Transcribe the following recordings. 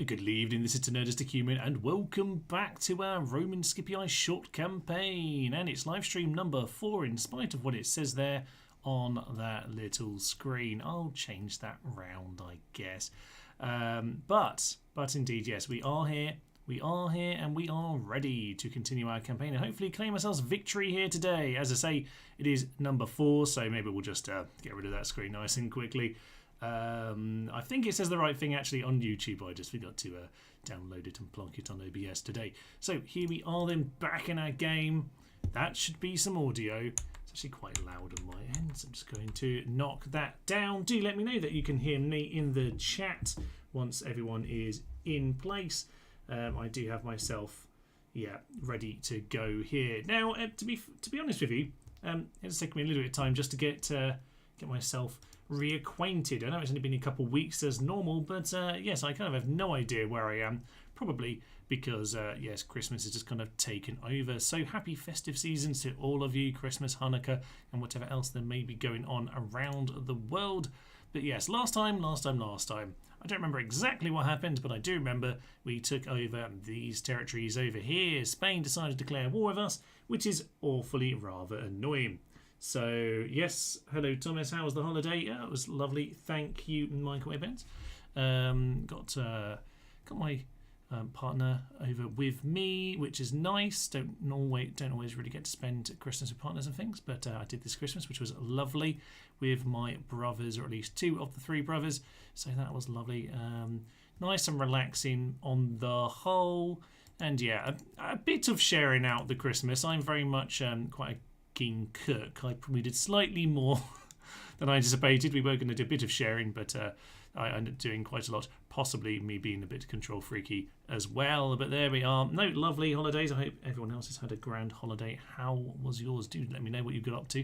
Good evening, this is Nerdistic Human, and welcome back to our Roman Scipii short campaign. And it's live stream number 4, in spite of what it says there on that little screen. I'll change that round, I guess. But indeed, yes, we are here. We are here, and we are ready to continue our campaign and hopefully claim ourselves victory here today. As I say, it is number 4, so maybe we'll just get rid of that screen nice and quickly. I think it says the right thing actually on YouTube. I just forgot to download it and plonk it on OBS today. So here we are then, back in our game. That should be some audio. It's actually quite loud on my end, so I'm just going to knock that down. Do let me know that you can hear me in the chat once everyone is in place. I do have myself ready to go here. Now, to be honest with you, it's taken me a little bit of time just to get myself reacquainted. I know it's only been a couple of weeks as normal, but yes, I kind of have no idea where I am. Probably because yes, Christmas has just kind of taken over. So happy festive seasons to all of you, Christmas, Hanukkah, and whatever else there may be going on around the world. But yes, last time. I don't remember exactly what happened, but I do remember we took over these territories over here. Spain decided to declare war with us, which is awfully rather annoying. So, yes, hello Thomas, how was the holiday? Yeah, it was lovely, thank you, Michael Evans. Got my partner over with me, which is nice. Don't always really get to spend Christmas with partners and things, but I did this Christmas, which was lovely, with my brothers, or at least 2 of the 3 brothers, so that was lovely. Nice and relaxing on the whole, and yeah, a bit of sharing out the Christmas. I'm very much quite a cook. I probably did slightly more than I anticipated. We were going to do a bit of sharing, but I ended up doing quite a lot, possibly me being a bit control freaky as well. But there we are. No, lovely holidays. I hope everyone else has had a grand holiday. How was yours? Do let me know what you got up to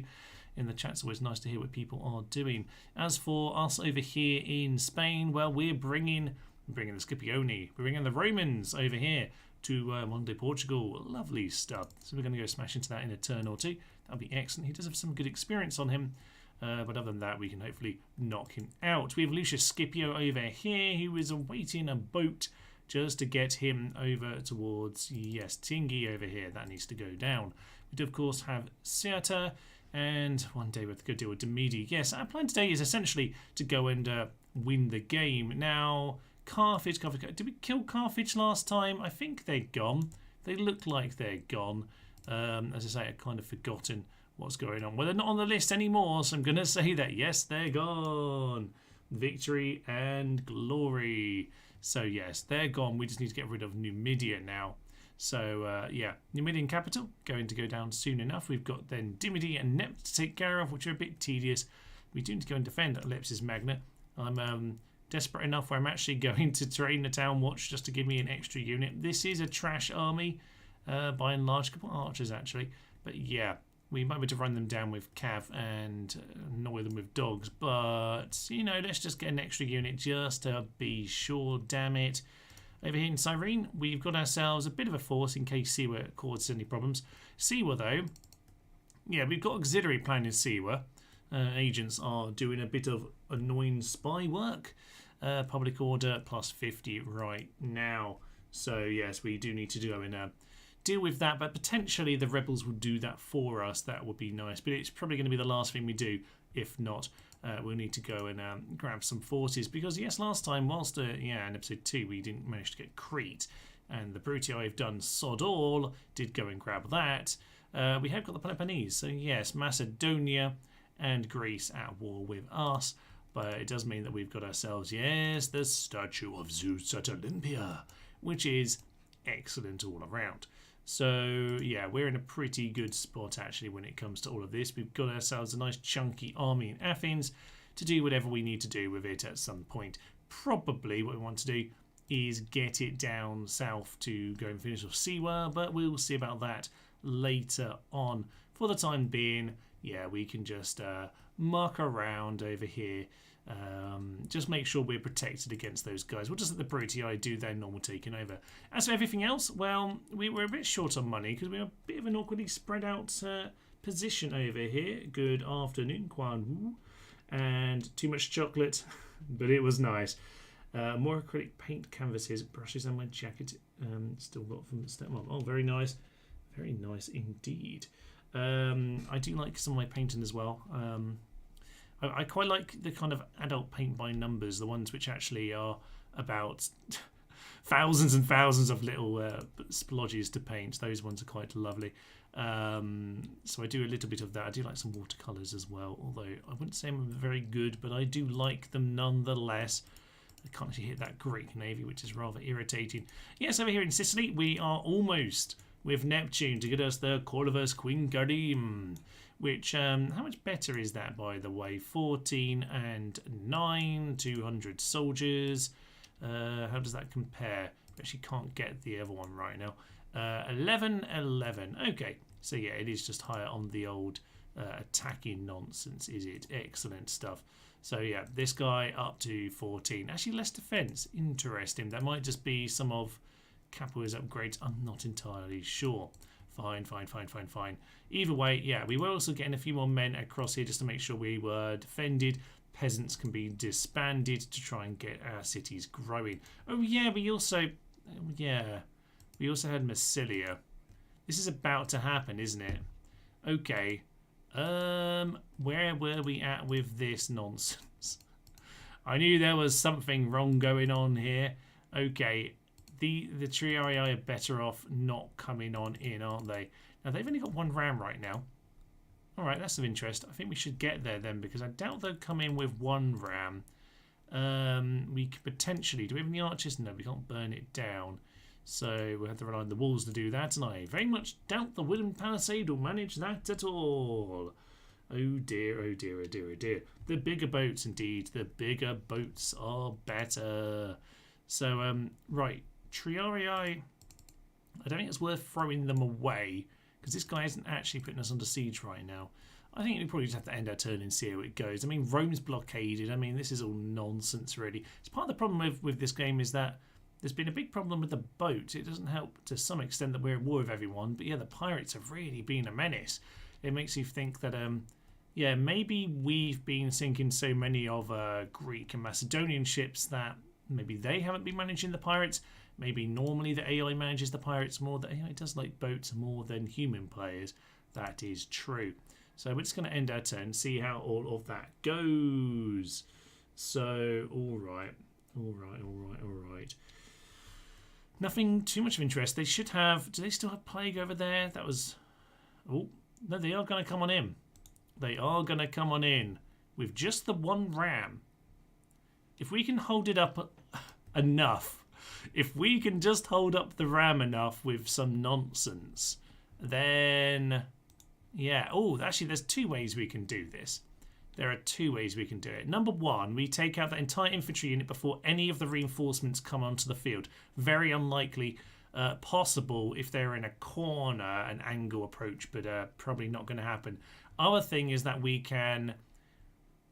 in the chat. It's always nice to hear what people are doing. As for us over here in Spain, well, we're bringing the Scipioni. We're bringing the Romans over here to Monte, Portugal. Lovely stuff. So we're going to go smash into that in a turn or 2. That'll be excellent. He does have some good experience on him. But other than that, we can hopefully knock him out. We have Lucius Scipio over here, who is awaiting a boat just to get him over towards, yes, Tingi over here. That needs to go down. We do, of course, have Ciata, and one day with a good deal with Demidi. Yes, our plan today is essentially to go and win the game. Now, Carthage. Did we kill Carthage last time? I think they're gone. They look like they're gone. As I say, I've kind of forgotten what's going on. Well, they're not on the list anymore, so I'm going to say that, yes, they're gone. Victory and glory. So, yes, they're gone. We just need to get rid of Numidia now. So, yeah, Numidian capital, going to go down soon enough. We've got then Dimidi and Nep to take care of, which are a bit tedious. We do need to go and defend Lepsis Magna. I'm desperate enough where I'm actually going to train the Town Watch just to give me an extra unit. This is a trash army, by and large, a couple of archers actually, but yeah, we might be able to run them down with cav and annoy them with dogs, but you know, let's just get an extra unit just to be sure. Damn it. Over here in Cyrene, we've got ourselves a bit of a force in case Siwa causes any problems. Siwa though, yeah, we've got auxiliary plan in Siwa. Agents are doing a bit of annoying spy work. Public order plus 50 right now. So yes, we do need to go and deal with that, but potentially the rebels will do that for us. That would be nice, but it's probably going to be the last thing we do. If not, we'll need to go and grab some forces, because yes, last time, whilst in episode 2 we didn't manage to get Crete, and the Brutii have done sod all, did go and grab that. We have got the Peloponnese, so yes, Macedonia and Greece at war with us. But it does mean that we've got ourselves, yes, the statue of Zeus at Olympia, which is excellent all around. So, yeah, we're in a pretty good spot, actually, when it comes to all of this. We've got ourselves a nice chunky army in Athens to do whatever we need to do with it at some point. Probably what we want to do is get it down south to go and finish off Siwa, but we'll see about that later on. For the time being, yeah, we can just muck around over here. Just make sure we're protected against those guys. We'll just let the Brutii do their normal taking over. As for everything else, well, we were a bit short on money because we're a bit of an awkwardly spread out position over here. Good afternoon, Quan Wu. And too much chocolate, but it was nice. More acrylic paint canvases, brushes, and my jacket. Still got from Stepmom. Oh, very nice. Very nice indeed. I do like some of my painting as well. I quite like the kind of adult paint by numbers, the ones which actually are about thousands and thousands of little splodges to paint. Those ones are quite lovely. So I do a little bit of that. I do like some watercolours as well, although I wouldn't say I'm very good, but I do like them nonetheless. I can't actually hit that Greek navy, which is rather irritating. Yes, over here in Sicily, we are almost with Neptune to get us the Corvus Quinquadim, which, how much better is that, by the way? 14 and 9, 200 soldiers. How does that compare? I actually can't get the other one right now. 11, 11. Okay, so yeah, it is just higher on the old attacking nonsense, is it? Excellent stuff. So yeah, this guy up to 14. Actually, less defense. Interesting. That might just be some of Capoeira's upgrades. I'm not entirely sure. Fine. Either way, yeah, we were also getting a few more men across here just to make sure we were defended. Peasants can be disbanded to try and get our cities growing. Oh yeah, we also had Melia. This is about to happen, isn't it? Okay. Where were we at with this nonsense? I knew there was something wrong going on here. Okay. The Triarii are better off not coming on in, aren't they? Now, they've only got one ram right now. All right, that's of interest. I think we should get there then, because I doubt they'll come in with one ram. We could potentially... Do we have any archers? No, we can't burn it down. So we'll have to rely on the walls to do that, and I very much doubt the wooden palisade will manage that at all. Oh dear, oh dear, oh dear, oh dear. The bigger boats, indeed. The bigger boats are better. So, right. Triarii, I don't think it's worth throwing them away, because this guy isn't actually putting us under siege right now. I think we probably just have to end our turn and see how it goes. I mean, Rome's blockaded. I mean, this is all nonsense, really. It's part of the problem with this game is that there's been a big problem with the boat. It doesn't help to some extent that we're at war with everyone, but yeah, the pirates have really been a menace. It makes you think that, yeah, maybe we've been sinking so many of Greek and Macedonian ships that maybe they haven't been managing the pirates. Maybe normally the AI manages the pirates more. The AI does like boats more than human players. That is true. So we're just going to end our turn, see how all of that goes. So, all right. Nothing too much of interest. They should have... Do they still have plague over there? That was... Oh, no, they are going to come on in. They are going to come on in with just the one ram. If we can hold it up enough... If we can just hold up the ram enough with some nonsense, then, yeah. Oh, actually, there's two ways we can do this. There are two ways we can do it. Number one, we take out the entire infantry unit before any of the reinforcements come onto the field. Very unlikely. Possible if they're in a corner, an angle approach, but probably not going to happen. Other thing is that we can,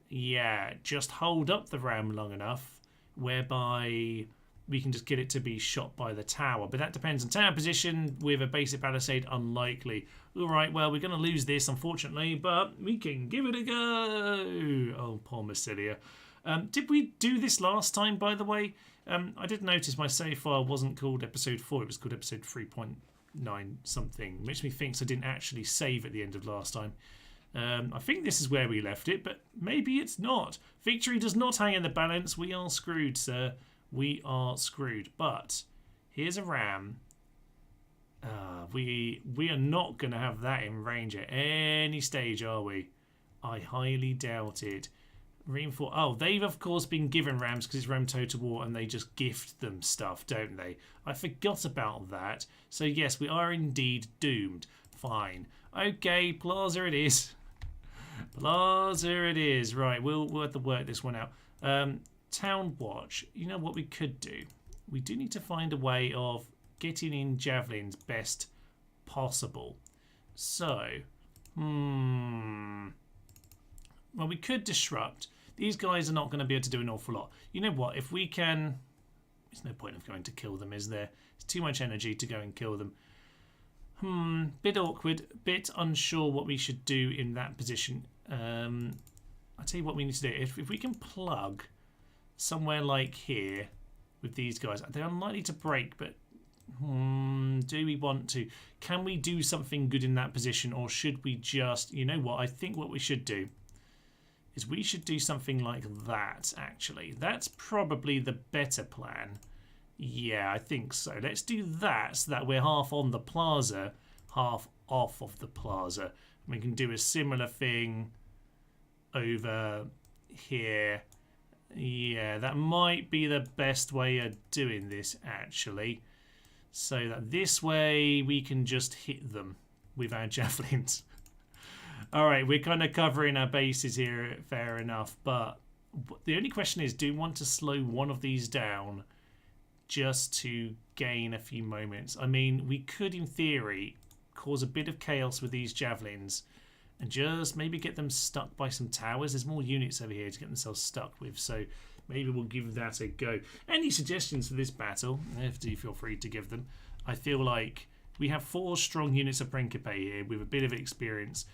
yeah, just hold up the ram long enough whereby... we can just get it to be shot by the tower. But that depends on tower position. With a basic palisade, unlikely. All right, well, we're going to lose this, unfortunately, but we can give it a go. Oh, poor Melia. Did we do this last time, by the way? I did notice my save file wasn't called episode 4. It was called episode 3.9 something, which me thinks I didn't actually save at the end of last time. I think this is where we left it, but maybe it's not. Victory does not hang in the balance. We are screwed, sir. We are screwed, but here's a ram. We are not going to have that in range at any stage, are we? I highly doubt it. Reinforce. Oh, they've of course been given rams because it's Rome Total War and they just gift them stuff, don't they? I forgot about that. So yes, we are indeed doomed. Fine. Okay, Plaza it is. Plaza it is. Right, we'll have to work this one out. Town Watch. You know what we could do? We do need to find a way of getting in javelins best possible. So, well, we could disrupt. These guys are not going to be able to do an awful lot. You know what? If we can... There's no point of going to kill them, is there? It's too much energy to go and kill them. Bit awkward. Bit unsure what we should do in that position. I'll tell you what we need to do. If we can plug... somewhere like here with these guys. They're unlikely to break, but do we want to? Can we do something good in that position, or should we just, you know what, I think what we should do is we should do something like that, actually. That's probably the better plan. Yeah, I think so. Let's do that so that we're half on the plaza, half off of the plaza. We can do a similar thing over here. Yeah, that might be the best way of doing this, actually. So that this way we can just hit them with our javelins. All right, we're kind of covering our bases here, fair enough. But the only question is, do we want to slow one of these down just to gain a few moments? I mean, we could, in theory, cause a bit of chaos with these javelins and just maybe get them stuck by some towers. There's more units over here to get themselves stuck with, so maybe we'll give that a go. Any suggestions for this battle? Do feel free to give them. I feel like we have 4 strong units of Principe here with a bit of experience.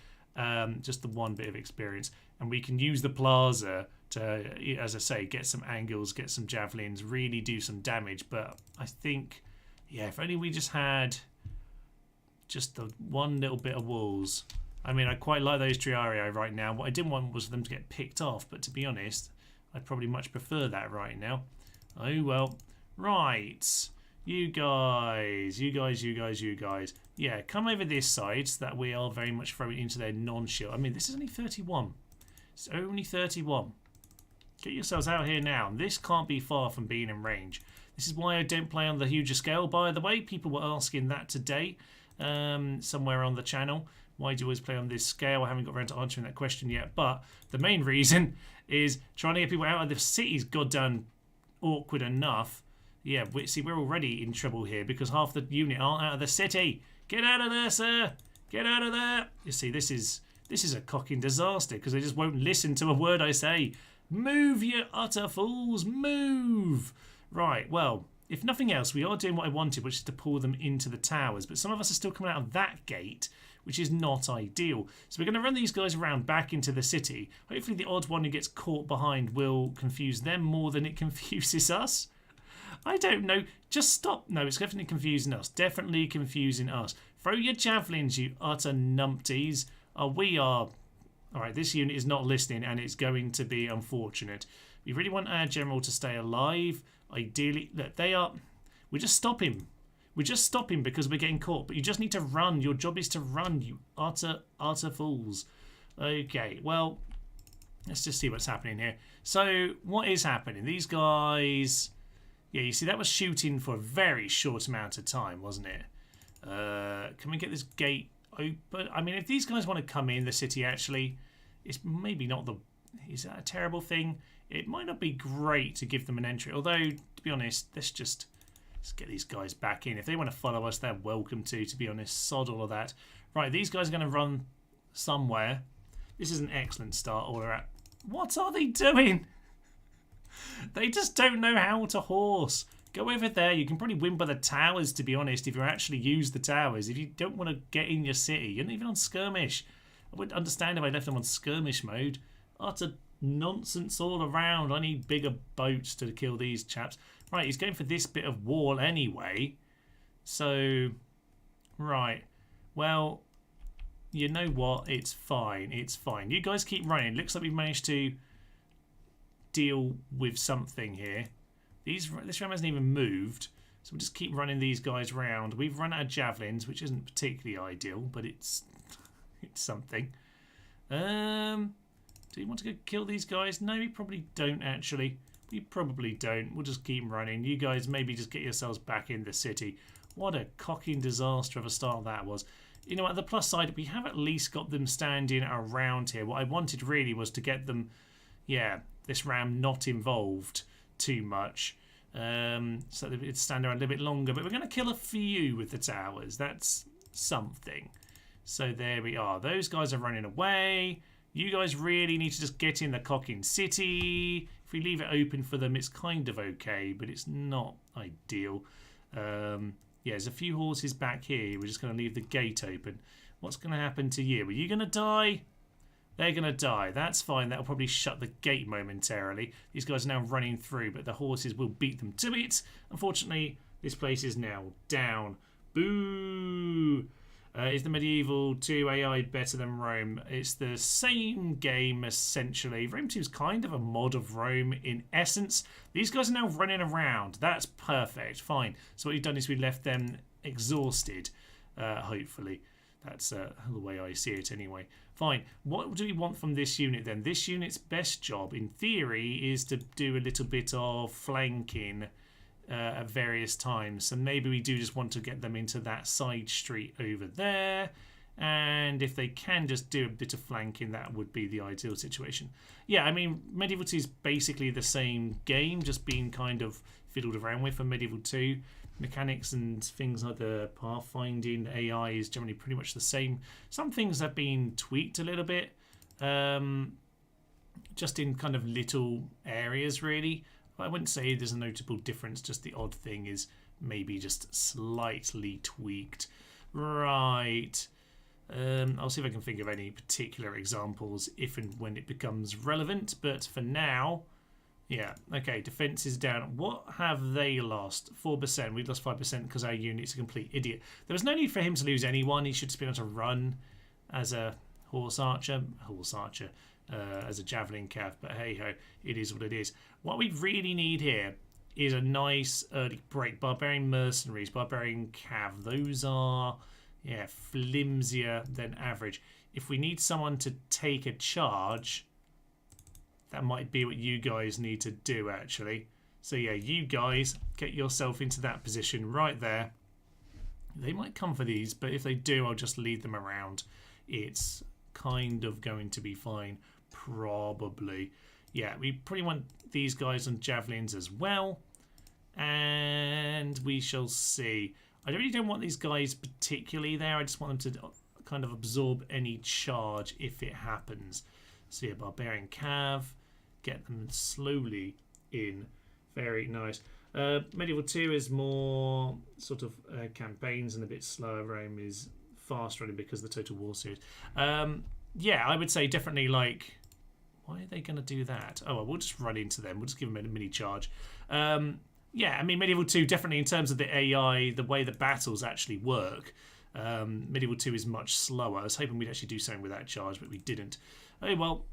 Just the one bit of experience, and we can use the plaza to, as I say, get some angles, get some javelins, really do some damage. But I think, yeah, if only we just had just the one little bit of walls. I mean, I quite like those Triarii right now. What I didn't want was for them to get picked off, but to be honest, I'd probably much prefer that right now. Oh well. Right, you guys. Yeah, come over this side so that we are very much throwing into their non-shield. I mean, this is only 31. It's only 31. Get yourselves out here now. This can't be far from being in range. This is why I don't play on the huger scale, by the way. People were asking that today somewhere on the channel. Why do you always play on this scale? I haven't got around to answering that question yet. But the main reason is trying to get people out of the city's goddamn awkward enough. Yeah, we're already in trouble here because half the unit aren't out of the city. Get out of there, sir! Get out of there! You see, this is a cocking disaster because they just won't listen to a word I say. Move, you utter fools! Move! Right, well, if nothing else, we are doing what I wanted, which is to pull them into the towers. But some of us are still coming out of that gate, which is not ideal. So we're going to run these guys around back into the city. Hopefully the odd one who gets caught behind will confuse them more than it confuses us. I don't know. Just stop. No, it's definitely confusing us. Definitely confusing us. Throw your javelins, you utter numpties. We are... Alright, this unit is not listening and it's going to be unfortunate. We really want our general to stay alive. Ideally, look, they are... We just stop him. We just stop him because we're getting caught. But you just need to run. Your job is to run, you utter fools. Okay, well, let's just see what's happening here. So, what is happening? These guys... Yeah, you see, that was shooting for a very short amount of time, wasn't it? Can we get this gate open? I mean, if these guys want to come in the city, actually, it's maybe not the... Is that a terrible thing? It might not be great to give them an entry. Although, to be honest, let's get these guys back in. If they want to follow us, they're welcome to be honest. Sod all of that. Right, these guys are going to run somewhere. This is an excellent start. All they're at. What are they doing? They just don't know how to horse. Go over there. You can probably win by the towers, to be honest, if you actually use the towers. If you don't want to get in your city, you're not even on skirmish. I would understand if I left them on skirmish mode. Utter nonsense all around. I need bigger boats to kill these chaps. Right, he's going for this bit of wall anyway. So, right. Well, you know what? It's fine. It's fine. You guys keep running. Looks like we've managed to deal with something here. This ram hasn't even moved, so we'll just keep running these guys round. We've run out of javelins, which isn't particularly ideal, but it's something. Do you want to go kill these guys? No, we probably don't actually. We probably don't. We'll just keep running. You guys maybe just get yourselves back in the city. What a cocking disaster of a start that was. You know, at the plus side, we have at least got them standing around here. What I wanted really was to get them, yeah, this ram not involved too much, so that it'd stand around a little bit longer. But we're going to kill a few with the towers. That's something. So there we are. Those guys are running away. You guys really need to just get in the cocking city. If we leave it open for them, it's kind of okay, but it's not ideal. Yeah, there's a few horses back here. We're just going to leave the gate open. What's going to happen to you? Are you going to die? They're going to die. That's fine. That'll probably shut the gate momentarily. These guys are now running through, but the horses will beat them to it. Unfortunately, this place is now down. Boo! Is the Medieval 2 AI better than Rome? It's the same game, essentially. Rome 2 is kind of a mod of Rome in essence. These guys are now running around. That's perfect. Fine. So what we've done is we left them exhausted, hopefully. That's the way I see it anyway. Fine. What do we want from this unit then? This unit's best job, in theory, is to do a little bit of flanking at various times. So maybe we do just want to get them into that side street over there. And if they can just do a bit of flanking, that would be the ideal situation. Yeah, I mean, Medieval 2 is basically the same game, just being kind of fiddled around with for Medieval 2. Mechanics and things like the pathfinding AI is generally pretty much the same. Some things have been tweaked a little bit, just in kind of little areas, really. I wouldn't say there's a notable difference, just the odd thing is maybe just slightly tweaked. Right. I'll see if I can think of any particular examples if and when it becomes relevant, but for now, yeah, okay, defense is down. What have they lost? 4%. We've lost 5% because our unit's a complete idiot. There was no need for him to lose anyone. He should just be able to run as a horse archer, as a javelin cav, but hey ho, it is what it is. What we really need here is a nice early break. Barbarian mercenaries, barbarian cav, those are, yeah, flimsier than average. If we need someone to take a charge, that might be what you guys need to do, actually. So yeah, you guys get yourself into that position right there. They might come for these, but if they do, I'll just lead them around. It's kind of going to be fine, probably. Yeah, we pretty want these guys on javelins as well, and we shall see. I really don't want these guys particularly there. I just want them to kind of absorb any charge if it happens. So yeah, barbarian cav, get them slowly in. Very nice. Medieval 2 is more sort of campaigns and a bit slower. Rome is fast running because of the Total War series. Yeah, I would say definitely, like, why are they going to do that? Oh, well, we'll just run into them. We'll just give them a mini charge. Yeah, I mean, Medieval 2, definitely in terms of the AI, the way the battles actually work, Medieval 2 is much slower. I was hoping we'd actually do something with that charge, but we didn't. Oh, well,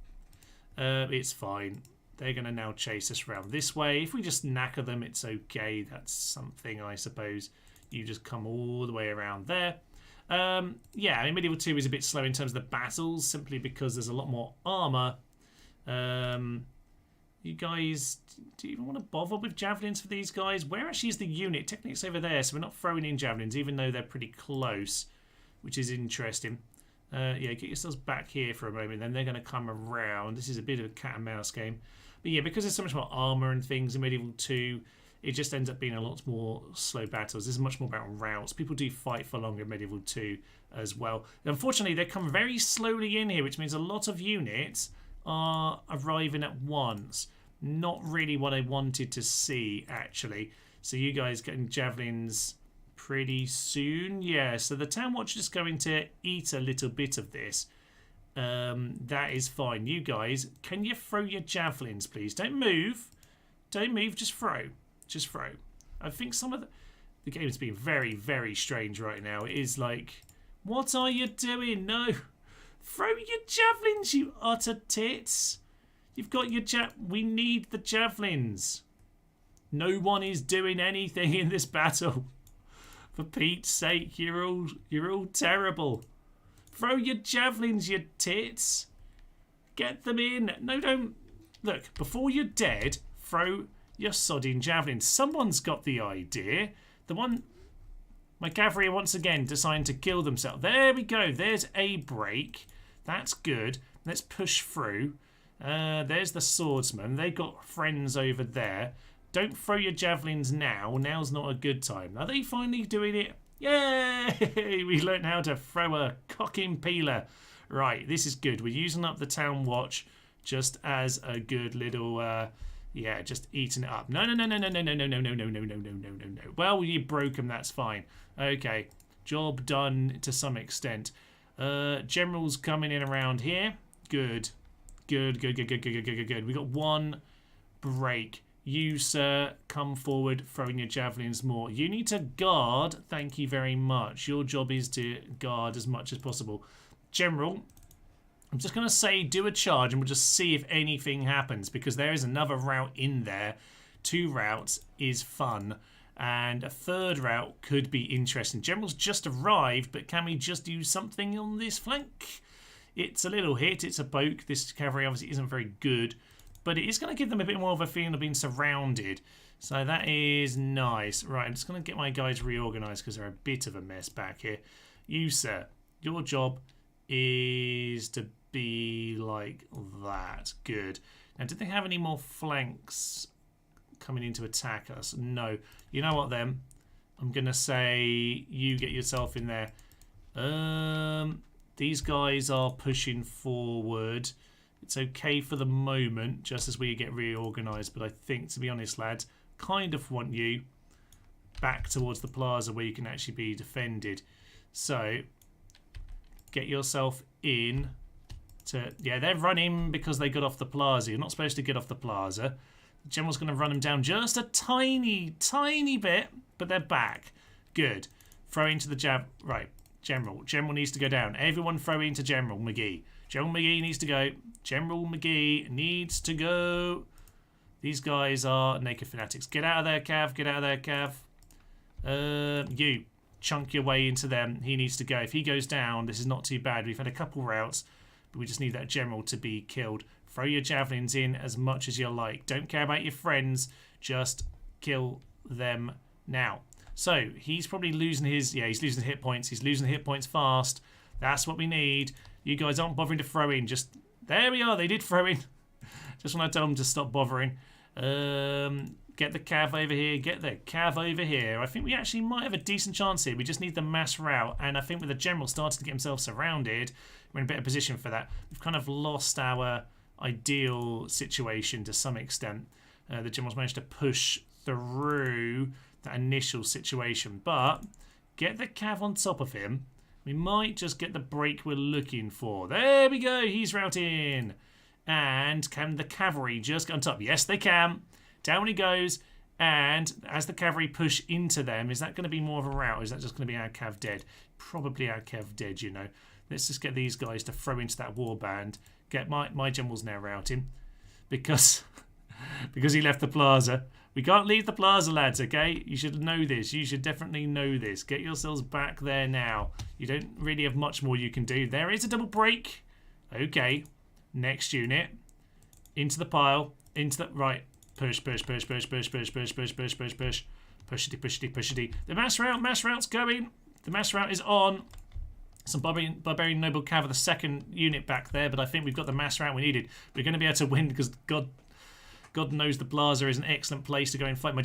it's fine. They're going to now chase us around this way. If we just knacker them, it's okay. That's something, I suppose. You just come all the way around there. Yeah, I mean, Medieval 2 is a bit slow in terms of the battles, simply because there's a lot more armour. You guys, do you even want to bother with javelins for these guys? Where actually is the unit? Technically it's over there, so we're not throwing in javelins, even though they're pretty close, which is interesting. Yeah, get yourselves back here for a moment, then they're going to come around. This is a bit of a cat and mouse game. But yeah, because there's so much more armour and things in Medieval 2, it just ends up being a lot more slow battles. This is much more about routes. People do fight for longer in Medieval 2 as well. And unfortunately, they come very slowly in here, which means a lot of units are arriving at once. Not really what I wanted to see, actually. So you guys getting javelins pretty soon. Yeah, so the Town Watch is going to eat a little bit of this. That is fine. You guys, can you throw your javelins, please? Don't move. Don't move, just throw. Just throw. I think some of the game is being very, very strange right now. It is like, what are you doing? No. Throw your javelins, you utter tits. You've got your we need the javelins. No one is doing anything in this battle. For Pete's sake, you're all terrible. Throw your javelins, you tits. Get them in. No, don't. Look, before you're dead, throw your sodding javelins. Someone's got the idea. The one... My cavalry once again deciding to kill themselves. There we go. There's a break. That's good. Let's push through. There's the swordsman. They've got friends over there. Don't throw your javelins now. Now's not a good time. Are they finally doing it? Yay! We learned how to throw a cocking peeler. Right, this is good. We're using up the Town Watch just as a good little... yeah, just eating it up. No. Well, you broke them. That's fine. Okay, job done to some extent. Generals coming in around here. Good. Good. We got one break. You, sir, come forward, throwing your javelins more. You need to guard. Thank you very much. Your job is to guard as much as possible. General, I'm just going to say do a charge and we'll just see if anything happens because there is another route in there. 2 routes is fun and a 3rd route could be interesting. General's just arrived, but can we just do something on this flank? It's a little hit. It's a poke. This cavalry obviously isn't very good, but it is going to give them a bit more of a feeling of being surrounded. So that is nice. Right, I'm just going to get my guys reorganised because they're a bit of a mess back here. You, sir, your job is to be like that. Good. Now, did they have any more flanks coming in to attack us? No. You know what, then? I'm going to say you get yourself in there. These guys are pushing forward. It's okay for the moment, just as we get reorganised. But I think, to be honest, lads, kind of want you back towards the plaza where you can actually be defended. So, get yourself in to... Yeah, they're running because they got off the plaza. You're not supposed to get off the plaza. The general's going to run them down just a tiny bit, but they're back. Good. Throw into the jab. Right, General. General needs to go down. Everyone throw into General McGee. General McGee needs to go. General McGee needs to go. These guys are naked fanatics. Get out of there, Cav. Get out of there, Cav. You. Chunk your way into them. He needs to go. If he goes down, this is not too bad. We've had a couple routes, but we just need that general to be killed. Throw your javelins in as much as you like. Don't care about your friends. Just kill them now. So, he's probably losing his... Yeah, he's losing hit points. He's losing hit points fast. That's what we need. You guys aren't bothering to throw in. Just... There we are. They did throw in. Just when I tell them to stop bothering. Get the cav over here. Get the cav over here. I think we actually might have a decent chance here. We just need the mass route. And I think with the general starting to get himself surrounded, we're in a better position for that. We've kind of lost our ideal situation to some extent. The general's managed to push through that initial situation. But get the cav on top of him. We might just get the break we're looking for. There we go. He's routing. And can the cavalry just get on top? Yes, they can. Down he goes. And as the cavalry push into them, is that going to be more of a rout? Or is that just going to be our cav dead? Probably our cav dead, you know. Let's just get these guys to throw into that warband. Get my general's now routing. Because he left the plaza. We can't leave the plaza, lads, okay? You should know this. You should definitely know this. Get yourselves back there now. You don't really have much more you can do. There is a double break. Okay. Next unit. Into the pile. Into the... Right. Push. Pushity. The mass route's going. The mass route is on. Some Barbarian Noble Cav, the second unit back there, but I think we've got the mass route we needed. We're going to be able to win because God knows the plaza is an excellent place to go and fight. My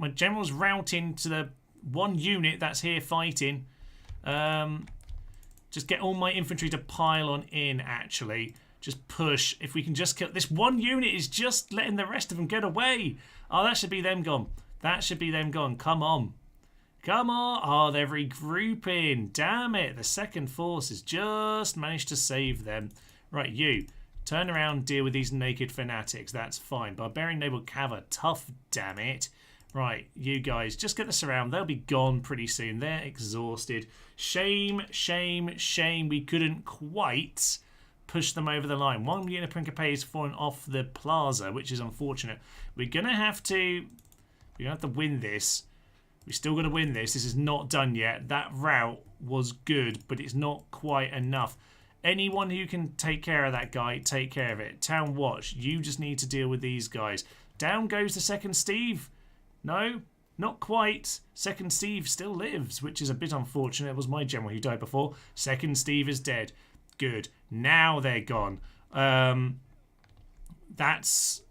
general's routing to the one unit that's here fighting. Just get all my infantry to pile on in, actually. Just push. If we can just kill... This one unit is just letting the rest of them get away. Oh, that should be them gone. That should be them gone. Come on. Come on. Oh, they're regrouping. Damn it. The second force has just managed to save them. Right, you. Turn around, deal with these naked fanatics. That's fine. Barbarian Noble Cav, tough, damn it. Right, you guys, just get this around. They'll be gone pretty soon. They're exhausted. Shame. We couldn't quite push them over the line. One unit of Principe is falling off the plaza, which is unfortunate. We're gonna have to win this. We still got to win this. This is not done yet. That route was good, but it's not quite enough. Anyone who can take care of that guy, take care of it. Town Watch, you just need to deal with these guys. Down goes the second Steve. No, not quite. Second Steve still lives, which is a bit unfortunate. It was my general who died before. Second Steve is dead. Good. Now they're gone. That's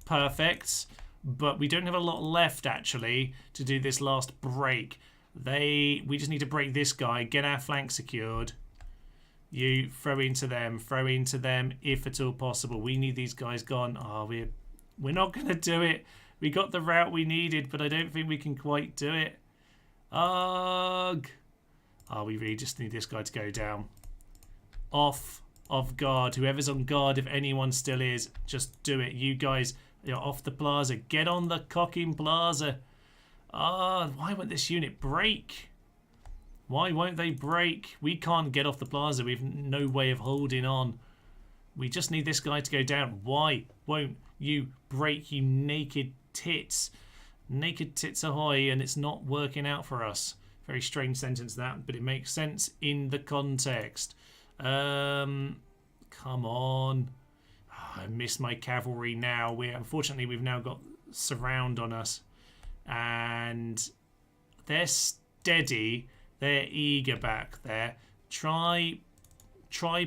perfect. But we don't have a lot left, actually, to do this last break. We just need to break this guy, get our flank secured. You throw into them if at all possible. We need these guys gone. Oh, we're not going to do it. We got the route we needed, but I don't think we can quite do it. Ugh. Oh, we really just need this guy to go down. Off of guard. Whoever's on guard, if anyone still is, just do it. You guys, you're off the plaza. Get on the cocking plaza. Ah, why won't this unit break? Why won't they break? We can't get off the plaza. We've no way of holding on. We just need this guy to go down. Why won't you break, you naked tits? Naked tits ahoy, and it's not working out for us. Very strange sentence that, but it makes sense in the context. Come on. Oh, I miss my cavalry now. Unfortunately, we've now got surround on us. And they're steady. They're eager back there. Try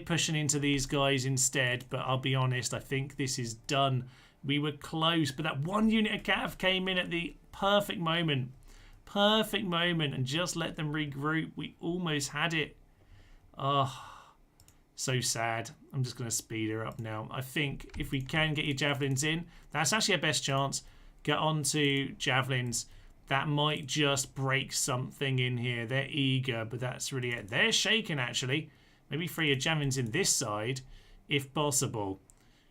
pushing into these guys instead, but I'll be honest, I think this is done. We were close, but that one unit of cav came in at the perfect moment. Perfect moment, and just let them regroup. We almost had it. Oh, so sad. I'm just going to speed her up now. I think if we can get your javelins in, that's actually our best chance. Get onto javelins. That might just break something in here. They're eager, but that's really it. They're shaking, actually. Maybe throw your javelins in this side, if possible.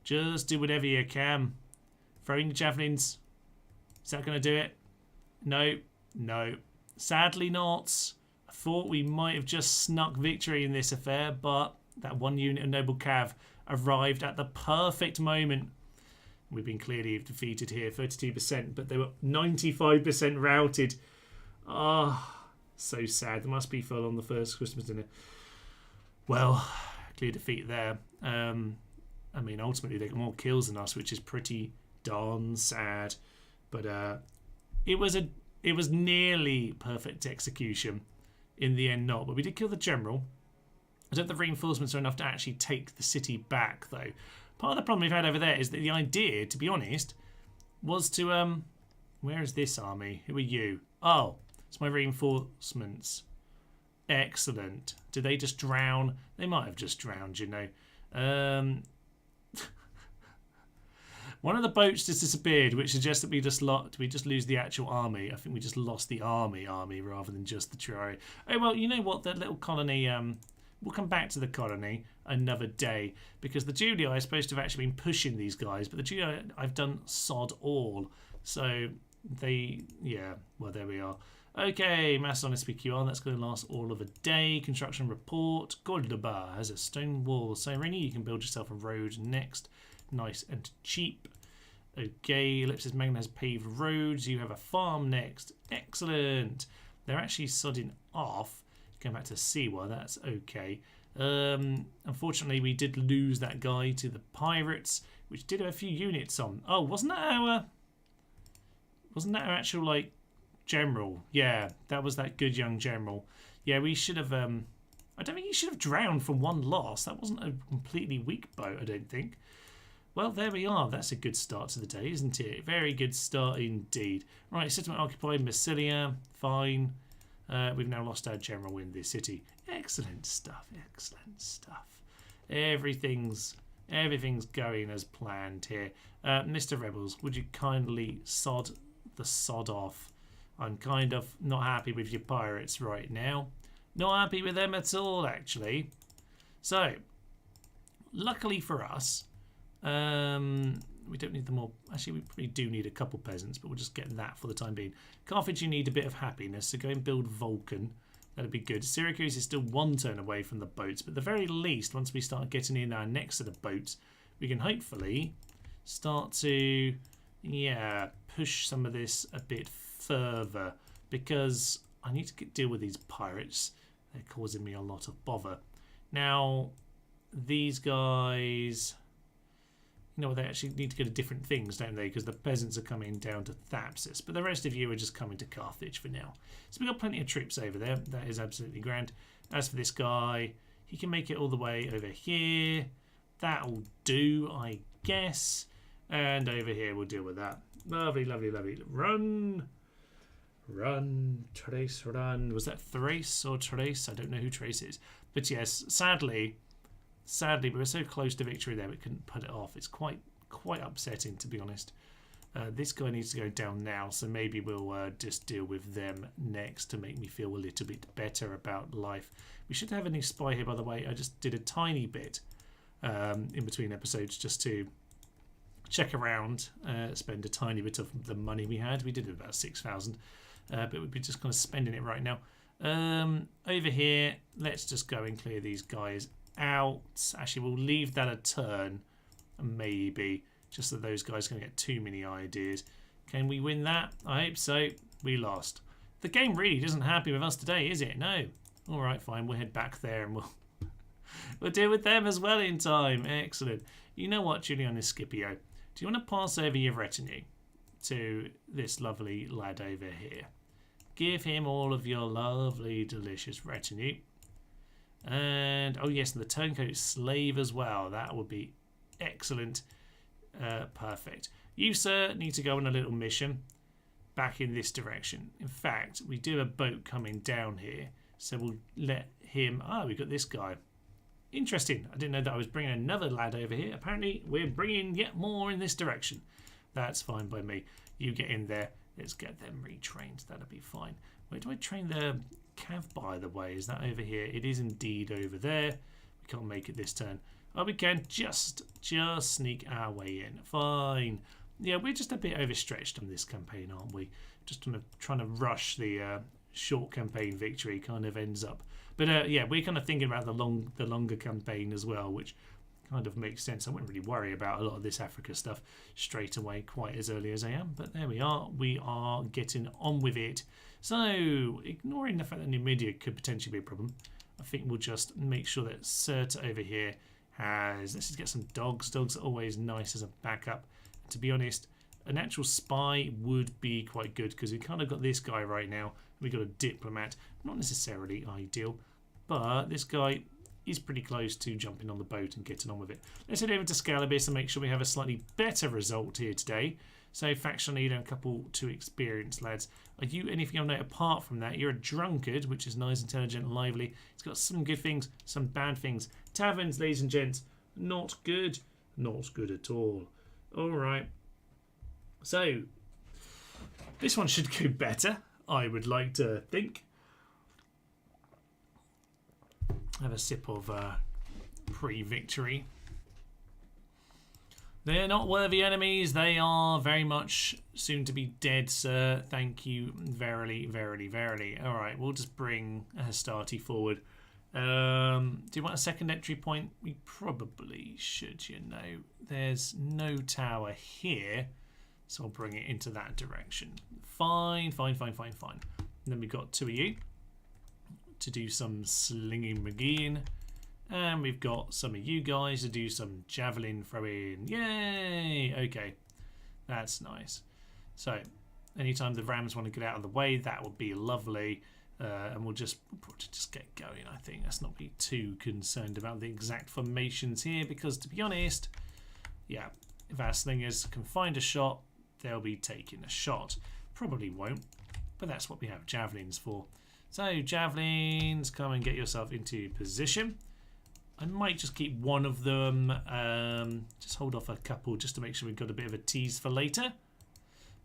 Just do whatever you can. Throwing the javelins. Is that going to do it? No. No. Sadly not. I thought we might have just snuck victory in this affair, but that one unit of Noble Cav arrived at the perfect moment. We've been clearly defeated here, 32%, but they were 95% routed. Ah, oh, so sad. There must be full on the first Christmas dinner. Well, clear defeat there. I mean, ultimately they got more kills than us, which is pretty darn sad. But it was nearly perfect execution. In the end, not. But we did kill the general. I don't think the reinforcements are enough to actually take the city back, though. Part of the problem we've had over there is that the idea, to be honest, was to where is this army? Who are you? Oh, it's my reinforcements. Excellent. Did they just drown? They might have just drowned, you know. One of the boats just disappeared, which suggests that we just lose the actual army. I think we just lost the army rather than just the trio. Oh, well, you know what? That little colony, we'll come back to the colony another day, because the Julii are supposed to have actually been pushing these guys, but the Julii I've done sod all. So they, yeah, well, there we are. Okay, Macedon SPQR, that's going to last all of a day. Construction report. Cordoba has a stone wall. So, Rini, you can build yourself a road next. Nice and cheap. Okay, Ellipsis Magna has paved roads. You have a farm next. Excellent. They're actually sodding off. Going back to Siwa, that's okay. Unfortunately, we did lose that guy to the pirates, which did have a few units on. Oh, wasn't that our actual, like, general? Yeah, that was that good young general. Yeah, we should have... I don't think he should have drowned from one loss. That wasn't a completely weak boat, I don't think. Well, there we are. That's a good start to the day, isn't it? Very good start indeed. Right, settlement occupied. Melia, fine. We've now lost our general in this city. Excellent stuff. Excellent stuff. Everything's going as planned here. Mr. Rebels, would you kindly sod the sod off? I'm kind of not happy with your pirates right now. Not happy with them at all, actually. So, luckily for us, we don't need them all. Actually, we probably do need a couple peasants, but we'll just get that for the time being. Carthage, you need a bit of happiness, so go and build Vulcan. That'd be good. Syracuse is still one turn away from the boats, but at the very least, once we start getting in our next set of boats, we can hopefully start to, yeah, push some of this a bit further, because I need to deal with these pirates. They're causing me a lot of bother. Now, these guys... You know, they actually need to go to different things, don't they? Because the peasants are coming down to Thapsus, but the rest of you are just coming to Carthage for now. So we've got plenty of troops over there. That is absolutely grand. As for this guy, he can make it all the way over here. That'll do, I guess. And over here, we'll deal with that. Lovely, lovely, lovely. Run. Run. Trace, run. Was that Thrace or Trace? I don't know who Trace is. But yes, sadly, we were so close to victory there we couldn't put it off. It's quite upsetting, to be honest. This guy needs to go down now, so maybe we'll just deal with them next to make me feel a little bit better about life. We should have a new spy here, by the way. I just did a tiny bit in between episodes just to check around, spend a tiny bit of the money we had. We did about 6,000, but we'd be just kind of spending it right now. Over here, let's just go and clear these guys out. Actually, we'll leave that a turn, maybe, just so those guys are going to get too many ideas. Can we win that? I hope so. We lost. The game really isn't happy with us today, is it? No. All right, fine. We'll head back there and we'll deal with them as well in time. Excellent. You know what, Julian and Scipio? Do you want to pass over your retinue to this lovely lad over here? Give him all of your lovely, delicious retinue. And, oh yes, and the turncoat slave as well. That would be excellent. Perfect. You, sir, need to go on a little mission back in this direction. In fact, we do have a boat coming down here. So we'll let him... Ah, we've got this guy. Interesting. I didn't know that I was bringing another lad over here. Apparently, we're bringing yet more in this direction. That's fine by me. You get in there. Let's get them retrained. That'll be fine. Where do I train the cav, by the way? Is that over here? It is indeed over there. We can't make it this turn. Oh, we can just sneak our way in. Fine. Yeah, we're just a bit overstretched on this campaign, aren't we? Just trying to rush the short campaign victory kind of ends up. But yeah, we're kind of thinking about the longer campaign as well, which kind of makes sense. I wouldn't really worry about a lot of this Africa stuff straight away quite as early as I am. But there we are. We are getting on with it. So, ignoring the fact that Numidia could potentially be a problem, I think we'll just make sure that Serta over here has... Let's just get some dogs. Dogs are always nice as a backup. To be honest, an actual spy would be quite good because we kind of got this guy right now. We got a diplomat. Not necessarily ideal, but this guy is pretty close to jumping on the boat and getting on with it. Let's head over to Scalabus and make sure we have a slightly better result here today. So faction leader and a couple 2 experienced lads. Are you anything on note apart from that? You're a drunkard, which is nice, intelligent, and lively. It's got some good things, some bad things. Taverns, ladies and gents, not good. Not good at all. All right. So this one should go better, I would like to think. Have a sip of pre-victory. They're not worthy enemies. They are very much soon to be dead, sir. Thank you verily, verily, verily. All right, we'll just bring Hastati forward. Do you want a second entry point? We probably should, you know. There's no tower here, so I'll bring it into that direction. Fine, fine, fine, fine, fine. And then we've got 2 of you to do some slinging McGeeing. And we've got some of you guys to do some javelin throwing. Yay! Okay, that's nice. So, anytime the Rams want to get out of the way, that would be lovely. And we'll probably just get going, I think. Let's not be too concerned about the exact formations here, because to be honest, yeah, if our slingers can find a shot, they'll be taking a shot. Probably won't, but that's what we have javelins for. So, javelins, come and get yourself into position. I might just keep one of them, just hold off a couple just to make sure we've got a bit of a tease for later.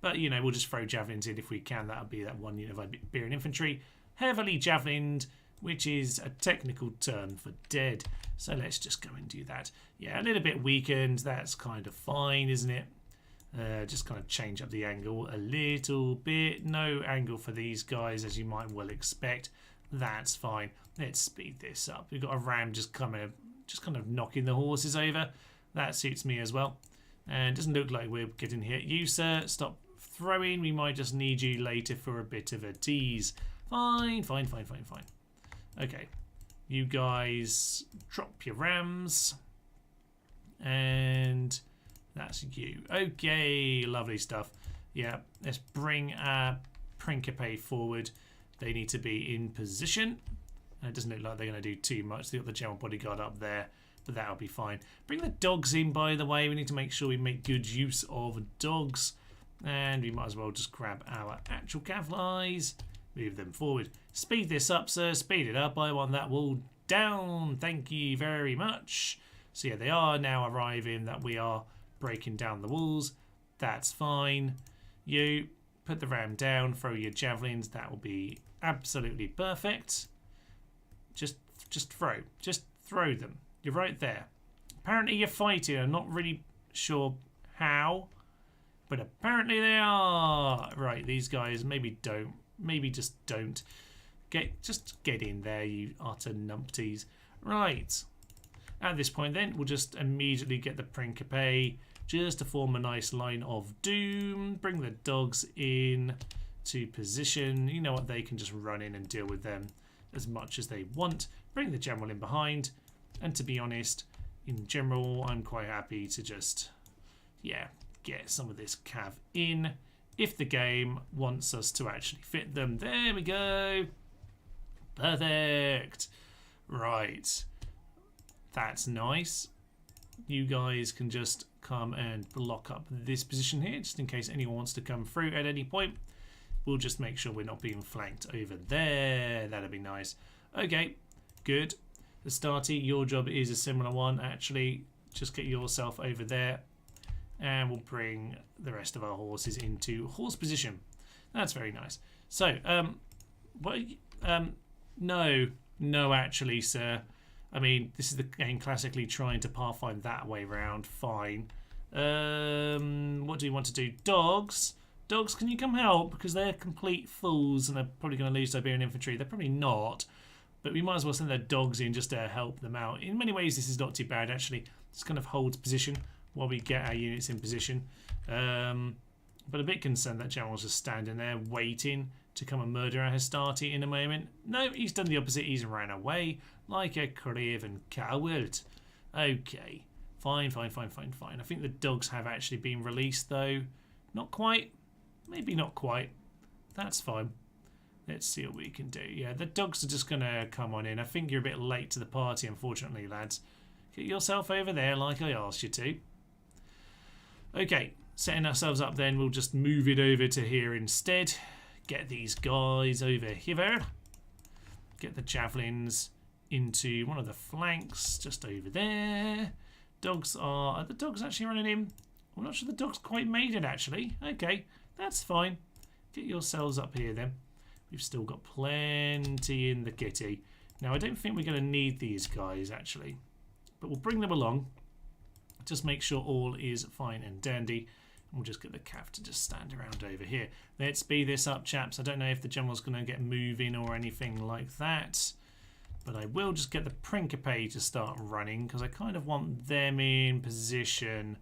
But, you know, we'll just throw javelins in if we can. That'll be that one unit of Iberian infantry. Heavily javelined, which is a technical term for dead. So let's just go and do that. Yeah, a little bit weakened. That's kind of fine, isn't it? Just kind of change up the angle a little bit. No angle for these guys, as you might well expect. That's fine. Let's speed this up. We've got a ram just kind of knocking the horses over. That suits me as well. And doesn't look like we're getting hit. You, sir, stop throwing. We might just need you later for a bit of a tease. Fine, fine, fine, fine, fine. Okay. You guys drop your rams. And that's you. Okay, lovely stuff. Yeah, let's bring our Principe forward. They need to be in position. It doesn't look like they're going to do too much. They've got the general bodyguard up there, but that'll be fine. Bring the dogs in, by the way. We need to make sure we make good use of dogs. And we might as well just grab our actual cavaliers, move them forward. Speed this up, sir. Speed it up. I want that wall down. Thank you very much. So yeah, they are now arriving, that we are breaking down the walls. That's fine. You put the ram down, throw your javelins. That will be absolutely perfect. Just throw them. You're right there. Apparently you're fighting. I'm not really sure how, but apparently they are. Right, these guys maybe don't. Maybe just don't. Just get in there, you utter numpties. Right. At this point then, we'll just immediately get the Principe just to form a nice line of doom. Bring the dogs in to position. You know what, they can just run in and deal with them as much as they want. Bring the general in behind. And to be honest, in general, I'm quite happy to just, yeah, get some of this cav in. If the game wants us to actually fit them. There we go. Perfect. Right. That's nice. You guys can just come and block up this position here, just in case anyone wants to come through at any point. We'll just make sure we're not being flanked over there. That'd be nice. Okay, good. The Starty, your job is a similar one, actually. Just get yourself over there. And we'll bring the rest of our horses into horse position. That's very nice. So, no, actually, sir. I mean, this is the game classically trying to pathfind that way round. Fine. What do you want to do? Dogs? Dogs, can you come help? Because they're complete fools and they're probably going to lose Siberian infantry. They're probably not. But we might as well send their dogs in just to help them out. In many ways, this is not too bad, actually. Just kind of holds position while we get our units in position. But a bit concerned that General's just standing there waiting to come and murder our Hastati in a moment. No, he's done the opposite. He's ran away like a craven coward. Okay. Fine. I think the dogs have actually been released, though. Not quite. Maybe not quite. That's fine. Let's see what we can do. Yeah, the dogs are just going to come on in. I think you're a bit late to the party, unfortunately, lads. Get yourself over there like I asked you to. Okay, setting ourselves up then. We'll just move it over to here instead. Get these guys over here. Get the javelins into one of the flanks just over there. Are the dogs actually running in? I'm not sure the dogs quite made it, actually. Okay, that's fine. Get yourselves up here then. We've still got plenty in the kitty. Now, I don't think we're going to need these guys, actually. But we'll bring them along. Just make sure all is fine and dandy. And we'll just get the cav to just stand around over here. Let's speed this up, chaps. I don't know if the general's going to get moving or anything like that. But I will just get the Principe to start running because I kind of want them in position.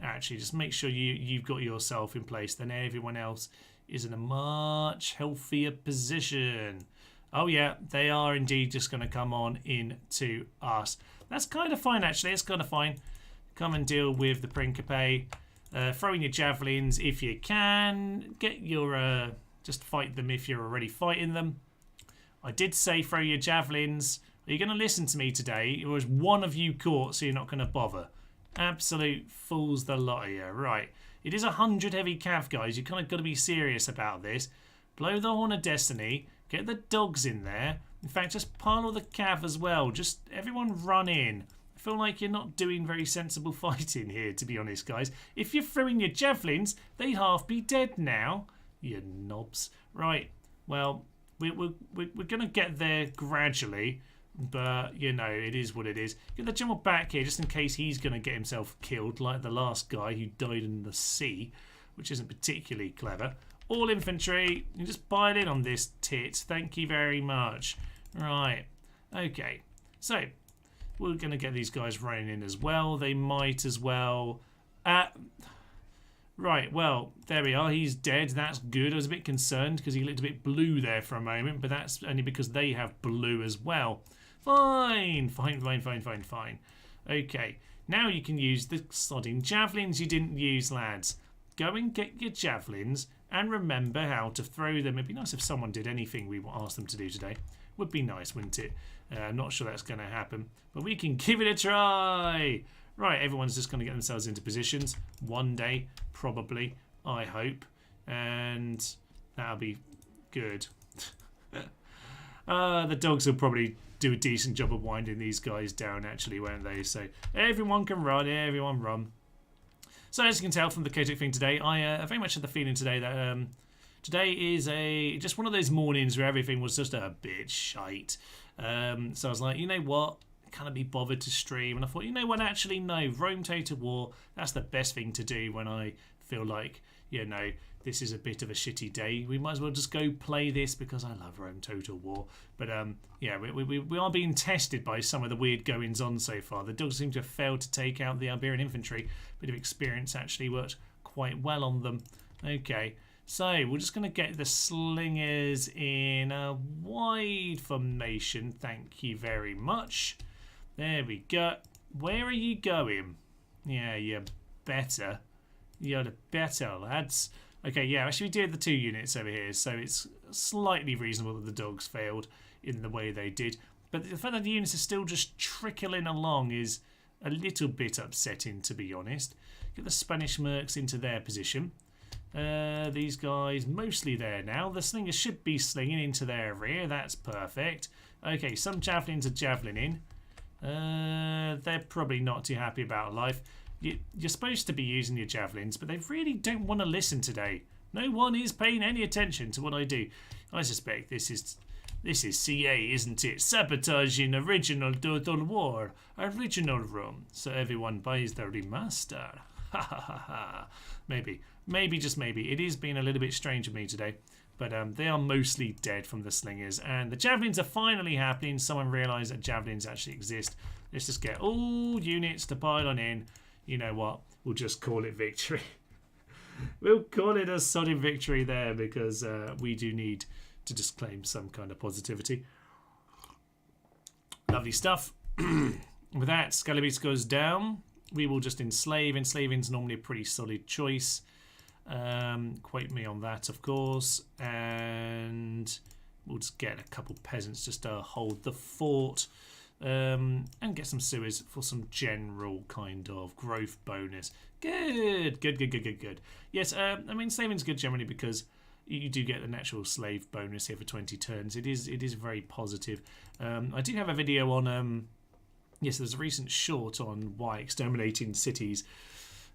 Actually, just make sure you've got yourself in place. Then everyone else is in a much healthier position. Oh yeah, they are indeed just going to come on into us. That's kind of fine, actually. It's kind of fine. Come and deal with the Principe. Throw in your javelins if you can. Get your just fight them if you're already fighting them. I did say throw your javelins. Are you going to listen to me today? Or is one of you caught so you're not going to bother? Absolute fools the lot of you. Right. It is 100 heavy cav, guys. You kind of got to be serious about this. Blow the horn of destiny. Get the dogs in there. In fact, just pile all the cav as well. Just everyone run in. I feel like you're not doing very sensible fighting here, to be honest, guys. If you're throwing your javelins, they'd half be dead now. You knobs. Right. Well, we're going to get there gradually. But, you know, it is what it is. Get the general back here just in case he's going to get himself killed like the last guy who died in the sea, which isn't particularly clever. All infantry. You just pile in on this tit. Thank you very much. Right. Okay. So, we're going to get these guys running in as well. They might as well. Right, well, there we are. He's dead. That's good. I was a bit concerned because he looked a bit blue there for a moment, but that's only because they have blue as well. Fine. Okay, now you can use the sodding javelins you didn't use, lads. Go and get your javelins and remember how to throw them. It'd be nice if someone did anything we asked them to do today. Would be nice, wouldn't it? I'm not sure that's going to happen, but we can give it a try. Right, everyone's just going to get themselves into positions. One day, probably, I hope. And that'll be good. The dogs will probably do a decent job of winding these guys down, actually, won't they? So everyone can run, everyone run. So as you can tell from the chaotic thing today, I very much had the feeling today that today is just one of those mornings where everything was just a bit shite. So I was like, you know what? can't be bothered to stream. And I thought, you know what, actually, no, Rome Total War, that's the best thing to do when I feel like, you know, this is a bit of a shitty day. We might as well just go play this because I love Rome Total War. But yeah, we are being tested by some of the weird goings on so far. The dogs seem to have failed to take out the Iberian infantry. Bit of experience actually worked quite well on them. Okay, so we're just going to get the slingers in a wide formation. Thank you very much. There we go. Where are you going? Yeah, you're better. You're the better, lads. Okay, yeah, actually we did the 2 units over here, so it's slightly reasonable that the dogs failed in the way they did. But the fact that the units are still just trickling along is a little bit upsetting, to be honest. Get the Spanish mercs into their position. These guys mostly there now. The slingers should be slinging into their rear. That's perfect. Okay, some javelins are javelining. They're probably not too happy about life. You're supposed to be using your javelins, but they really don't want to listen today. No one is paying any attention to what I do. I suspect this is CA, isn't it? Sabotaging original Total War, original Rome, so everyone buys the remaster. Ha ha ha ha. Maybe just maybe. It is being a little bit strange with me today, but they are mostly dead from the slingers, and the javelins are finally happening. Someone realised that javelins actually exist. Let's just get all units to pile on in. You know what? We'll just call it victory. We'll call it a solid victory there because we do need to just claim some kind of positivity. Lovely stuff. With that, Scalabis goes down. We will just enslave. Enslaving's normally a pretty solid choice. Quote me on that, of course. And we'll just get a couple peasants just to hold the fort. And get some sewers for some general kind of growth bonus. Good. Yes, I mean, slaving's good generally because you do get the natural slave bonus here for 20 turns. It is very positive. I do have a video on yes, there's a recent short on why exterminating cities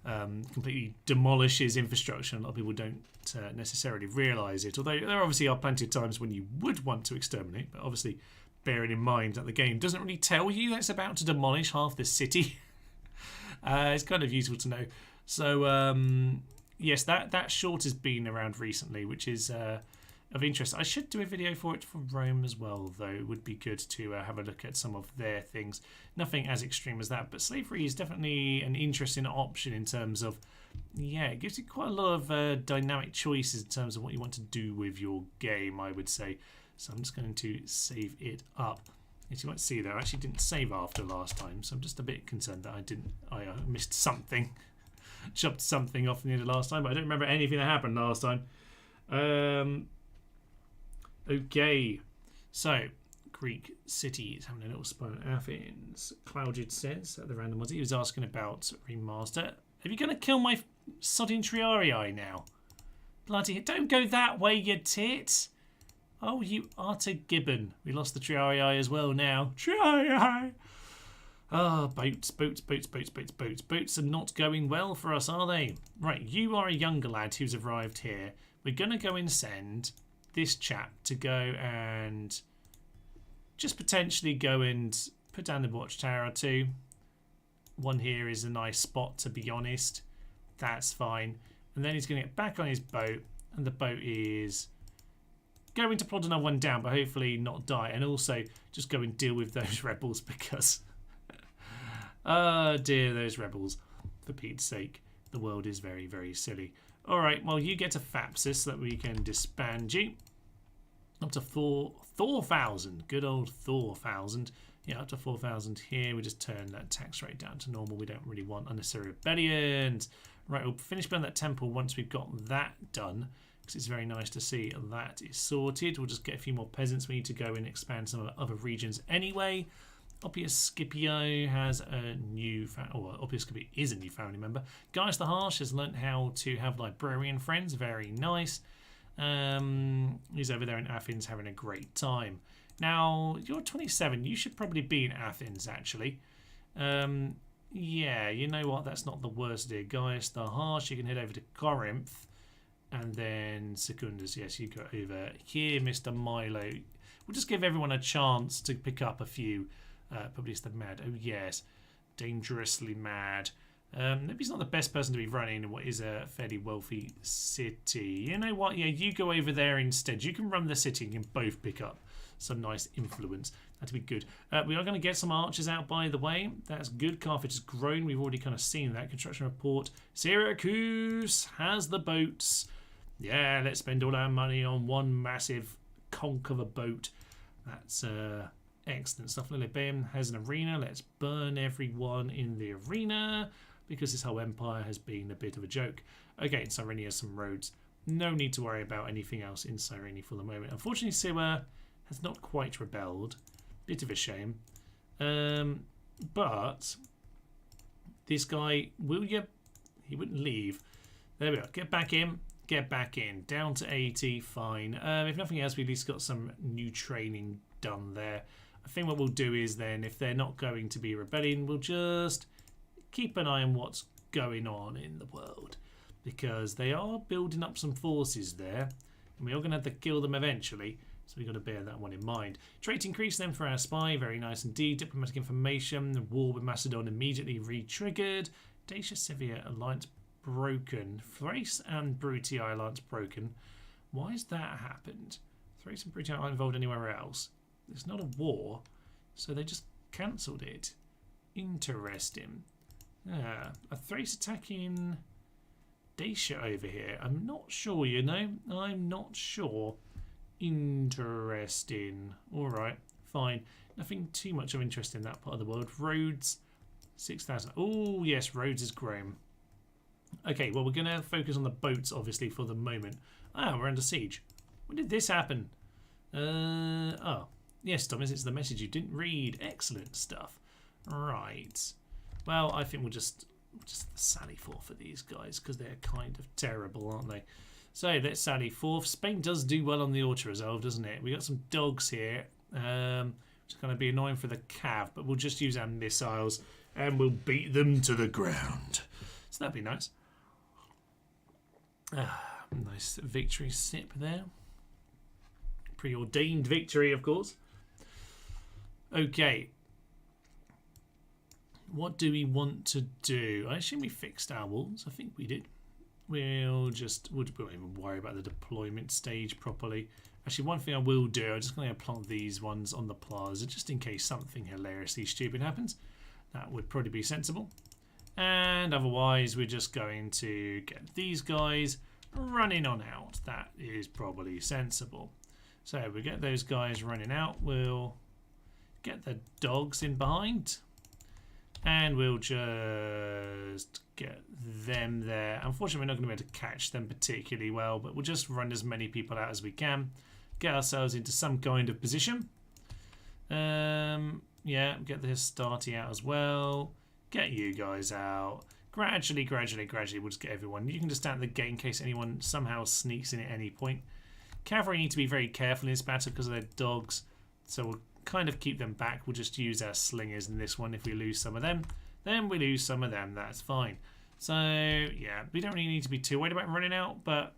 completely demolishes infrastructure. A lot of people don't necessarily realise it, although there obviously are plenty of times when you would want to exterminate, but obviously bearing in mind that the game doesn't really tell you that it's about to demolish half the city. It's kind of useful to know. So yes, that short has been around recently, which is of interest. I should do a video for it for Rome as well, though. It would be good to have a look at some of their things. Nothing as extreme as that, but slavery is definitely an interesting option in terms of, yeah, it gives you quite a lot of dynamic choices in terms of what you want to do with your game, I would say. So I'm just going to save it up. As you might see there, I actually didn't save after last time, so I'm just a bit concerned that I missed something. Chopped something off near the last time, but I don't remember anything that happened last time. Okay, so Greek city is having a little spy on Athens. Clouded says at the randomizer, he was asking about remaster. Are you going to kill my sodding Triarii now? Bloody, don't go that way, you tit. Oh, you utter gibbon. We lost the Triarii as well now. Triarii! Ah, boats are not going well for us, are they? Right, you are a younger lad who's arrived here. We're going to go and send this chap to go and just potentially go and put down the watchtower or two. One here is a nice spot, to be honest. That's fine. And then he's going to get back on his boat, and the boat is going to plod another one down, but hopefully not die, and also just go and deal with those rebels because oh dear, those rebels, for Pete's sake, the world is very, very silly. Alright, well, you get a Thapsus so that we can disband you. Up to 4,000. Good old 4,000. Yeah, up to 4,000 here. We just turn that tax rate down to normal. We don't really want unnecessary rebellions. Right, we'll finish building that temple once we've got that done, because it's very nice to see that is sorted. We'll just get a few more peasants. We need to go and expand some of the other regions anyway. Oppius Scipio has a new, Oppius Scipio is a new family member. Gaius the Harsh has learnt how to have librarian friends. Very nice. He's over there in Athens having a great time. Now, you're 27. You should probably be in Athens, actually. Yeah, you know what? That's not the worst idea. Gaius the Harsh, you can head over to Corinth. And then Secundus, yes, you go over here, Mr. Milo. We'll just give everyone a chance to pick up a few Publius the Mad. Oh, yes. Dangerously mad. Maybe he's not the best person to be running what is a fairly wealthy city. You know what? Yeah, you go over there instead. You can run the city and you can both pick up some nice influence. That'd be good. We are going to get some archers out, by the way. That's good. Carthage has grown. We've already kind of seen that. Construction report. Syracuse has the boats. Yeah, let's spend all our money on one massive conch of a boat. That's excellent stuff. Lilibem has an arena. Let's burn everyone in the arena because this whole empire has been a bit of a joke. Okay, Cyrene has some roads. No need to worry about anything else in Cyrene for the moment. Unfortunately, Siwa has not quite rebelled. Bit of a shame. But this guy, will you? He wouldn't leave. There we go. Get back in. Get back in. Down to 80. Fine. If nothing else, we at least got some new training done there. I think what we'll do is then, if they're not going to be rebelling, we'll just keep an eye on what's going on in the world. Because they are building up some forces there. And we are going to have to kill them eventually. So we've got to bear that one in mind. Trait increase then for our spy. Very nice indeed. Diplomatic information. The war with Macedon immediately re-triggered. Dacia Sevilla alliance broken. Thrace and Brutii alliance broken. Why has that happened? Thrace and Brutii aren't involved anywhere else. It's not a war. So they just cancelled it. Interesting. A Thrace attacking Dacia over here. I'm not sure, you know. I'm not sure. Interesting. Alright, fine. Nothing too much of interest in that part of the world. Rhodes, 6,000. Oh, yes, Rhodes has grown. Okay, well, we're going to focus on the boats, obviously, for the moment. Ah, we're under siege. When did this happen? Oh, yes, Thomas, it's the message you didn't read. Excellent stuff. Right. Well, I think we'll just sally forth for these guys because they're kind of terrible, aren't they? So let's sally forth. Spain does do well on the auto resolve, doesn't it? We got some dogs here. Which is going to be annoying for the cav, but we'll just use our missiles and we'll beat them to the ground. So that'd be nice. Nice victory sip there. Preordained victory, of course. Okay. What do we want to do? I assume we fixed our walls. I think we did. We won't even worry about the deployment stage properly. Actually, one thing I will do, I'm just going to plant these ones on the plaza just in case something hilariously stupid happens. That would probably be sensible. And otherwise, we're just going to get these guys running on out. That is probably sensible. So we get those guys running out. We'll get the dogs in behind. And we'll just get them there. Unfortunately, we're not going to be able to catch them particularly well, but we'll just run as many people out as we can. Get ourselves into some kind of position. Yeah, get the Hastati out as well. Get you guys out. Gradually, we'll just get everyone. You can just stand at the gate in case anyone somehow sneaks in at any point. Cavalry need to be very careful in this battle because of their dogs. So we'll kind of keep them back. We'll just use our slingers in this one. If we lose some of them, then we lose some of them. That's fine. So, yeah, we don't really need to be too worried about running out, but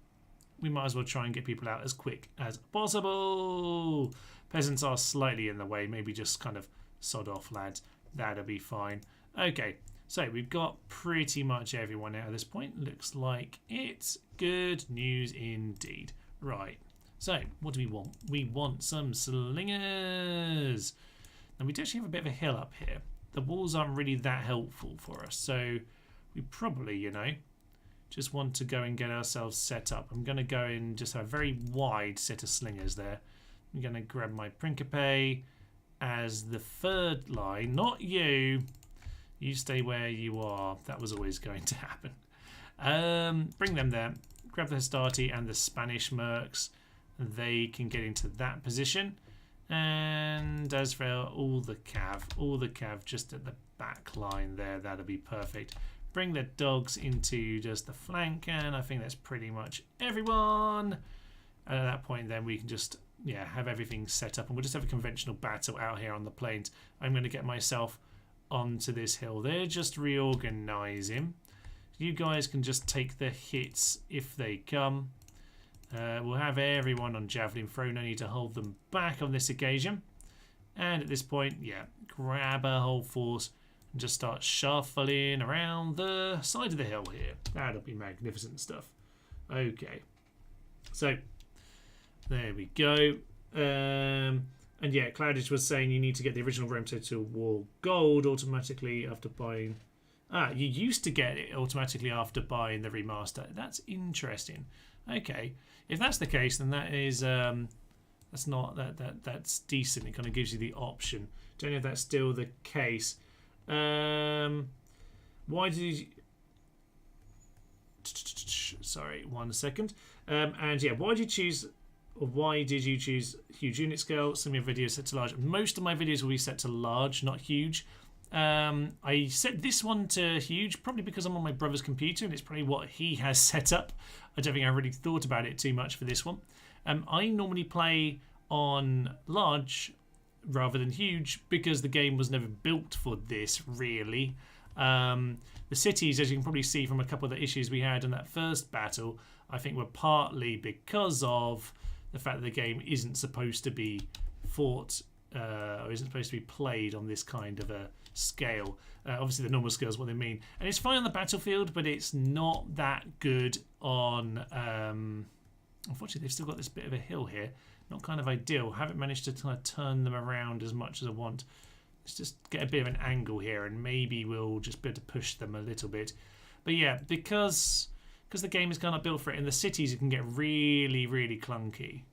we might as well try and get people out as quick as possible. Peasants are slightly in the way. Maybe just kind of sod off, lads. That'll be fine. Okay, so we've got pretty much everyone out at this point. Looks like it's good news indeed. Right. So, what do we want? We want some slingers. Now, we do actually have a bit of a hill up here. The walls aren't really that helpful for us. So, we probably, you know, just want to go and get ourselves set up. I'm going to go and just have a very wide set of slingers there. I'm going to grab my Principe as the third line. Not you. You stay where you are. That was always going to happen. Bring them there. Grab the Hastati and the Spanish mercs. They can get into that position. And as for all the cav just at the back line there, that'll be perfect. Bring the dogs into just the flank, and I think that's pretty much everyone. And at that point then we can just, yeah, have everything set up and we'll just have a conventional battle out here on the plains. I'm going to get myself onto this hill. They're just reorganizing. You guys can just take the hits if they come. We'll have everyone on javelin throw. No need to hold them back on this occasion. And at this point, yeah, grab our whole force and just start shuffling around the side of the hill here. That'll be magnificent stuff. Okay, so there we go. And yeah, Cloudage was saying you need to get the original Rome Total War gold automatically after buying. You used to get it automatically after buying the remaster. That's interesting. Okay, if that's the case, then that is that's decent. It kind of gives you the option. Don't know if that's still the case. Why did you? Sorry, 1 second. And yeah, why did you choose? Or why did you choose huge unit scale? Some of your videos set to large. Most of my videos will be set to large, not huge. I set this one to huge, probably because I'm on my brother's computer and it's probably what he has set up. I don't think I really thought about it too much for this one. I normally play on large rather than huge because the game was never built for this, really. The cities, as you can probably see from a couple of the issues we had in that first battle, I think were partly because of the fact that the game isn't supposed to be fought or isn't supposed to be played on this kind of a scale. Obviously the normal scale is what they mean, and it's fine on the battlefield, but it's not that good on unfortunately they've still got this bit of a hill here, not kind of ideal. Haven't managed to kind of turn them around as much as I want. Let's just get a bit of an angle here and maybe we'll just be able to push them a little bit. But yeah, because the game is kind of built for it, in the cities it can get really clunky,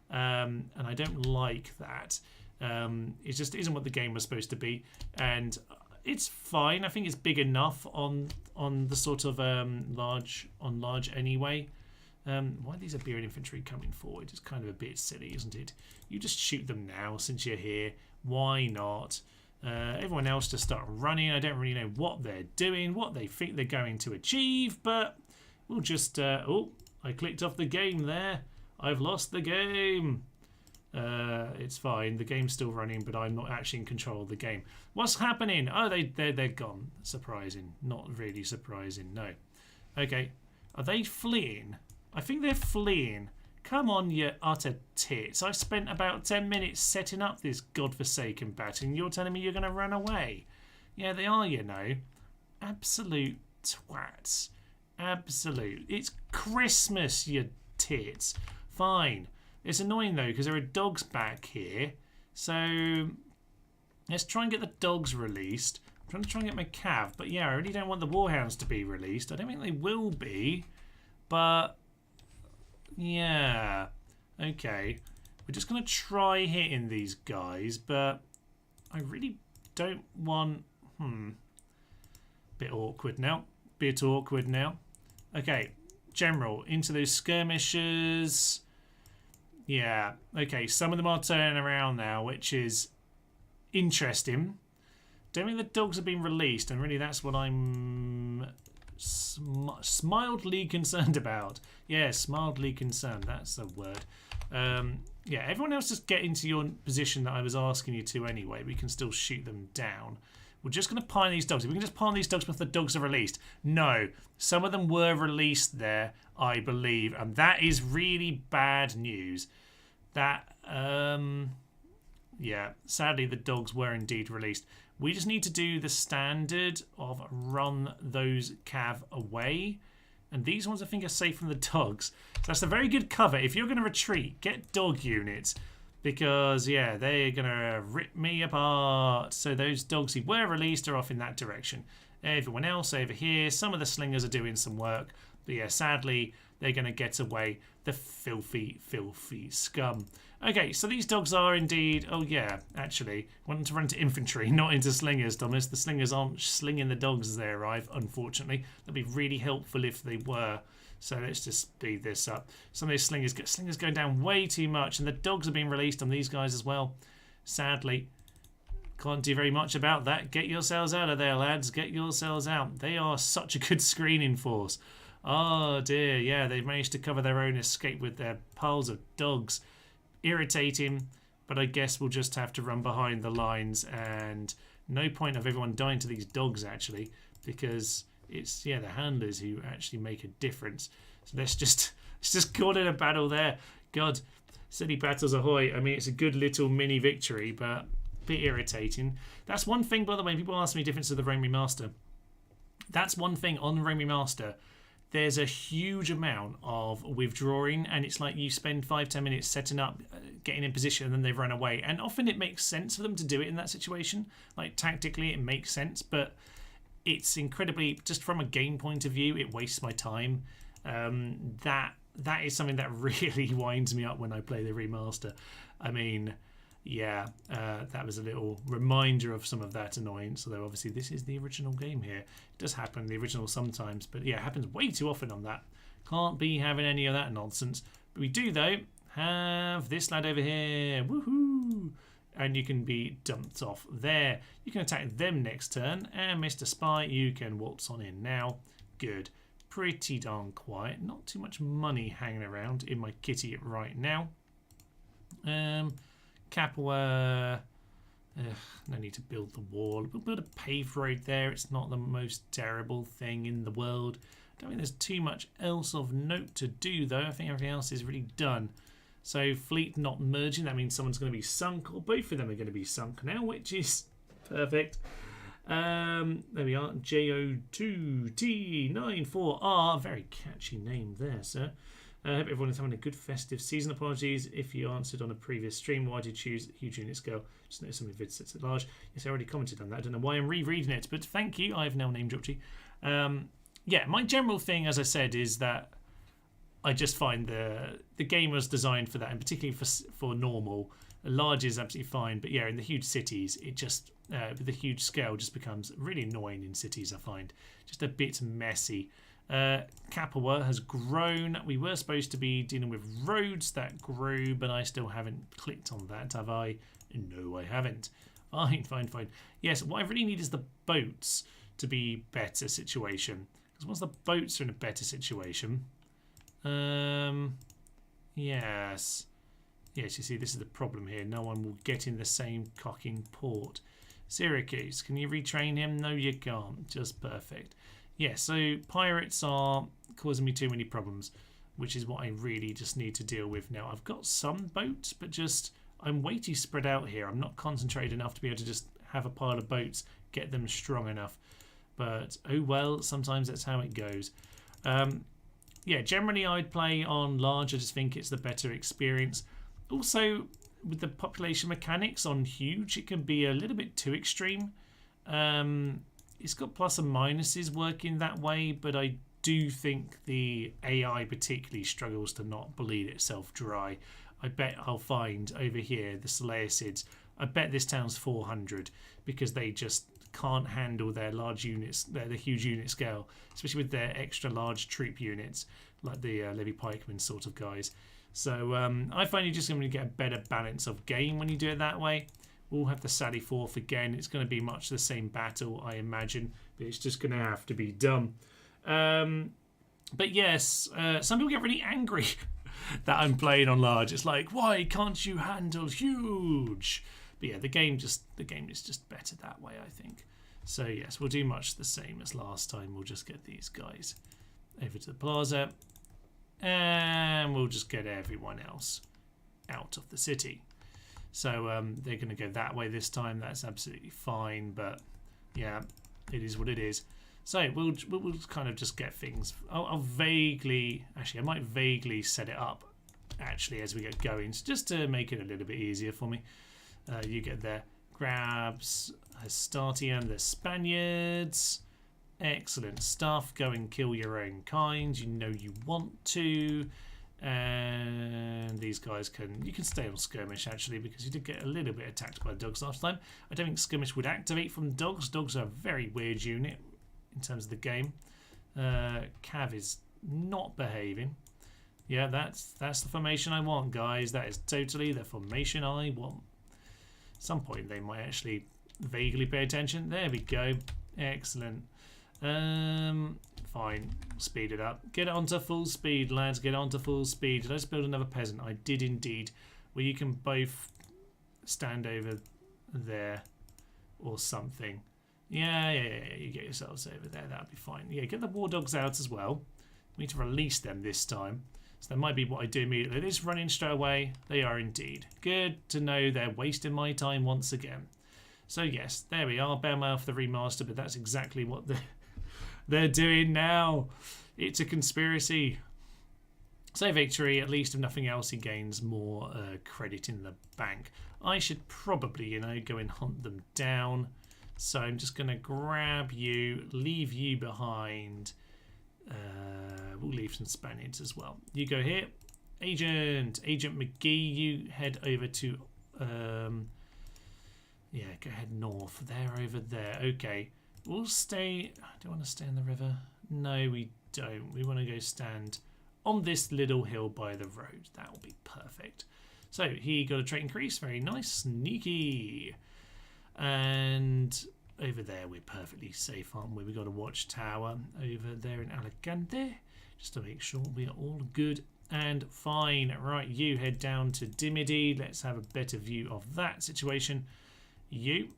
and I don't like that. It just isn't what the game was supposed to be, and it's fine. I think it's big enough on the sort of large anyway. Why these Iberian infantry coming forward? It's kind of a bit silly, isn't it? You just shoot them now since you're here. Why not? Everyone else just start running. I don't really know what they're doing, what they think they're going to achieve, but we'll just... oh, I clicked off the game there. I've lost the game. It's fine. The game's still running, but I'm not actually in control of the game. What's happening? Oh, they're gone. Surprising. Not really surprising, no. Okay. Are they fleeing? I think they're fleeing. Come on, you utter tits. I've spent about 10 minutes setting up this godforsaken battle, and you're telling me you're going to run away? Yeah, they are, you know. Absolute twats. Absolute. It's Christmas, you tits. Fine. It's annoying, though, because there are dogs back here. So let's try and get the dogs released. I'm trying to get my cav. But, yeah, I really don't want the warhounds to be released. I don't think they will be. But... yeah, okay. We're just going to try hitting these guys, but I really don't want... Bit awkward now. Okay, General, into those skirmishers. Yeah, okay, some of them are turning around now, which is interesting. Don't think the dogs have been released, and really that's what I'm... mildly concerned about. Yes, mildly concerned. That's the word. Yeah, everyone else just get into your position that I was asking you to anyway. We can still shoot them down. We're just going to pine these dogs. If we can just pine these dogs before the dogs are released. No, some of them were released there, I believe, and that is really bad news. That, yeah, sadly the dogs were indeed released. We just need to do the standard of run those cav away. And these ones I think are safe from the dogs. So that's a very good cover. If you're going to retreat, get dog units. Because, yeah, they're going to rip me apart. So those dogs who were released are off in that direction. Everyone else over here, some of the slingers are doing some work. But, yeah, sadly, they're going to get away. The filthy, filthy scum. Okay, so these dogs are indeed... oh, yeah, actually. I want them to run into infantry, not into slingers, Thomas. The slingers aren't slinging the dogs as they arrive, unfortunately. That'd be really helpful if they were. So let's just speed this up. Some of these slingers going down way too much, and the dogs are being released on these guys as well. Sadly, can't do very much about that. Get yourselves out of there, lads. Get yourselves out. They are such a good screening force. Oh, dear. Yeah, they've managed to cover their own escape with their piles of dogs. Irritating, but I guess we'll just have to run behind the lines, and no point of everyone dying to these dogs, actually, because it's, yeah, the handlers who actually make a difference. So let's just call it a battle there. God, silly battles ahoy. I mean, it's a good little mini victory, but bit irritating. That's one thing, by the way, people ask me the difference of the Rome Remaster. That's one thing on the Rome Remaster. There's a huge amount of withdrawing, and it's like you spend 5-10 minutes setting up, getting in position, and then they run away. And often it makes sense for them to do it in that situation. Like, tactically, it makes sense, but it's incredibly, just from a game point of view, it wastes my time. That is something that really winds me up when I play the remaster. I mean, yeah, that was a little reminder of some of that annoyance, although obviously this is the original game here. It does happen, the original sometimes, but yeah, it happens way too often on that. Can't be having any of that nonsense. But we do, though, have this lad over here. Woohoo! And you can be dumped off there. You can attack them next turn, and Mr. Spy, you can waltz on in now. Good. Pretty darn quiet. Not too much money hanging around in my kitty right now. Capua. No need to build the wall. We'll build a paved road there. It's not the most terrible thing in the world. I don't think there's too much else of note to do, though. I think everything else is really done. So fleet not merging. That means someone's going to be sunk, or both of them are going to be sunk now, which is perfect. There we are. JO2T94R. Very catchy name there, sir. I hope everyone is having a good festive season. Apologies if you answered on a previous stream. Why did you choose huge unit scale? Just noticed some of the vid sets at large. Yes, I already commented on that. I don't know why I'm rereading it, but thank you. I've now name dropped you. Yeah, my general thing, as I said, is that I just find the game was designed for that, and particularly for normal. Large is absolutely fine, but yeah, in the huge cities, it just with the huge scale just becomes really annoying in cities. I find just a bit messy. Capua has grown. We were supposed to be dealing with roads that grew, but I still haven't clicked on that, have I? No, I haven't. Fine. Yes, what I really need is the boats to be better situation. Because once the boats are in a better situation, yes, you see, this is the problem here. No one will get in the same cocking port. Syracuse, can you retrain him? No, you can't. Just perfect. Yeah, so pirates are causing me too many problems, which is what I really just need to deal with now. I've got some boats, but just I'm way too spread out here. I'm not concentrated enough to be able to just have a pile of boats, get them strong enough. But oh well, sometimes that's how it goes. Yeah, generally I'd play on large. I just think it's the better experience. Also, with the population mechanics on huge, it can be a little bit too extreme. It's got plus and minuses working that way, but I do think the AI particularly struggles to not bleed itself dry. I bet I'll find over here the Seleucids. I bet this town's 400 because they just can't handle their large units, the huge unit scale, especially with their extra large troop units like the Levy Pikemen sort of guys. So I find you're just going to get a better balance of game when you do it that way. We'll have the Sally 4th again. It's going to be much the same battle, I imagine, but it's just going to have to be done. But yes, some people get really angry that I'm playing on large. It's like, why can't you handle huge? But yeah, the game is just better that way, I think. So yes, we'll do much the same as last time. We'll just get these guys over to the plaza, and we'll just get everyone else out of the city. So they're going to go that way this time. That's absolutely fine, but yeah, it is what it is. So we'll kind of just get things. I might vaguely set it up actually as we get going, just to make it a little bit easier for me. You get there, grabs Astarte, the Spaniards. Excellent stuff. Go and kill your own kind. You know you want to. And these guys you can stay on skirmish actually, because you did get a little bit attacked by dogs last time. I don't think skirmish would activate from dogs. Dogs are a very weird unit in terms of the game. Cav is not behaving. Yeah, that's the formation I want, guys. That is totally the formation I want. At some point they might actually vaguely pay attention. There we go. Excellent. Fine, speed it up. Get it onto full speed, lads. Get onto full speed. Let's build another peasant. I did indeed. Well, you can both stand over there or something. Yeah. You get yourselves over there. That'll be fine. Yeah, get the war dogs out as well. We need to release them this time. So that might be what I do immediately. They're just running straight away. They are indeed. Good to know they're wasting my time once again. So yes, there we are. Bearmouth the remaster, but that's exactly what they're doing now. It's a conspiracy. So victory, at least if nothing else, he gains more credit in the bank. I should probably, you know, go and hunt them down. So I'm just going to grab you, leave you behind. We'll leave some Spaniards as well. You go here. Agent McGee, you head over to... yeah, go ahead north. They're over there. Okay. We'll stay... Do you want to stay on the river? No, we don't. We want to go stand on this little hill by the road. That will be perfect. So he got a trait increase. Very nice. Sneaky. And over there we're perfectly safe, aren't we? We've got a watchtower over there in Alicante. Just to make sure we are all good and fine. Right, you head down to Dimity. Let's have a better view of that situation. You.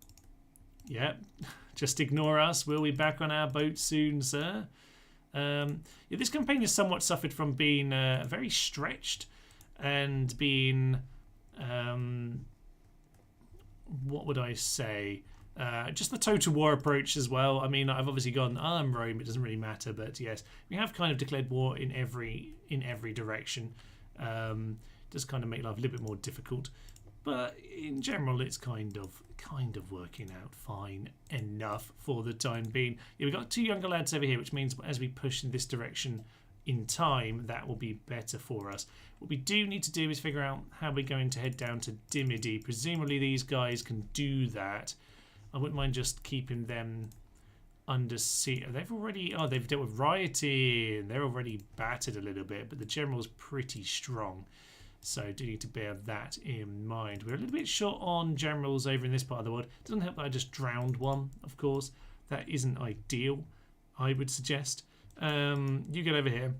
Yep. Just ignore us. We'll be back on our boat soon, sir. Yeah, this campaign has somewhat suffered from being very stretched and being, what would I say? Just the total war approach as well. I mean, I've obviously gone, I'm Rome, it doesn't really matter, but yes, we have kind of declared war in every direction. Does kind of make life a little bit more difficult, but in general, it's kind of working out fine enough for the time being. Yeah, we've got 2 younger lads over here, which means as we push in this direction in time, that will be better for us. What we do need to do is figure out how we're going to head down to Dimity. Presumably these guys can do that. I wouldn't mind just keeping them under siege. They've dealt with rioting. They're already battered a little bit, but the general's pretty strong. So do need to bear that in mind. We're a little bit short on generals over in this part of the world. Doesn't help that I just drowned one, of course. That isn't ideal, I would suggest. You get over here.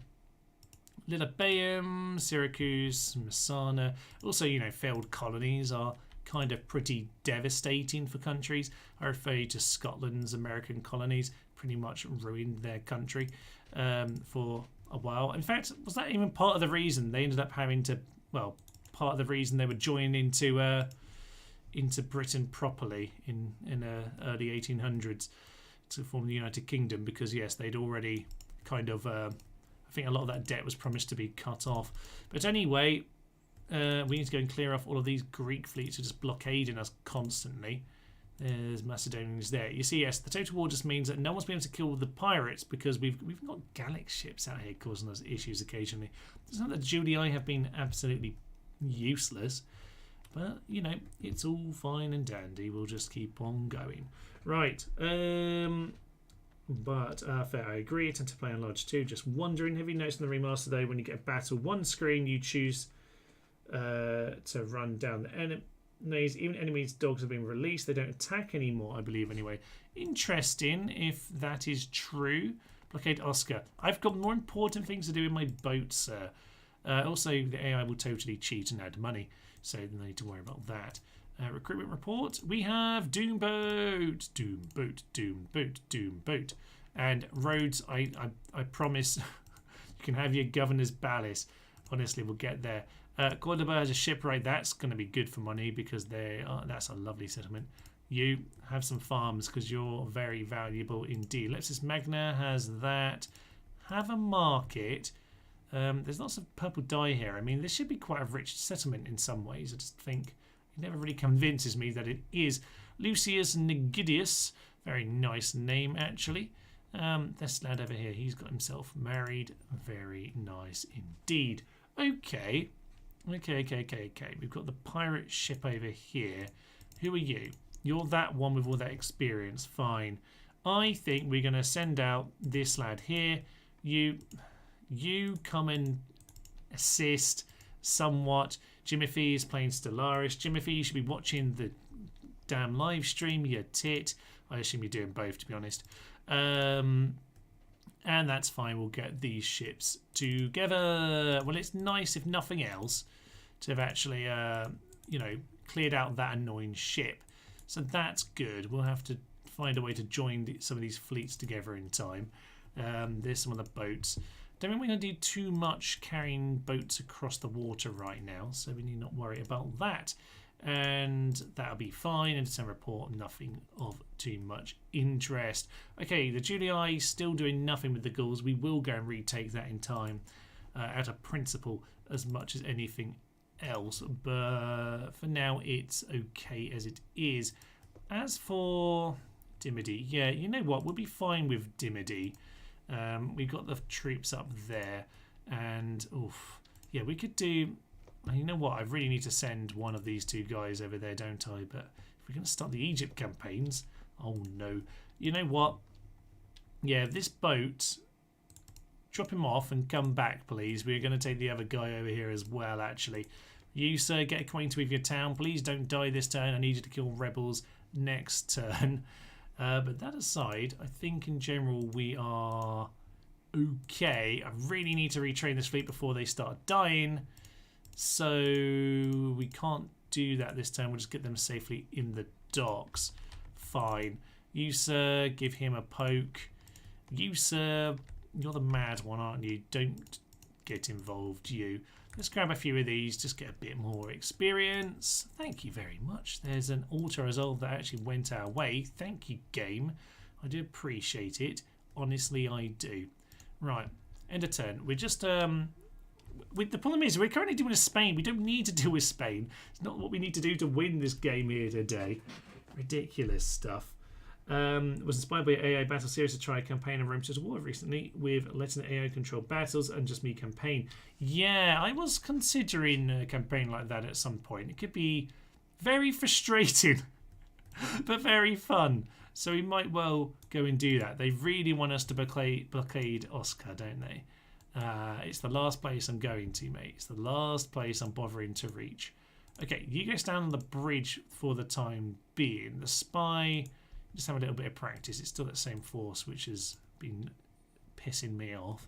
Lilybaeum, Syracuse, Messana. Also, you know, failed colonies are kind of pretty devastating for countries. I refer you to Scotland's American colonies. Pretty much ruined their country for a while. In fact, was that even part of the reason they ended up having to... Well, part of the reason they were joining into Britain properly in early 1800s to form the United Kingdom, because yes, they'd already kind of I think a lot of that debt was promised to be cut off. But anyway, we need to go and clear off all of these Greek fleets who are just blockading us constantly. There's Macedonians there. You see, yes, the total war just means that no one's been able to kill the pirates because we've got Gallic ships out here causing us issues occasionally. It's not that Julie and I have been absolutely useless, but you know, it's all fine and dandy. We'll just keep on going. Right. But fair, I agree. I tend to play on large too. Just wondering, have you noticed in the remaster though, when you get a battle one screen, you choose to run down the enemies. Even enemies' dogs have been released. They don't attack anymore, I believe, anyway. Interesting if that is true. Blockade Oscar. I've got more important things to do with my boat, sir. Also, the AI will totally cheat and add money, so no need to worry about that. Recruitment report. We have Doomboat. Doomboat, Doomboat, Doomboat. And roads, I promise you can have your governor's palace. Honestly, we'll get there. Cordoba has a shipwright. That's going to be good for money because that's a lovely settlement. You have some farms because you're very valuable indeed. Lepsis Magna has that. Have a market. There's lots of purple dye here. I mean, this should be quite a rich settlement in some ways. I just think it never really convinces me that it is. Lucius Nigidius. Very nice name, actually. This lad over here, he's got himself married. Very nice indeed. Okay. We've got the pirate ship over here. Who are you? You're that one with all that experience. Fine. I think we're going to send out this lad here. You come and assist somewhat. Jimothy is playing Stellaris. Jimothy, you should be watching the damn live stream, you tit. I assume you're doing both, to be honest. And that's fine. We'll get these ships together. Well, it's nice, if nothing else, to have actually, cleared out that annoying ship. So that's good. We'll have to find a way to join some of these fleets together in time. There's some of the boats. Don't think we're going to do too much carrying boats across the water right now, so we need not worry about that. and that'll be fine. End-of-turn report, nothing of too much interest. Okay, the Julii still doing nothing with the Gauls. We will go and retake that in time out of principle as much as anything else, but for now it's okay as it is. As for Dimity, yeah, you know what, we'll be fine with Dimity. We've got the troops up there, and oof, yeah, we could do. You know what, I really need to send one of these two guys over there, don't I? But if we're going to start the Egypt campaigns, oh no, you know what, yeah, this boat, drop him off and come back please. We're going to take the other guy over here as well. Actually, you sir, get acquainted with your town, please don't die this turn. I need you to kill rebels next turn. But that aside, I think in general we are okay. I really need to retrain this fleet before they start dying, so we can't do that this time. We'll just get them safely in the docks. Fine. You sir, give him a poke. You sir, you're the mad one, aren't you? Don't get involved, you. Let's grab a few of these, just get a bit more experience. Thank you very much. There's an auto-resolve that actually went our way. Thank you, game. I do appreciate it. Honestly, I do. Right, end of turn. We're just... the problem is, we're currently dealing with Spain. We don't need to deal with Spain. It's not what we need to do to win this game here today. Ridiculous stuff. Was inspired by AI battle series to try a campaign of Rome Total War recently with letting the AI control battles and just me campaign. Yeah, I was considering a campaign like that at some point. It could be very frustrating, but very fun. So we might well go and do that. They really want us to blockade Oscar, don't they? It's the last place I'm going to, mate. It's the last place I'm bothering to reach. Okay, you go down on the bridge for the time being. The spy... Just have a little bit of practice. It's still that same force, which has been pissing me off.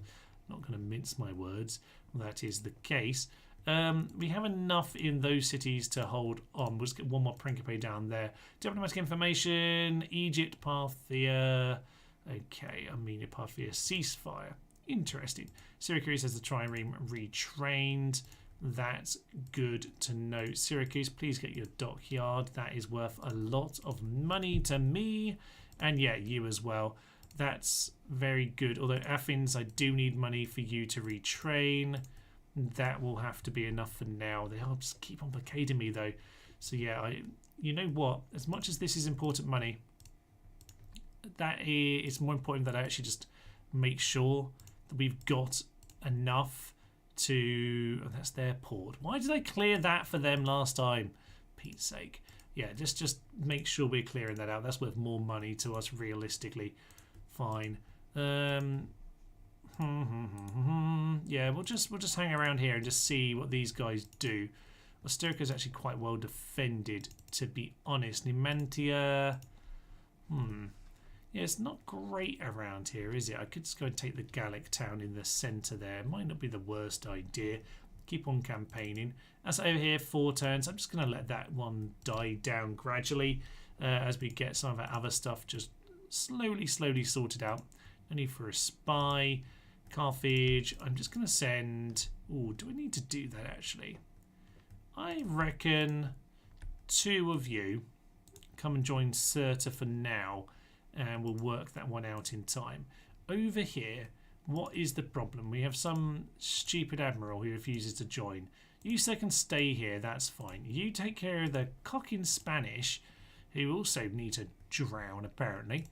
Not going to mince my words. Well, that is the case. We have enough in those cities to hold on. We'll just get one more Principe down there. Diplomatic information. Egypt, Parthia. Okay, Armenia, Parthia. Ceasefire. Interesting. Syracuse has the trireme retrained. That's good to know. Syracuse, please get your dockyard. That is worth a lot of money to me. And yeah, you as well. That's very good. Although Athens, I do need money for you to retrain. That will have to be enough for now. They'll just keep on blockading me though. So yeah, you know what? As much as this is important money, it's more important that I actually just make sure that we've got enough to... Oh, that's their port. Why did I clear that for them last time? Pete's sake. Yeah, just make sure we're clearing that out. That's worth more money to us realistically. Fine. Yeah, we'll just hang around here and just see what these guys do. Osterica is actually quite well defended, to be honest. Numantia... Yeah, it's not great around here, is it? I could just go and take the Gallic town in the centre there. Might not be the worst idea. Keep on campaigning. That's over here, 4 turns. I'm just going to let that one die down gradually as we get some of our other stuff just slowly sorted out. No need for a spy. Carthage. I'm just going to send... Oh, do I need to do that actually? I reckon 2 of you come and join Cirta for now. And we'll work that one out in time. Over here, what is the problem? We have some stupid admiral who refuses to join. You sir can stay here, that's fine. You take care of the cocking Spanish, who also need to drown apparently.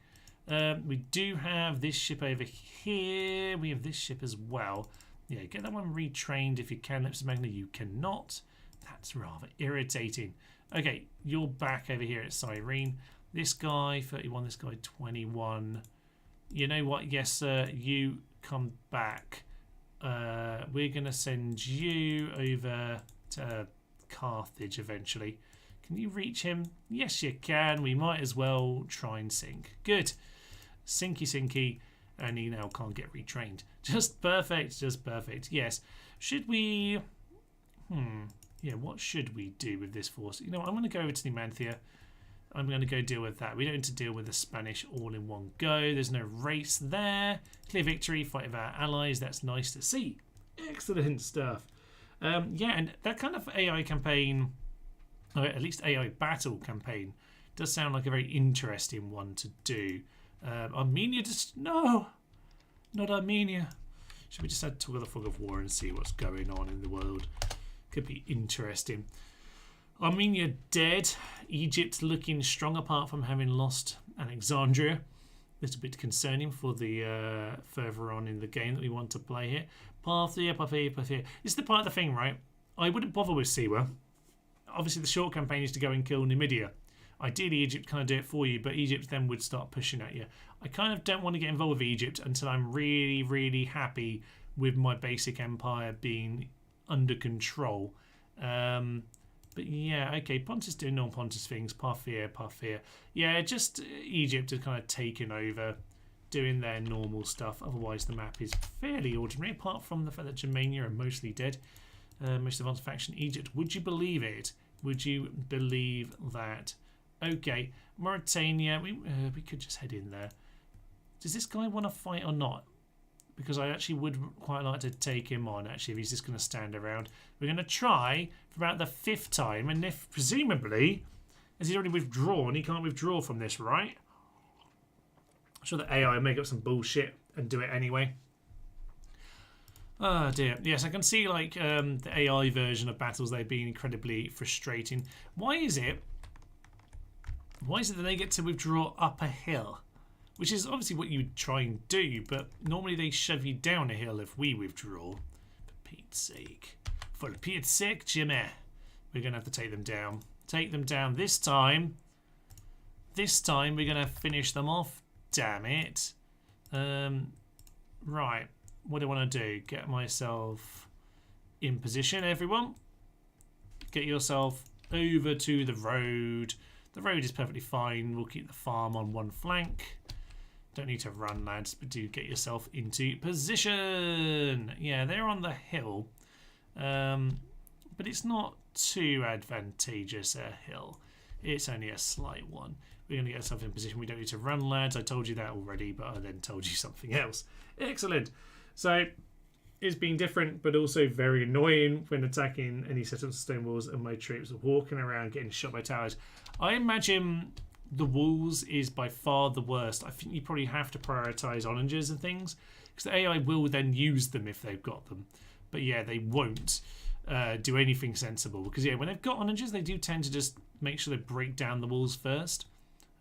We do have this ship over here. We have this ship as well. Yeah, get that one retrained if you can. Lips of Magna, you cannot. That's rather irritating. Okay, you're back over here at Cyrene. This guy, 31, this guy, 21. You know what? Yes, sir, you come back. We're going to send you over to Carthage eventually. Can you reach him? Yes, you can. We might as well try and sink. Good. Sinky. And he now can't get retrained. Just perfect, just perfect. Yes. Should we... Yeah, what should we do with this force? You know what? I'm going to go over to Numantia. I'm going to go deal with that. We don't need to deal with the Spanish all in one go. There's no race there. Clear victory, fight with our allies. That's nice to see. Excellent stuff. Yeah, and that kind of AI campaign at least AI battle campaign. Does sound like a very interesting one to do. Armenia just... No! Not Armenia. Should we just add to the fog of war and see what's going on in the world? Could be interesting. Armenia dead. Egypt looking strong apart from having lost Alexandria. A little bit concerning for the further on in the game that we want to play here. Parthia. It's the part of the thing, right? I wouldn't bother with Siwa. Obviously, the short campaign is to go and kill Numidia. Ideally, Egypt kind of do it for you, but Egypt then would start pushing at you. I kind of don't want to get involved with Egypt until I'm really, really happy with my basic empire being under control. But yeah, okay, Pontus doing non-Pontus things. Parthia. Yeah, just Egypt is kind of taking over, doing their normal stuff. Otherwise, the map is fairly ordinary, apart from the fact that Germania are mostly dead. Most advanced faction, Egypt. Would you believe it? Would you believe that? Okay, Mauritania. We could just head in there. Does this guy want to fight or not? Because I actually would quite like to take him on, actually, if he's just going to stand around. We're going to try for about the 5th time, and if, presumably, as he's already withdrawn, he can't withdraw from this, right? I'm sure the AI will make up some bullshit and do it anyway. Oh dear. Yes, I can see, like, the AI version of battles, they've been incredibly frustrating. Why is it that they get to withdraw up a hill? Which is obviously what you would try and do, but normally they shove you down a hill if we withdraw. For Pete's sake. For Pete's sake, Jimmy. We're going to have to take them down. Take them down this time. This time we're going to finish them off. Damn it. Right. What do I want to do? Get myself in position, everyone. Get yourself over to the road. The road is perfectly fine. We'll keep the farm on one flank. Don't need to run, lads, but do get yourself into position. Yeah, they're on the hill. But it's not too advantageous a hill. It's only a slight one. We're going to get ourselves in position. We don't need to run, lads. I told you that already, but I then told you something else. Excellent. So it's been different, but also very annoying when attacking any set of stone walls and my troops are walking around getting shot by towers. I imagine the walls is by far the worst. I think you probably have to prioritise onagers and things, because the AI will then use them if they've got them. But yeah, they won't do anything sensible, because yeah, when they've got onagers, they do tend to just make sure they break down the walls first.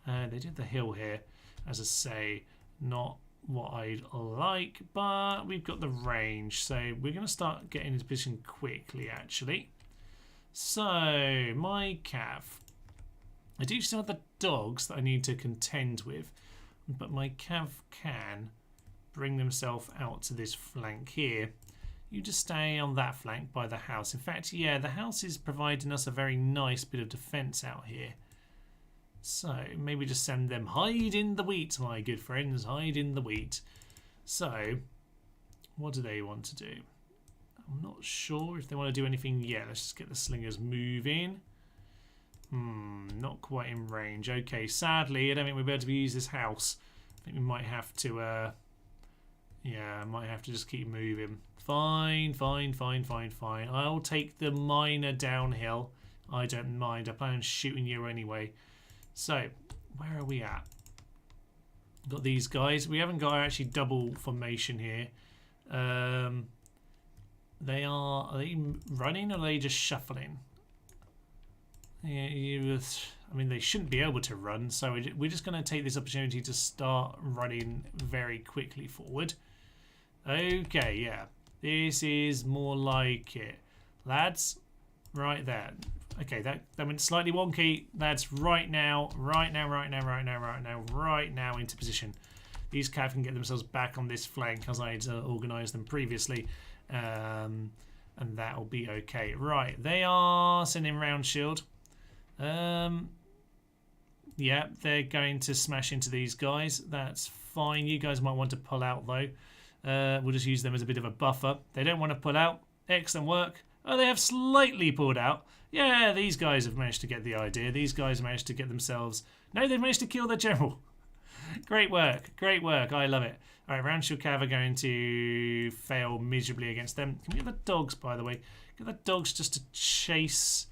They did the hill here, as I say, not what I'd like, but we've got the range, so we're going to start getting into position quickly, actually. So, my cav. I do still have the dogs that I need to contend with, but my cav can bring themselves out to this flank here. You just stay on that flank by the house. In fact, yeah, the house is providing us a very nice bit of defence out here. So, maybe just send them. Hide in the wheat, my good friends. Hide in the wheat. So, what do they want to do? I'm not sure if they want to do anything yet. Let's just get the slingers moving. Not quite in range. Okay, sadly, I don't think we'll be able to use this house. I think we might have to, yeah, I might have to just keep moving. Fine. I'll take the miner downhill. I don't mind. I plan on shooting you anyway. So, where are we at? Got these guys. We haven't got actually double formation here. Are they running or are they just shuffling? Yeah, I mean, they shouldn't be able to run, so we're just going to take this opportunity to start running very quickly forward. Okay, yeah. This is more like it. Lads, right there. Okay, that went slightly wonky. That's right now into position. These cav can get themselves back on this flank as I had organised them previously. And that'll be okay. Right, they are sending round shield. Yeah, they're going to smash into these guys. That's fine. You guys might want to pull out though. We'll just use them as a bit of a buffer. They don't want to pull out. Excellent work. Oh, they have slightly pulled out. Yeah, these guys have managed to get the idea. These guys managed to get themselves... No, they've managed to kill their general. Great work. Great work. I love it. All right, round shield cav are going to fail miserably against them. Can we get the dogs, by the way? Get the dogs just to chase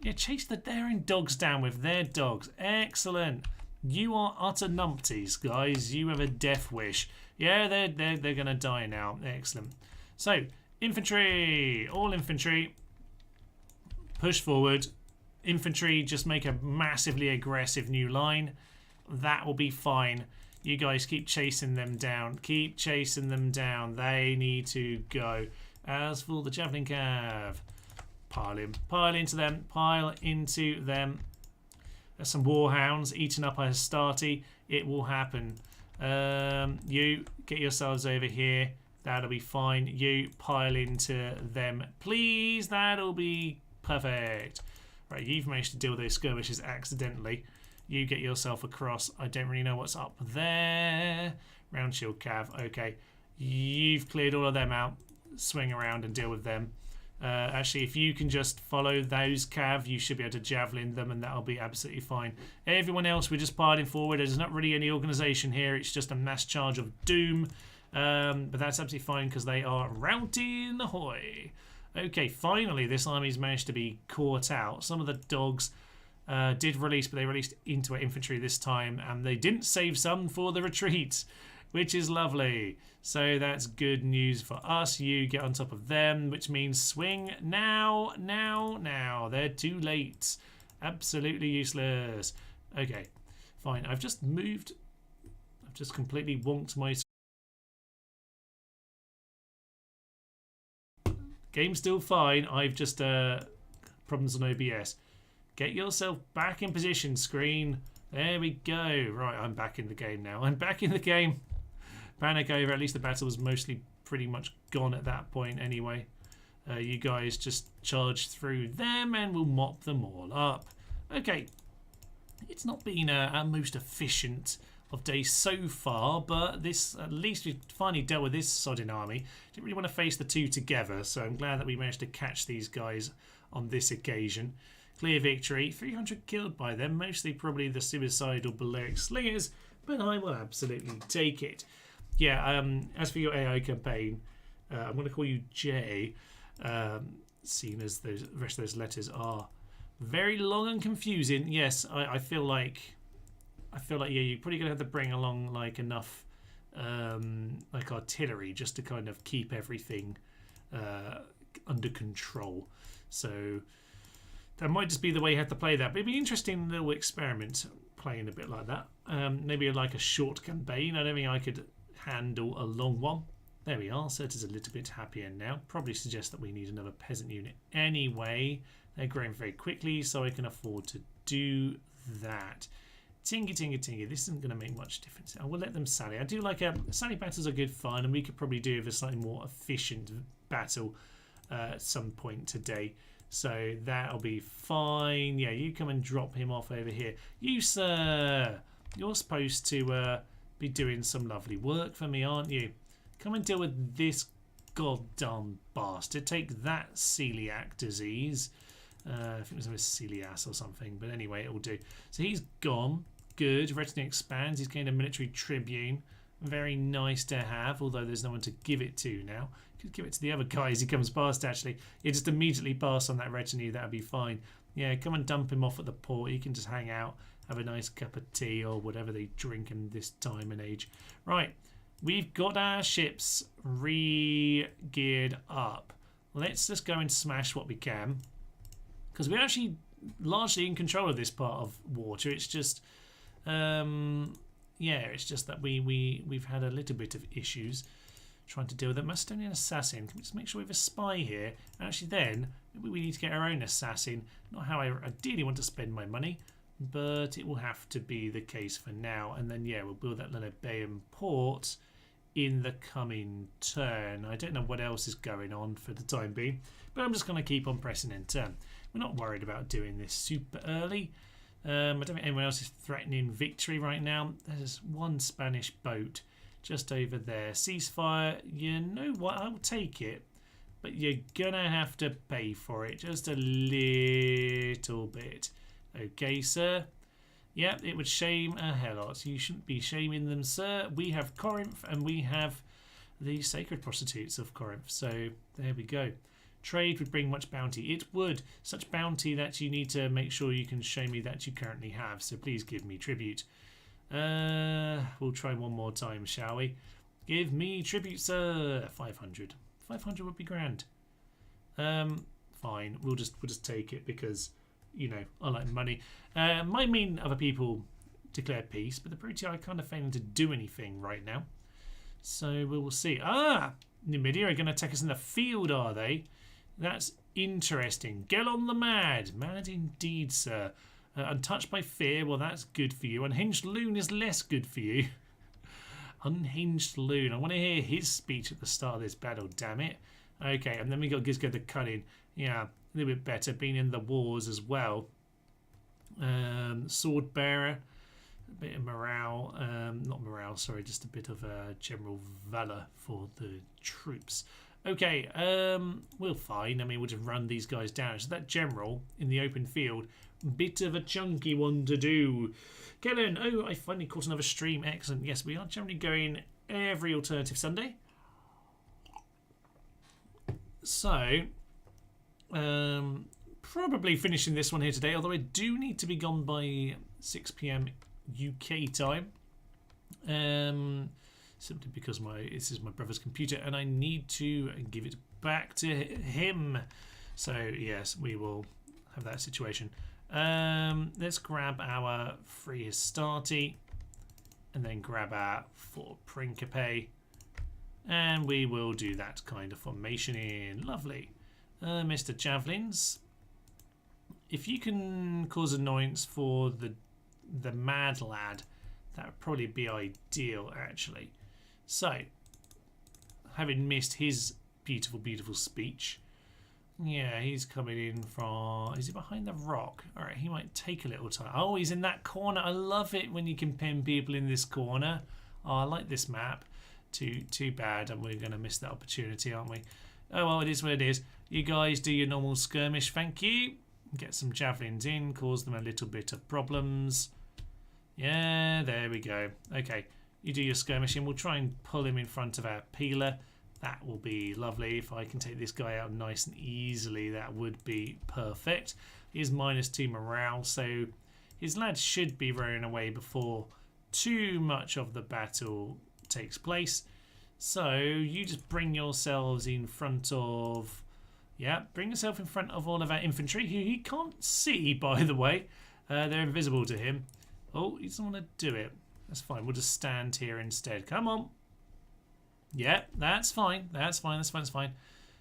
Yeah, chase the daring dogs down with their dogs. Excellent. You are utter numpties, guys. You have a death wish. Yeah, they're gonna die now. Excellent. So, infantry, all infantry, push forward. Infantry, just make a massively aggressive new line. That will be fine. You guys keep chasing them down. Keep chasing them down. They need to go. As for the javelin cav, pile in, pile into them, pile into them. There's some warhounds eating up our Hastati. It will happen. You get yourselves over here. That'll be fine. You pile into them, please. That'll be perfect. Right, you've managed to deal with those skirmishes accidentally. You get yourself across. I don't really know what's up there. Round shield cav. Okay, you've cleared all of them out. Swing around and deal with them. Actually, if you can just follow those cav, you should be able to javelin them, and that'll be absolutely fine. Everyone else, we're just piling forward. There's not really any organisation here. It's just a mass charge of doom. But that's absolutely fine because they are routing ahoy. Okay, finally, this army's managed to be caught out. Some of the dogs did release, but they released into our infantry this time, and they didn't save some for the retreat, which is lovely. So that's good news for us. You get on top of them, which means swing now, now, now. They're too late. Absolutely useless. Okay, fine. I've just moved. I've just completely wonked my... Game's still fine. I've just problems on OBS. Get yourself back in position, screen. There we go. Right, I'm back in the game now. I'm back in the game. Panic over. At least the battle was mostly pretty much gone at that point anyway. You guys just charge through them and we'll mop them all up. Okay. It's not been our most efficient of days so far, but this, at least we've finally dealt with this sodding army. Didn't really want to face the two together, so I'm glad that we managed to catch these guys on this occasion. Clear victory. 300 killed by them, mostly probably the suicidal Balearic slingers, but I will absolutely take it. Yeah, as for your AI campaign, I'm going to call you J, seeing as the rest of those letters are very long and confusing. Yes, I feel like yeah, you're probably gonna have to bring along like enough like artillery just to kind of keep everything under control. So that might just be the way you have to play that. But it'd be an interesting little experiment playing a bit like that. Maybe like a short campaign. I don't think I could handle a long one. There we are. So it is a little bit happier now. Probably suggests that we need another peasant unit anyway. They're growing very quickly, so I can afford to do that. Tingy, tingy, tingy. This isn't going to make much difference. I will let them sally. I do like sally battles are good fun, and we could probably do with a slightly more efficient battle at some point today. So that'll be fine. Yeah, you come and drop him off over here. You, sir, you're supposed to be doing some lovely work for me, aren't you? Come and deal with this goddamn bastard. Take that celiac disease. I think it was celiac or something, but anyway, it'll do. So he's gone. Good. Retinue expands. He's gained a military tribune. Very nice to have, although there's no one to give it to now. Could give it to the other guy as he comes past, actually. You just immediately pass on that retinue. That'll be fine. Yeah, come and dump him off at the port. He can just hang out, have a nice cup of tea or whatever they drink in this time and age. Right. We've got our ships re-geared up. Let's just go and smash what we can, because we're actually largely in control of this part of water. It's just, yeah, it's just that we've had a little bit of issues trying to deal with it. Macedonian assassin. Can we just make sure we have a spy here? And actually, then maybe we need to get our own assassin. Not how I ideally want to spend my money, but it will have to be the case for now. And then, yeah, we'll build that Lillebeum port in the coming turn. I don't know what else is going on for the time being, but I'm just going to keep on pressing in turn. We're not worried about doing this super early. I don't think anyone else is threatening victory right now. There's one Spanish boat just over there. Ceasefire, you know what, I'll take it, but you're gonna have to pay for it just a little bit. Okay, sir. Yeah, it would shame a hell lot. You shouldn't be shaming them, sir. We have Corinth and we have the sacred prostitutes of Corinth. So there we go. Trade would bring much bounty. It would. Such bounty that you need to make sure you can show me that you currently have. So please give me tribute. We'll try one more time, shall we? Give me tribute, sir. 500. 500 would be grand. Fine. We'll just take it because, you know, I like money. Might mean other people declare peace, but the Brutii are kind of failing to do anything right now. So we will see. Melia are going to attack us in the field, are they? That's interesting. Get on the mad. Mad indeed, sir. Untouched by fear. Well, that's good for you. Unhinged Loon is less good for you. Unhinged Loon. I want to hear his speech at the start of this battle, damn it. Okay, and then we got Gizgo the Cunning. Yeah, a little bit better. Been in the wars as well. Sword Bearer. A bit of morale. Not morale, sorry. Just a bit of general valor for the troops. Okay, we're fine. I mean, we'll just run these guys down. So that general in the open field, bit of a chunky one to do. Kellen, oh, I finally caught another stream. Excellent. Yes, we are generally going every alternative Sunday. So, probably finishing this one here today, although I do need to be gone by 6 PM UK time. Simply because this is my brother's computer and I need to give it back to him. So yes, we will have that situation. Let's grab our free Hastati and then grab our 4 Principe, and we will do that kind of formation in. Lovely. Mr. Javelins, if you can cause annoyance for the mad lad, that would probably be ideal actually. So, having missed his beautiful, beautiful speech, yeah, he's coming in from... Is he behind the rock? All right, he might take a little time. Oh, he's in that corner. I love it when you can pin people in this corner. Oh, I like this map. Too bad, and we're going to miss that opportunity, aren't we? Oh, well, it is what it is. You guys do your normal skirmish, thank you. Get some javelins in, cause them a little bit of problems. Yeah, there we go. Okay. You do your skirmishing. We'll try and pull him in front of our peeler. That will be lovely. If I can take this guy out nice and easily, that would be perfect. He is -2 morale, so his lads should be running away before too much of the battle takes place. So you just bring yourselves in front of... Yeah, bring yourself in front of all of our infantry, who he can't see, by the way. They're invisible to him. Oh, he doesn't want to do it. That's fine. We'll just stand here instead. Come on. Yeah, that's fine. That's fine. That's fine. That's fine.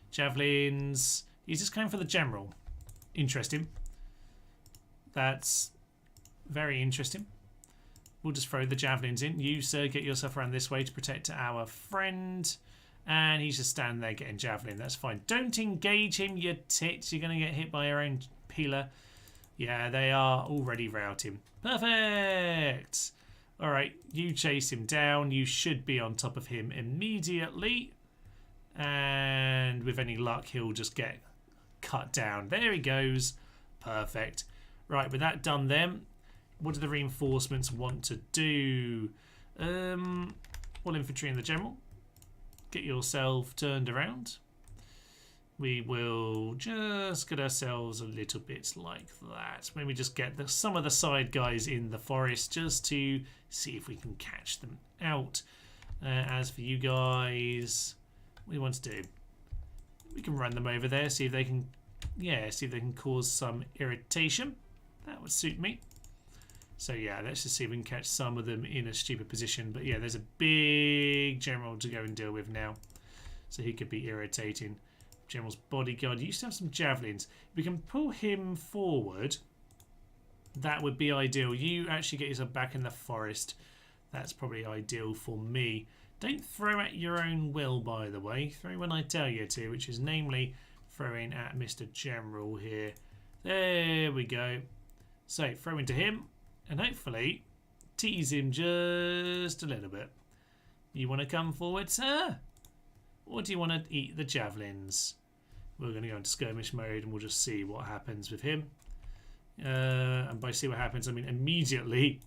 Javelins. He's just going for the general. Interesting. That's very interesting. We'll just throw the javelins in. You, sir, get yourself around this way to protect our friend. And he's just standing there getting javelin. That's fine. Don't engage him, you tits. You're going to get hit by your own peeler. Yeah, they are already routing. Perfect. All right, you chase him down. You should be on top of him immediately. And with any luck, he'll just get cut down. There he goes. Perfect. Right, with that done then, what do the reinforcements want to do? All infantry in the general. Get yourself turned around. We will just get ourselves a little bit like that. Maybe just get some of the side guys in the forest just to see if we can catch them out. As for you guys, what do you want to do? We can run them over there, see if they can, see if they can cause some irritation. That would suit me. So yeah, let's just see if we can catch some of them in a stupid position. But yeah, there's a big general to go and deal with now. So he could be irritating. General's bodyguard. You used to have some javelins. If we can pull him forward, that would be ideal. You actually get yourself back in the forest. That's probably ideal for me. Don't throw at your own will, by the way. Throw when I tell you to, which is namely throwing at Mr. General here. There we go. So throw into him and hopefully tease him just a little bit. You want to come forward, sir? Or do you want to eat the javelins? We're going to go into skirmish mode and we'll just see what happens with him. And by see what happens, I mean immediately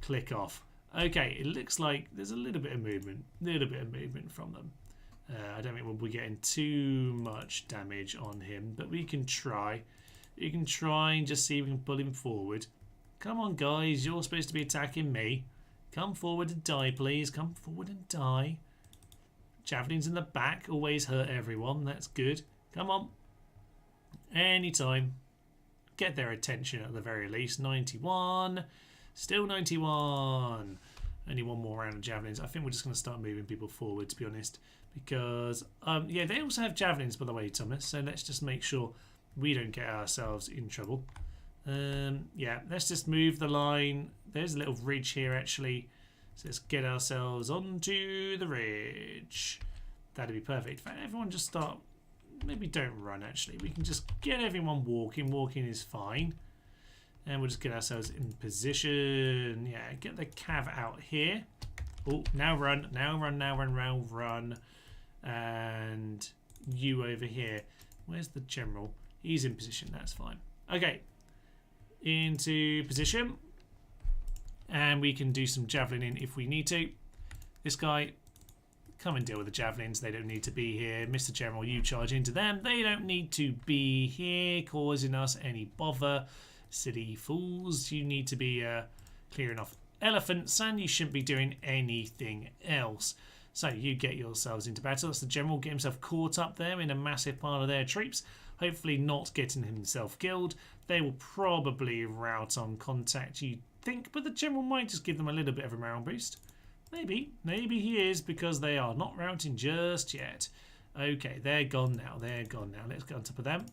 click off. Okay, it looks like there's a little bit of movement. From them. I don't think we'll be getting too much damage on him, but we can try. You can try and just see if we can pull him forward. Come on, guys. You're supposed to be attacking me. Come forward and die, please. Come forward and die. Javelins in the back always hurt everyone. That's good. Come on. Anytime. Get their attention at the very least. 91. Still 91. Only one more round of javelins. I think we're just going to start moving people forward, to be honest. Because, yeah, they also have javelins, by the way, Thomas. So let's just make sure we don't get ourselves in trouble. Yeah, let's just move the line. There's a little ridge here, actually. So let's get ourselves onto the ridge. That'd be perfect. In fact, everyone just start... Maybe don't run, actually. We can just get everyone walking. Walking is fine. And we'll just get ourselves in position. Yeah, get the cav out here. Oh, now run. Now run, now run, now run. And you over here. Where's the general? He's in position. That's fine. Okay. Into position. And we can do some javelining if we need to. This guy, come and deal with the javelins. They don't need to be here. Mr. General, you charge into them. They don't need to be here causing us any bother. Silly fools. You need to be clearing off elephants and you shouldn't be doing anything else. So you get yourselves into battle. That's the general. Get himself caught up there in a massive pile of their troops. Hopefully not getting himself killed. They will probably rout on contact, you think, but the general might just give them a little bit of a morale boost. Maybe he is, because they are not routing just yet. Okay, they're gone now. They're gone now. Let's get on top of them.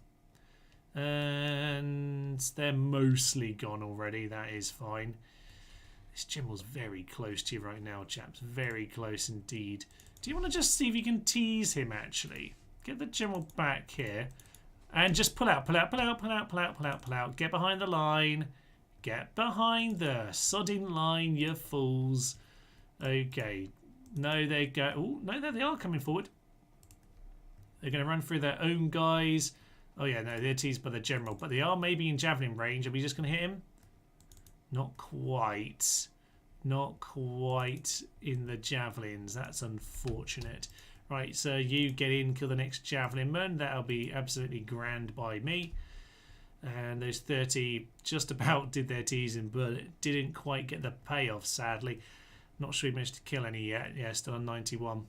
And they're mostly gone already. That is fine. This general's very close to you right now, chaps. Very close indeed. Do you want to just see if you can tease him, actually? Get the general back here. And just pull out, pull out, pull out, pull out, pull out, pull out, pull out. Get behind the line. Get behind the sodding line, you fools. Okay. No, they go. Oh, no, there they are coming forward. They're going to run through their own guys. Oh, yeah, no, they're teased by the general. But they are maybe in javelin range. Are we just going to hit him? Not quite. Not quite in the javelins. That's unfortunate. Right, so you get in, kill the next javelin man. That'll be absolutely grand by me. And those 30 just about did their teasing, but it didn't quite get the payoff, sadly. Not sure he managed to kill any yet. Yeah, still on 91.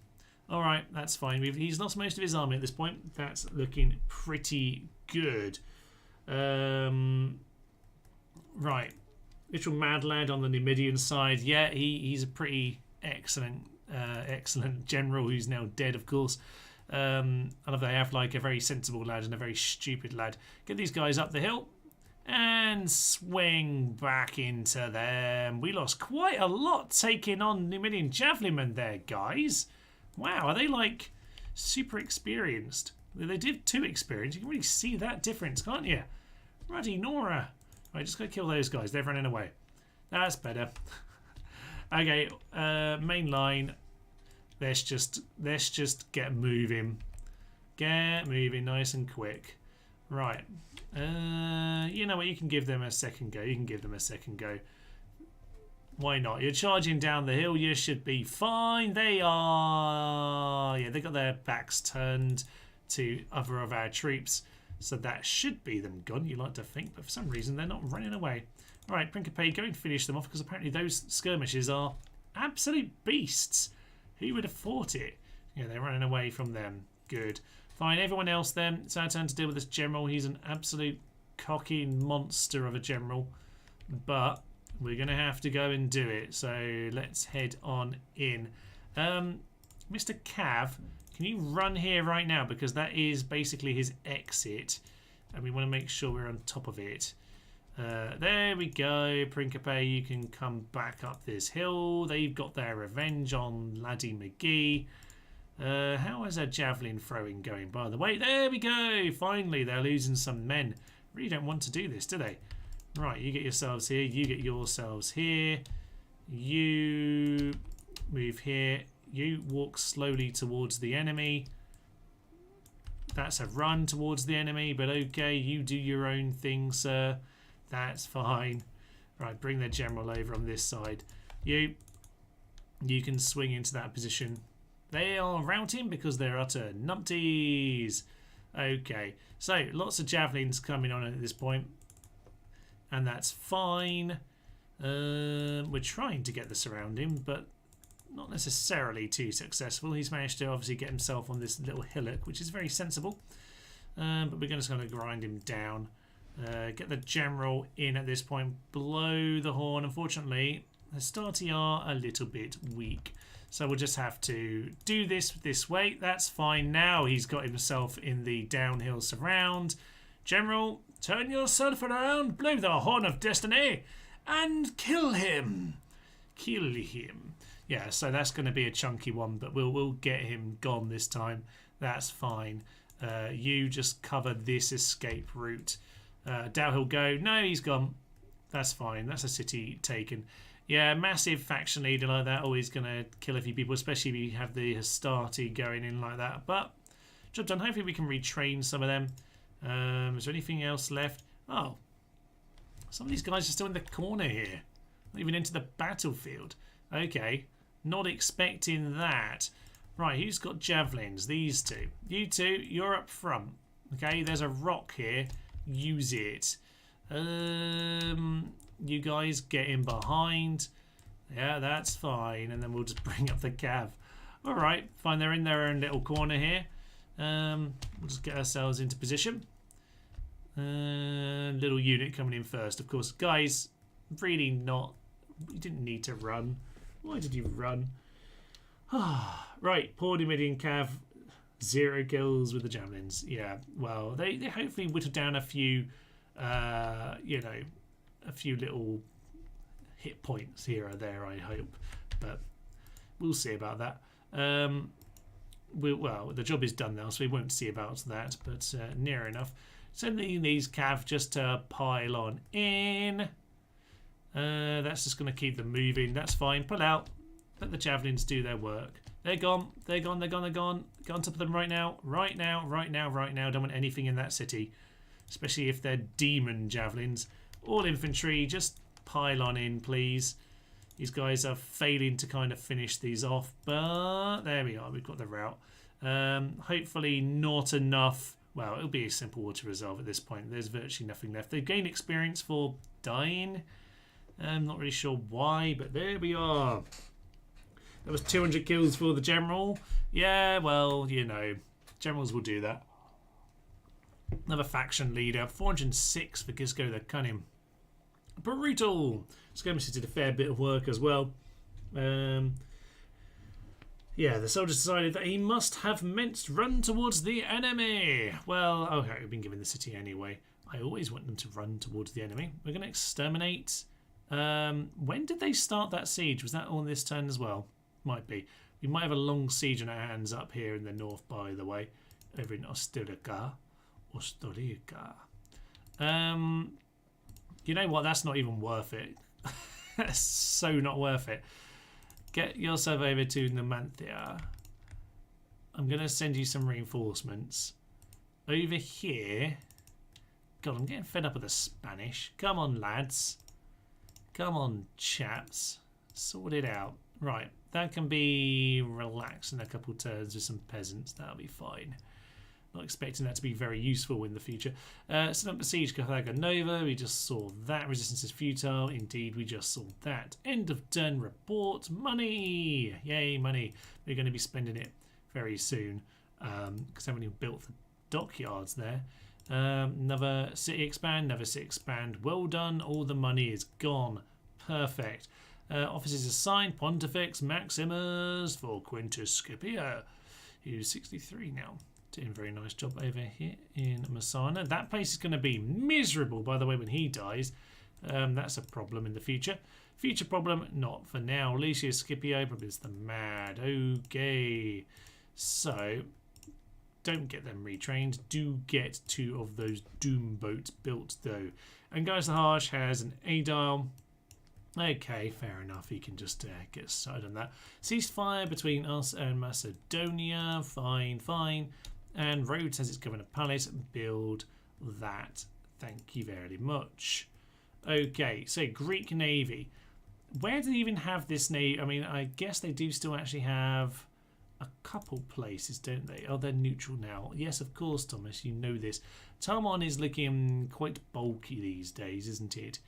All right, that's fine. He's lost most of his army at this point. That's looking pretty good. Right. Literal mad lad on the Numidian side. Yeah, he's a pretty excellent general who's now dead, of course. I love they have like a very sensible lad and a very stupid lad. Get these guys up the hill and swing back into them. We lost quite a lot taking on Numidian javelinmen there, guys. Wow, are they like super experienced? They did 2 experience. You can really see that difference, can't you? Ruddy Nora. Right, just go kill those guys. They're running away. That's better. Okay, main line. Let's just get moving. Get moving nice and quick. Right. You know what? You can give them a second go. You can give them a second go. Why not? You're charging down the hill. You should be fine. They are. Yeah, they got their backs turned to other of our troops. So that should be them gone, you like to think. But for some reason, they're not running away. All right, Principe, go and finish them off because apparently those skirmishes are absolute beasts. Who would have thought it? Yeah, they're running away from them. Good. Fine, everyone else then. It's our turn to deal with this general. He's an absolute cocky monster of a general. But we're going to have to go and do it. So let's head on in. Mr. Cav, can you run here right now? Because that is basically his exit. And we want to make sure we're on top of it. There we go. Principe, you can come back up this hill. They've got their revenge on Laddie McGee. How is their javelin throwing going, by the way? There we go. Finally, they're losing some men. Really don't want to do this, do they? Right, you get yourselves here. You get yourselves here. You move here. You walk slowly towards the enemy. That's a run towards the enemy, but okay, you do your own thing, sir. That's fine. Right, bring the general over on this side. You can swing into that position. They are routing because they're utter numpties. Okay, so lots of javelins coming on at this point, and that's fine. We're trying to get the surrounding, but not necessarily too successful. He's managed to obviously get himself on this little hillock, which is very sensible. But we're just going to grind him down. Get the general in at this point. Blow the horn. Unfortunately, the Hastati are a little bit weak. So we'll just have to do this way. That's fine. Now he's got himself in the downhill surround. General, turn yourself around. Blow the horn of destiny. And kill him. Kill him. Yeah, so that's going to be a chunky one. But we'll get him gone this time. That's fine. You just cover this escape route. Down he'll go. No, he's gone. That's fine. That's a city taken. Yeah, massive faction leader like that, always going to kill a few people, especially if you have the Hastati going in like that. But, job done. Hopefully we can retrain some of them. Is there anything else left? Oh, some of these guys are still in the corner here. Not even into the battlefield. Okay, not expecting that. Right, who's got javelins? These two. You two, you're up front. Okay, there's a rock here. Use it. You guys get in behind. Yeah, that's fine. And then we'll just bring up the cav. Alright, fine. They're in their own little corner here. We'll just get ourselves into position. Little unit coming in first. Of course, guys, really not... You didn't need to run. Why did you run? Right, poor Numidian cav. 0 kills with the javelins. Yeah, well, they hopefully whittled down a few, you know, a few little hit points here or there, I hope. But we'll see about that. Well, the job is done now, so we won't see about that, but near enough. Sending these cav just to pile on in. That's just going to keep them moving. That's fine. Pull out. Let the javelins do their work. They're gone. They're gone. They're gone. They're gone. Get on top of them right now. Right now. Right now. Right now. Don't want anything in that city. Especially if they're demon javelins. All infantry, just pile on in, please. These guys are failing to kind of finish these off. But there we are. We've got the route. Hopefully not enough. Well, it'll be a simple war to resolve at this point. There's virtually nothing left. They've gained experience for dying. I'm not really sure why, but there we are. That was 200 kills for the general. Yeah, well, you know, generals will do that. Another faction leader. 406 for Gisco the Cunning. Brutal. Skirmishes did a fair bit of work as well. Yeah, the soldiers decided that he must have meant to run towards the enemy. Well, okay, we've been given the city anyway. I always want them to run towards the enemy. We're going to exterminate. When did they start that siege? Was that on this turn as well? Might be. We might have a long siege on our hands up here in the north, by the way. Over in Ostirica. You know what? That's not even worth it. That's so not worth it. Get yourself over to Numantia. I'm going to send you some reinforcements. Over here. God, I'm getting fed up with the Spanish. Come on, lads. Come on, chaps. Sort it out. Right, that can be relaxed in a couple turns with some peasants. That'll be fine. Not expecting that to be very useful in the future. Set up a siege, Carthago Nova. We just saw that. Resistance is futile. Indeed, we just saw that. End of turn report. Money! Yay, money. We're going to be spending it very soon because I haven't even built the dockyards there. Another city expand, another city expand. Well done. All the money is gone. Perfect. Officers assigned. Pontifex Maximus for Quintus Scipio, who's 63 now. Doing a very nice job over here in Masana. That place is going to be miserable, by the way, when he dies. That's a problem in the future. Future problem, not for now. Lucius Scipio probably is the mad. Okay. So, don't get them retrained. Do get 2 of those Doom boats built, though. And Gaius the Harsh has an A-dial. Okay, fair enough. He can just get started on that. Ceasefire between us and Macedonia. Fine, fine. And Rhodes has its governor palace. Build that. Thank you very much. Okay, so Greek Navy. Where do they even have this navy? I mean, I guess they do still actually have a couple places, don't they? Oh, they're neutral now. Yes, of course, Thomas, you know this. Tarmon is looking quite bulky these days, isn't it?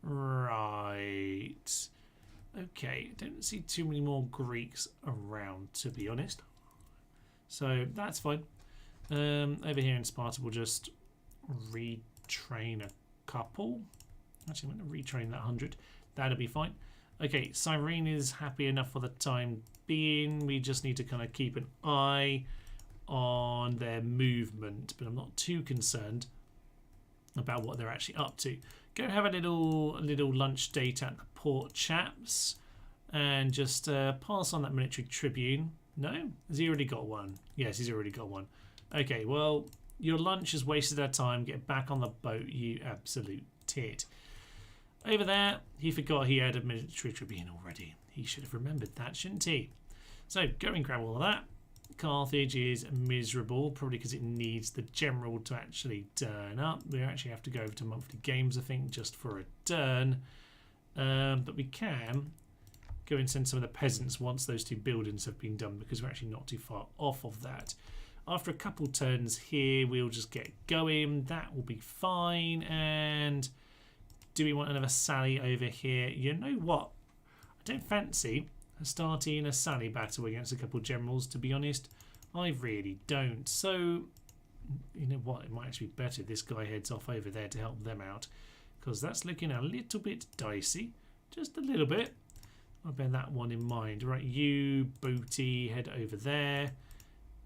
Right. Okay, don't see too many more Greeks around, to be honest. So that's fine. Over here in Sparta, we'll just retrain a couple. Actually, I'm going to retrain that 100. That'll be fine. Okay, Cyrene is happy enough for the time being. We just need to kind of keep an eye on their movement, but I'm not too concerned about what they're actually up to. Go have a little lunch date at the port, chaps, and just pass on that military tribune. No? Has he already got one? Yes, he's already got one. Okay, well, your lunch has wasted our time. Get back on the boat, you absolute tit. Over there, he forgot he had a military tribune already. He should have remembered that, shouldn't he? So, go and grab all of that. Carthage is miserable, probably because it needs the general to actually turn up. We actually have to go over to monthly games, I think, just for a turn. But we can go and send some of the peasants once those two buildings have been done, because we're actually not too far off of that. After a couple turns here, we'll just get going. That will be fine. And do we want another sally over here? You know what? I don't fancy starting a sally battle against a couple of generals, to be honest. I really don't. So, you know what? It might actually be better if this guy heads off over there to help them out, because that's looking a little bit dicey. Just a little bit. I'll bear that one in mind. Right, you, Booty, head over there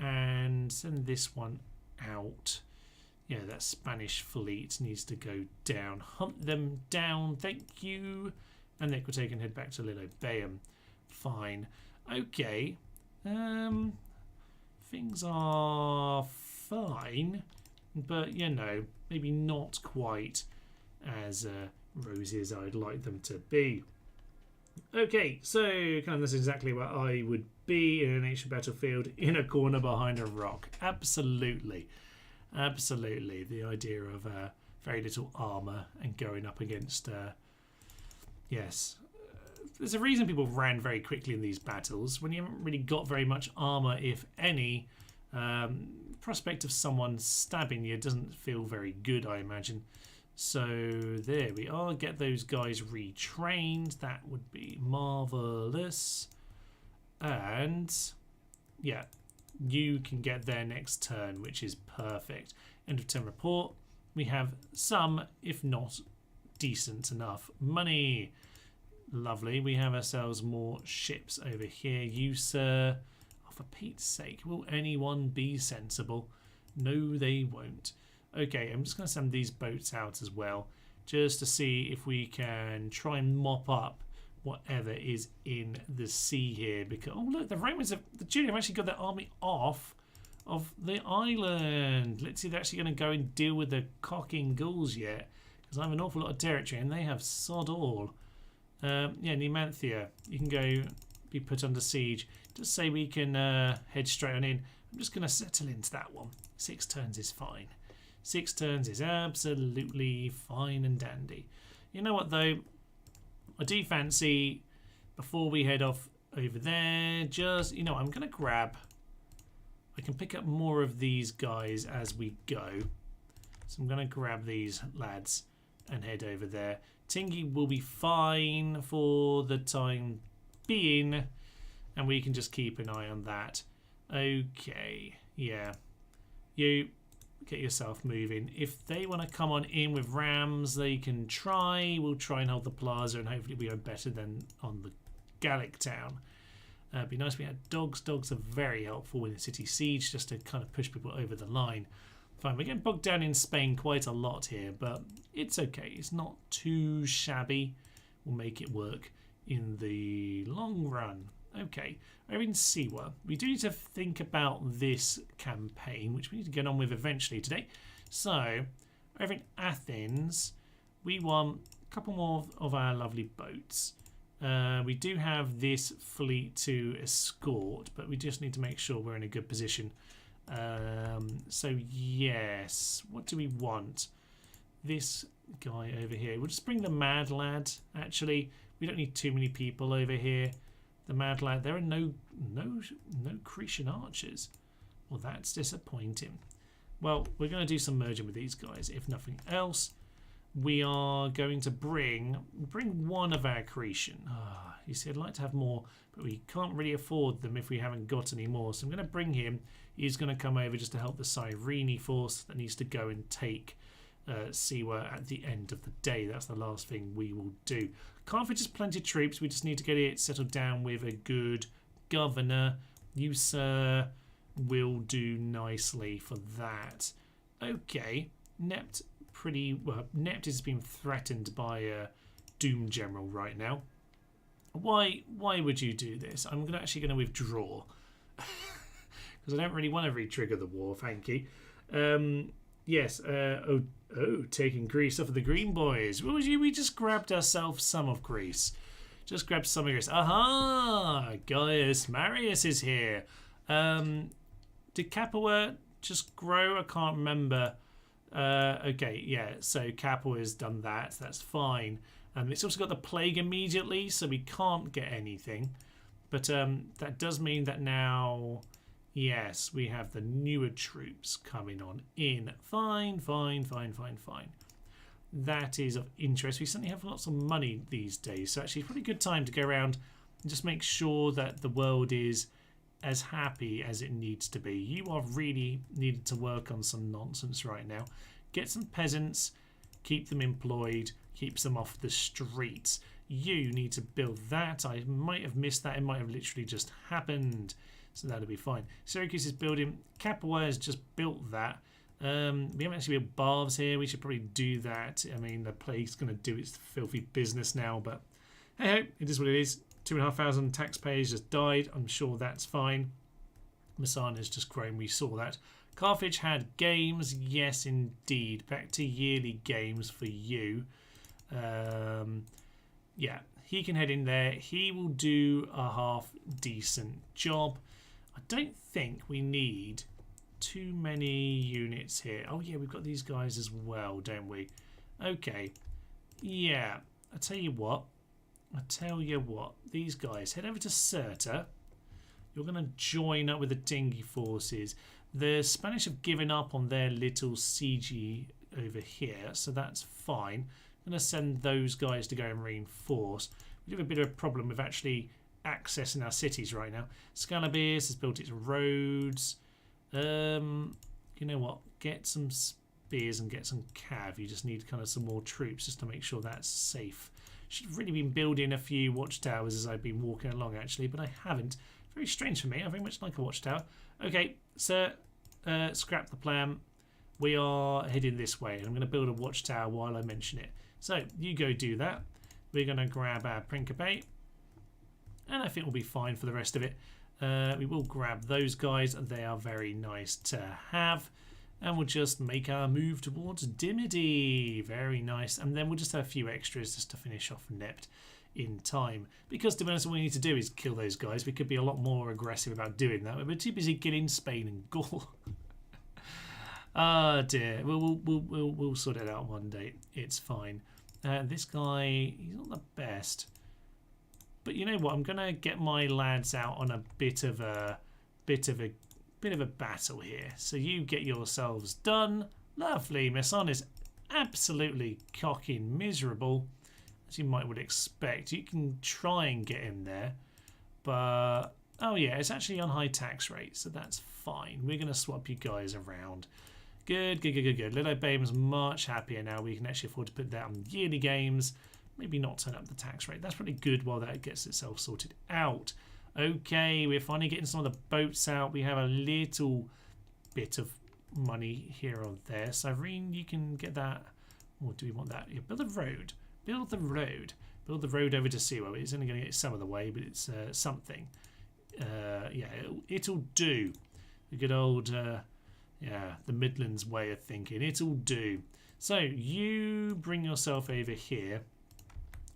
and send this one out. Yeah, that Spanish fleet needs to go down. Hunt them down, thank you. And then we'll take and head back to Lilobaeum. Fine. Okay. Things are fine, but you know, maybe not quite as rosy as I'd like them to be. Okay, so kind of that's exactly where I would be in an ancient battlefield, in a corner behind a rock. Absolutely. Absolutely. The idea of very little armour and going up against... yes. There's a reason people ran very quickly in these battles. When you haven't really got very much armour, if any, prospect of someone stabbing you doesn't feel very good, I imagine. So there we are. Get those guys retrained. That would be marvellous. And yeah, you can get there next turn, which is perfect. End of turn report. We have some, if not decent enough, money. Lovely. We have ourselves more ships over here. You, sir. Oh, for Pete's sake, will anyone be sensible? No, they won't. Okay, I'm just going to send these boats out as well, just to see if we can try and mop up whatever is in the sea here. Because oh look, the Romans have, the Julian have actually got their army off of the island. Let's see if they're actually going to go and deal with the cocking ghouls yet, because I have an awful lot of territory and they have sod all. Yeah, Numantia, you can go be put under siege. Just say we can head straight on in. I'm just going to settle into that one. 6 turns is fine. 6 turns is absolutely fine and dandy. You know what though? I do fancy, before we head off over there, just, you know, I'm going to grab... I can pick up more of these guys as we go. So I'm going to grab these lads and head over there. Tingy will be fine for the time being, and we can just keep an eye on that. Okay, yeah. You get yourself moving. If they want to come on in with rams, they can try. We'll try and hold the plaza, and hopefully we go better than on the Gallic town. It'd be nice if we had dogs. Dogs are very helpful in a city siege, just to kind of push people over the line. Fine, we're getting bogged down in Spain quite a lot here, but it's okay. It's not too shabby. We'll make it work in the long run. Okay, over in Siwa, we do need to think about this campaign, which we need to get on with eventually today. So, over in Athens, we want a couple more of our lovely boats. We do have this fleet to escort, but we just need to make sure we're in a good position. So yes, what do we want? This guy over here. We'll just bring the mad lad. Actually, we don't need too many people over here. the mad lad. There are no Cretan archers. Well, that's disappointing. Well, we're going to do some merging with these guys. If nothing else, we are going to bring one of our Cretan. You see, I'd like to have more, but we can't really afford them if we haven't got any more. So I'm going to bring him. He's going to come over just to help the Cyrene force that needs to go and take Siwa at the end of the day. That's the last thing we will do. Carthage has plenty of troops. We just need to get it settled down with a good governor. You, sir, will do nicely for that. Okay, Nept is being threatened by a Doom General right now. Why would you do this? I'm actually going to withdraw because I don't really want to re-trigger the war. Thank you. Yes. Taking Greece off of the Green Boys. What was you? We just grabbed ourselves some of Greece. Just grabbed some of Greece. Aha! Gaius Marius is here. Did Capua just grow? I can't remember. Okay, yeah. So Capua has done that. That's fine. It's also got the plague immediately, so we can't get anything. But that does mean that now, yes, we have the newer troops coming on in. Fine. That is of interest. We certainly have lots of money these days, so actually it's a pretty good time to go around and just make sure that the world is as happy as it needs to be. You are really needed to work on some nonsense right now. Get some peasants, keep them employed, keeps them off the streets. You need to build that. I might have missed that. It might have literally just happened. So that'll be fine. Syracuse is building. Capua has just built that. We haven't actually built baths here. We should probably do that. I mean, the plague's going to do its filthy business now, but hey, it is what it is. 2,500 taxpayers just died. I'm sure that's fine. Messana's just grown. We saw that. Carthage had games. Yes, indeed. Back to yearly games for you. Yeah, he can head in there. He will do a half decent job. I don't think we need too many units here. Oh yeah, we've got these guys as well, don't we? Okay. Yeah, I tell you what. These guys, head over to Cirta. You're going to join up with the Dengi forces. The Spanish have given up on their little siege over here, so that's fine. I'm going to send those guys to go and reinforce. We have a bit of a problem with actually accessing our cities right now. Scalabis has built its roads. You know what? Get some spears and get some cav. You just need kind of some more troops just to make sure that's safe. Should have really been building a few watchtowers as I've been walking along actually, but I haven't. Very strange for me. I very much like a watchtower. Okay, sir, scrap the plan. We are heading this way. I'm going to build a watchtower while I mention it. So you go do that. We're going to grab our Principe, and I think we'll be fine for the rest of it. We will grab those guys. They are very nice to have. And we'll just make our move towards Dimity. Very nice. And then we'll just have a few extras just to finish off Nept in time. Because to be honest, what we need to do is kill those guys. We could be a lot more aggressive about doing that. We're too busy killing Spain and Gaul. Ah dear. We'll sort it out one day. It's fine. This guy, he's not the best. But you know what? I'm going to get my lads out on a bit of a battle here. So you get yourselves done. Lovely. Messon is absolutely cocking miserable, as you would expect. You can try and get him there, but oh yeah, it's actually on high tax rate, so that's fine. We're going to swap you guys around. Good. Little Bame's much happier now. We can actually afford to put that on yearly games. Maybe not turn up the tax rate. That's pretty good while that gets itself sorted out. Okay, we're finally getting some of the boats out. We have a little bit of money here or there. Cyrene, you can get that. Or do we want that? Yeah, build a road. Build the road. Build the road over to Siwa. It's only going to get some of the way, but it's something. Yeah, it'll do. The good old, yeah, the Midlands way of thinking. It'll do. So you bring yourself over here.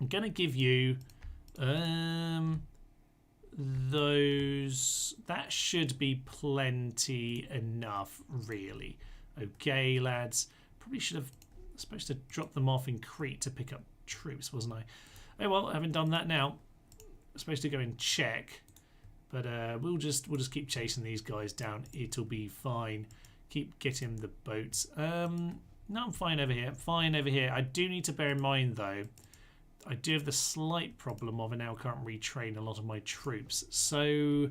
I'm going to give you those. That should be plenty enough, really. Okay, lads. Probably should have supposed to drop them off in Crete to pick up troops, wasn't I? Oh well, I haven't done that now. supposed to go and check, but we'll just keep chasing these guys down. It'll be fine. Keep getting the boats. No, I'm fine over here. Fine over here. I do need to bear in mind, though, I do have the slight problem of I now can't retrain a lot of my troops. So,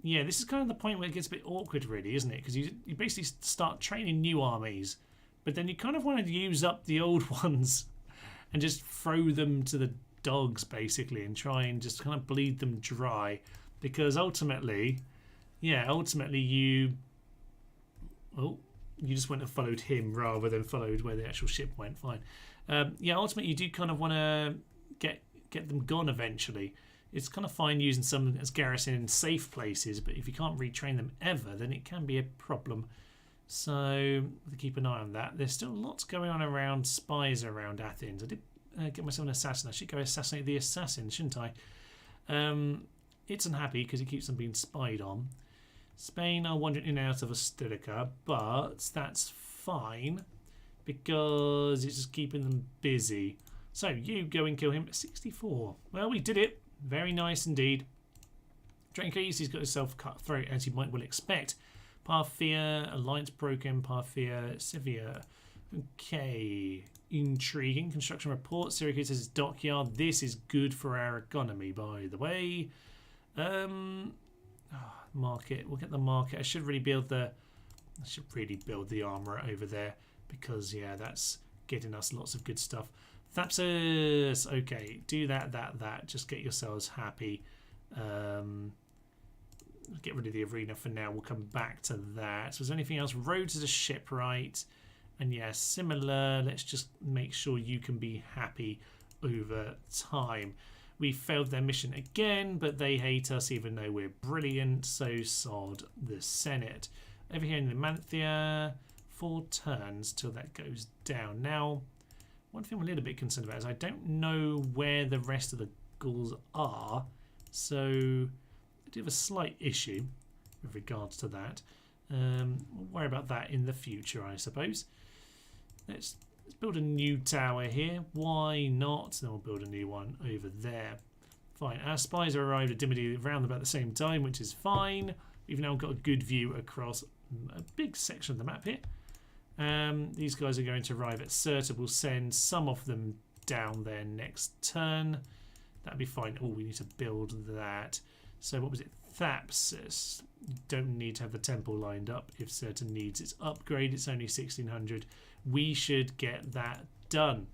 yeah, this is kind of the point where it gets a bit awkward, really, isn't it? Because you basically start training new armies, but then you kind of want to use up the old ones and just throw them to the dogs, basically, and try and just kind of bleed them dry. Because ultimately, yeah, you... Oh, you just went and followed him rather than followed where the actual ship went. Fine. Yeah, ultimately you do kind of want to get them gone eventually. It's kind of fine using some as garrison in safe places, but if you can't retrain them ever, then it can be a problem. So keep an eye on that. There's still lots going on around spies around Athens. I did get myself an assassin. I should go assassinate the assassin, shouldn't I? It's unhappy because it keeps them being spied on. Spain are wandering in and out of Ostilica, but that's fine because it's just keeping them busy. So you go and kill him at 64. Well, we did it. Very nice indeed. Drancos, he's got himself cut throat, as you might well expect. Parthia, alliance broken. Parthia, Sevilla. Okay, intriguing. Construction report. Syracuse says dockyard. This is good for our economy, by the way. Market. We'll get the market. I should really build the armourer over there because yeah, that's getting us lots of good stuff. Thapsus. Okay, do that. Just get yourselves happy. Get rid of the arena for now. We'll come back to that. So is there anything else? Rhodes is a shipwright. And yeah, similar. Let's just make sure you can be happy over time. We failed their mission again, but they hate us even though we're brilliant, so sod the Senate. Over here in Numantia, 4 turns till that goes down. Now, one thing I'm a little bit concerned about is I don't know where the rest of the Gauls are, so I do have a slight issue with regards to that. We'll worry about that in the future, I suppose. Let's build a new tower here. Why not? Then we'll build a new one over there. Fine. Our spies arrived at Dimity around about the same time, which is fine. We've now got a good view across a big section of the map here. These guys are going to arrive at Cirta. We'll send some of them down there next turn. That'd be fine. Oh, we need to build that. So what was it? Thapsus. You don't need to have the temple lined up if Cirta needs its upgrade. It's only 1600. We should get that done.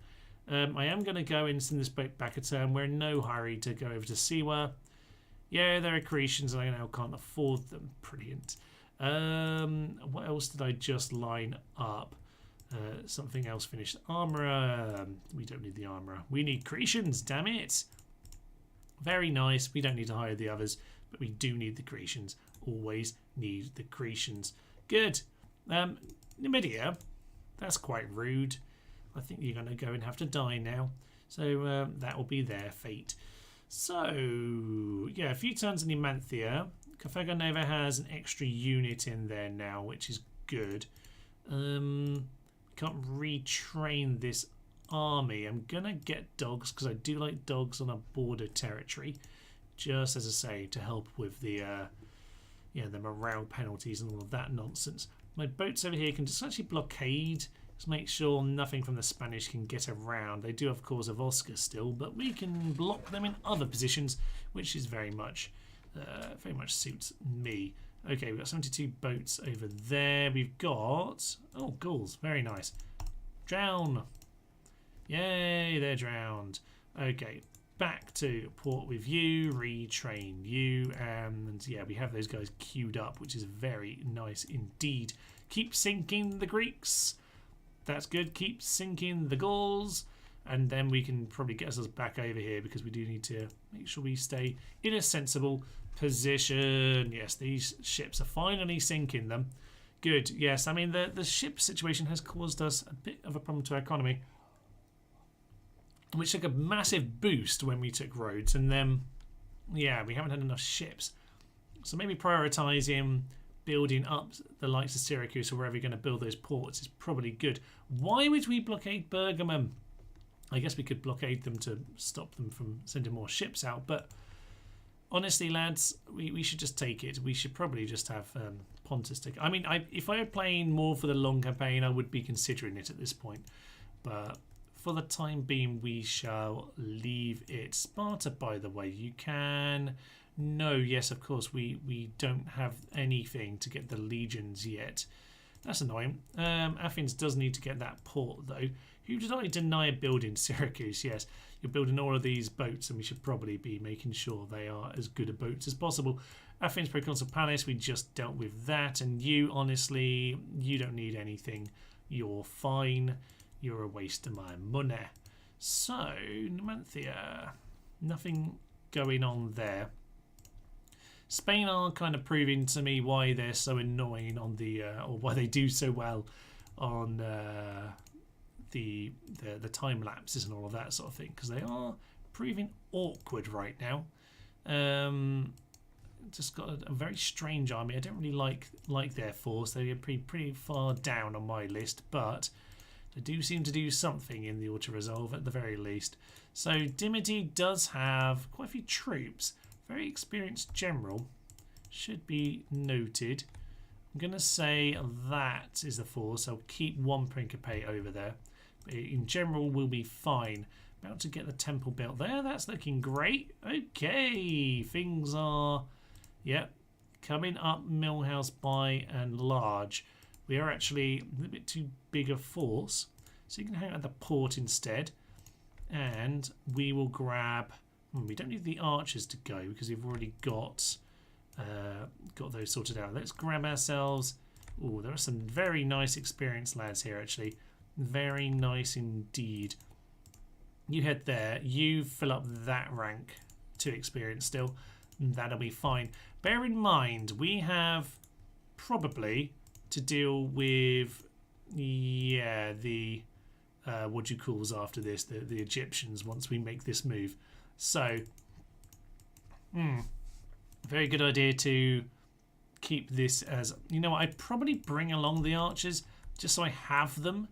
I am going to go and send this boat back a turn. We're in no hurry to go over to Siwa. Yeah, there are Cretians and I now can't afford them. Brilliant. What else did I just line up? Something else finished. Armourer. We don't need the armourer. We need Cretians, damn it. Very nice. We don't need to hire the others, but we do need the Cretians. Always need the Cretians. Good. Melia. That's quite rude. I think you're going to go and have to die now. So that will be their fate. So, yeah, a few turns in Numantia. Carthago Nova has an extra unit in there now, which is good. Can't retrain this army. I'm going to get dogs because I do like dogs on a border territory. Just, as I say, to help with the morale penalties and all of that nonsense. My boats over here can just actually blockade. Just make sure nothing from the Spanish can get around. They do, of course, have Oscar still, but we can block them in other positions, which is very much suits me. Okay, we've got 72 boats over there. We've got... Oh, Gauls. Very nice. Drown. Yay, they're drowned. Okay, back to port with you. Retrain you. And yeah, we have those guys queued up, which is very nice indeed. Keep sinking the Greeks. That's good. Keep sinking the Gauls. And then we can probably get ourselves back over here because we do need to make sure we stay in a sensible position. Yes, these ships are finally sinking them. Good. Yes, I mean, the ship situation has caused us a bit of a problem to our economy, which took a massive boost when we took Rhodes. And then, yeah, we haven't had enough ships. So maybe prioritising building up the likes of Syracuse or wherever you're going to build those ports is probably good. Why would we blockade Pergamum? I guess we could blockade them to stop them from sending more ships out, but honestly, lads, we should just take it. We should probably just have Pontus take it. I mean, if I were playing more for the long campaign, I would be considering it at this point. But for the time being, we shall leave it. Sparta, by the way, you can... No, yes, of course, we don't have anything to get the legions yet. That's annoying. Athens does need to get that port, though. Who did I deny building? Syracuse, yes. You're building all of these boats, and we should probably be making sure they are as good a boats as possible. Athens Proconsul Palace, we just dealt with that. And you, honestly, you don't need anything. You're fine. You're a waste of my money. So, Numantia, nothing going on there. Spain are kind of proving to me why they're so annoying on the, or why they do so well on the time lapses and all of that sort of thing, because they are proving awkward right now. Just got a very strange army. I don't really like their force. They're pretty far down on my list, but they do seem to do something in the auto resolve at the very least. So Dimity does have quite a few troops. Very experienced general, should be noted. I'm going to say that is the force. I'll keep one Principe over there. But in general, we'll be fine. About to get the temple built there. That's looking great. Okay, things are, yep, coming up Millhouse by and large. We are actually a little bit too big a force, so you can hang out at the port instead. And we will grab... we don't need the archers to go because we've already got those sorted out. Let's grab ourselves... Oh, there are some very nice experienced lads here, actually. Very nice indeed. You head there. You fill up that rank to experience still. That'll be fine. Bear in mind, we have probably to deal with... Yeah, the... what do you calls after this? The Egyptians, once we make this move. So, very good idea to keep this as... You know what, I'd probably bring along the archers just so I have them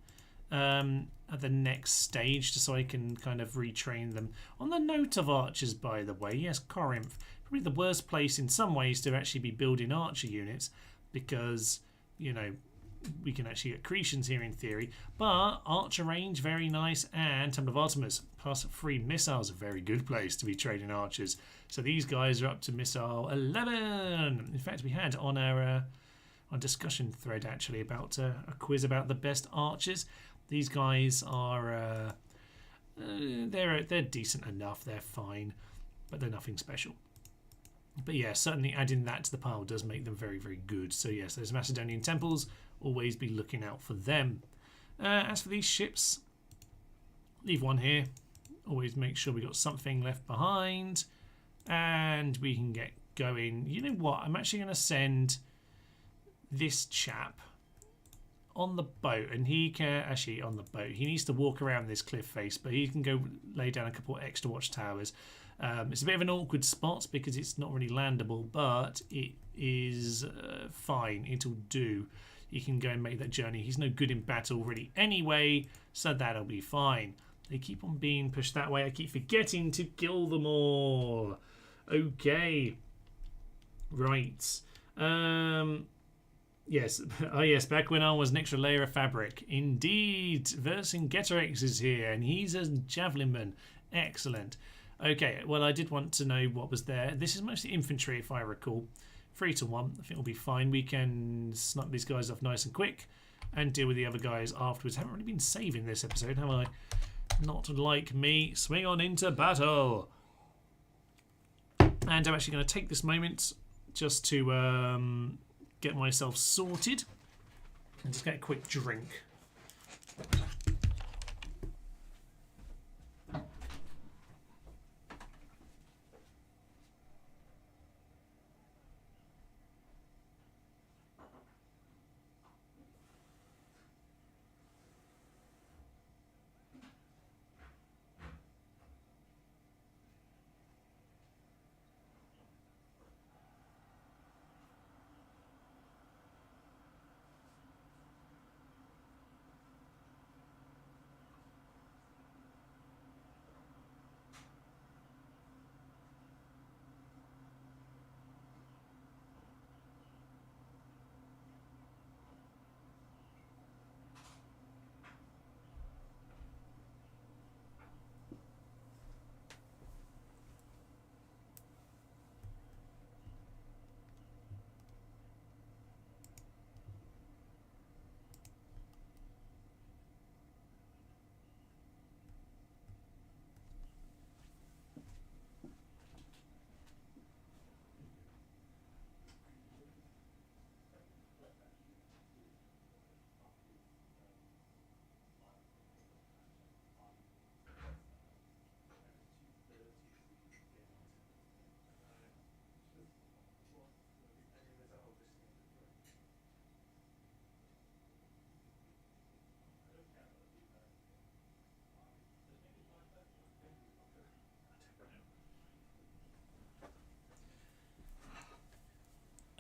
at the next stage, just so I can kind of retrain them. On the note of archers, by the way, yes, Corinth, probably the worst place in some ways to actually be building archer units because, you know, we can actually get Cretians here in theory, but archer range, very nice, and Temple of Artemis, plus 3 missiles, a very good place to be trading archers. So these guys are up to missile 11. In fact, we had on our discussion thread actually about a quiz about the best archers. These guys are they're decent enough, they're fine, but they're nothing special. But yeah, certainly adding that to the pile does make them very, very good. So yes, those Macedonian temples, always be looking out for them. As for these ships, leave one here. Always make sure we got something left behind. And we can get going. You know what? I'm actually going to send this chap on the boat. And he can... Actually, on the boat. He needs to walk around this cliff face. But he can go lay down a couple extra watchtowers. It's a bit of an awkward spot because it's not really landable. But it is fine. It'll do. He can go and make that journey. He's no good in battle really anyway, so that'll be fine. They keep on being pushed that way. I keep forgetting to kill them all. Okay. Right. Yes. Oh, yes. Back when I was an extra layer of fabric. Indeed. Vercingetorix is here, and he's a javelinman. Excellent. Okay. Well, I did want to know what was there. This is mostly infantry, if I recall. 3 to 1. I think we'll be fine. We can snuck these guys off nice and quick and deal with the other guys afterwards. Haven't really been saving this episode, have I? Not like me. Swing on into battle. And I'm actually going to take this moment just to get myself sorted and just get a quick drink.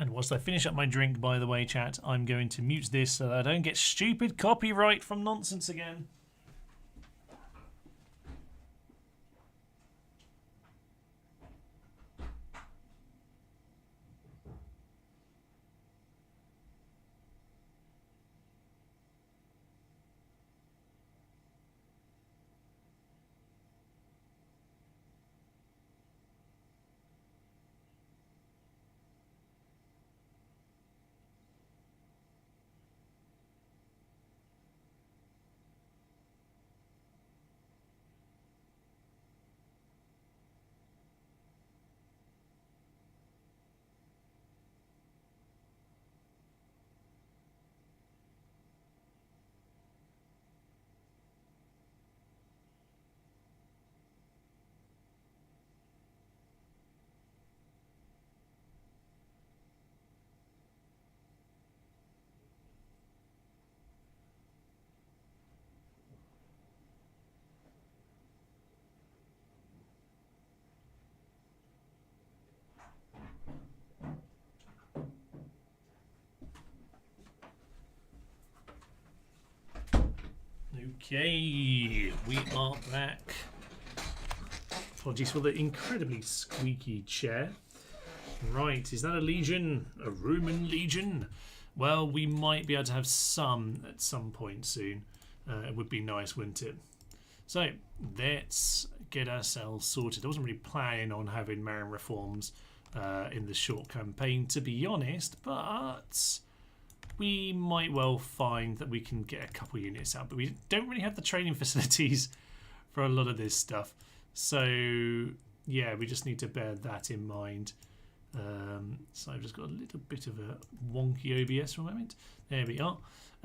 And whilst I finish up my drink, by the way, chat, I'm going to mute this so that I don't get stupid copyright from nonsense again. Okay, we are back. Apologies for the incredibly squeaky chair. Right, is that a legion? A Roman legion? Well, we might be able to have some at some point soon. It would be nice, wouldn't it? So, let's get ourselves sorted. I wasn't really planning on having Marin reforms in the short campaign, to be honest, but we might well find that we can get a couple units out, but we don't really have the training facilities for a lot of this stuff. So yeah, we just need to bear that in mind. So I've just got a little bit of a wonky OBS for a moment. There we are.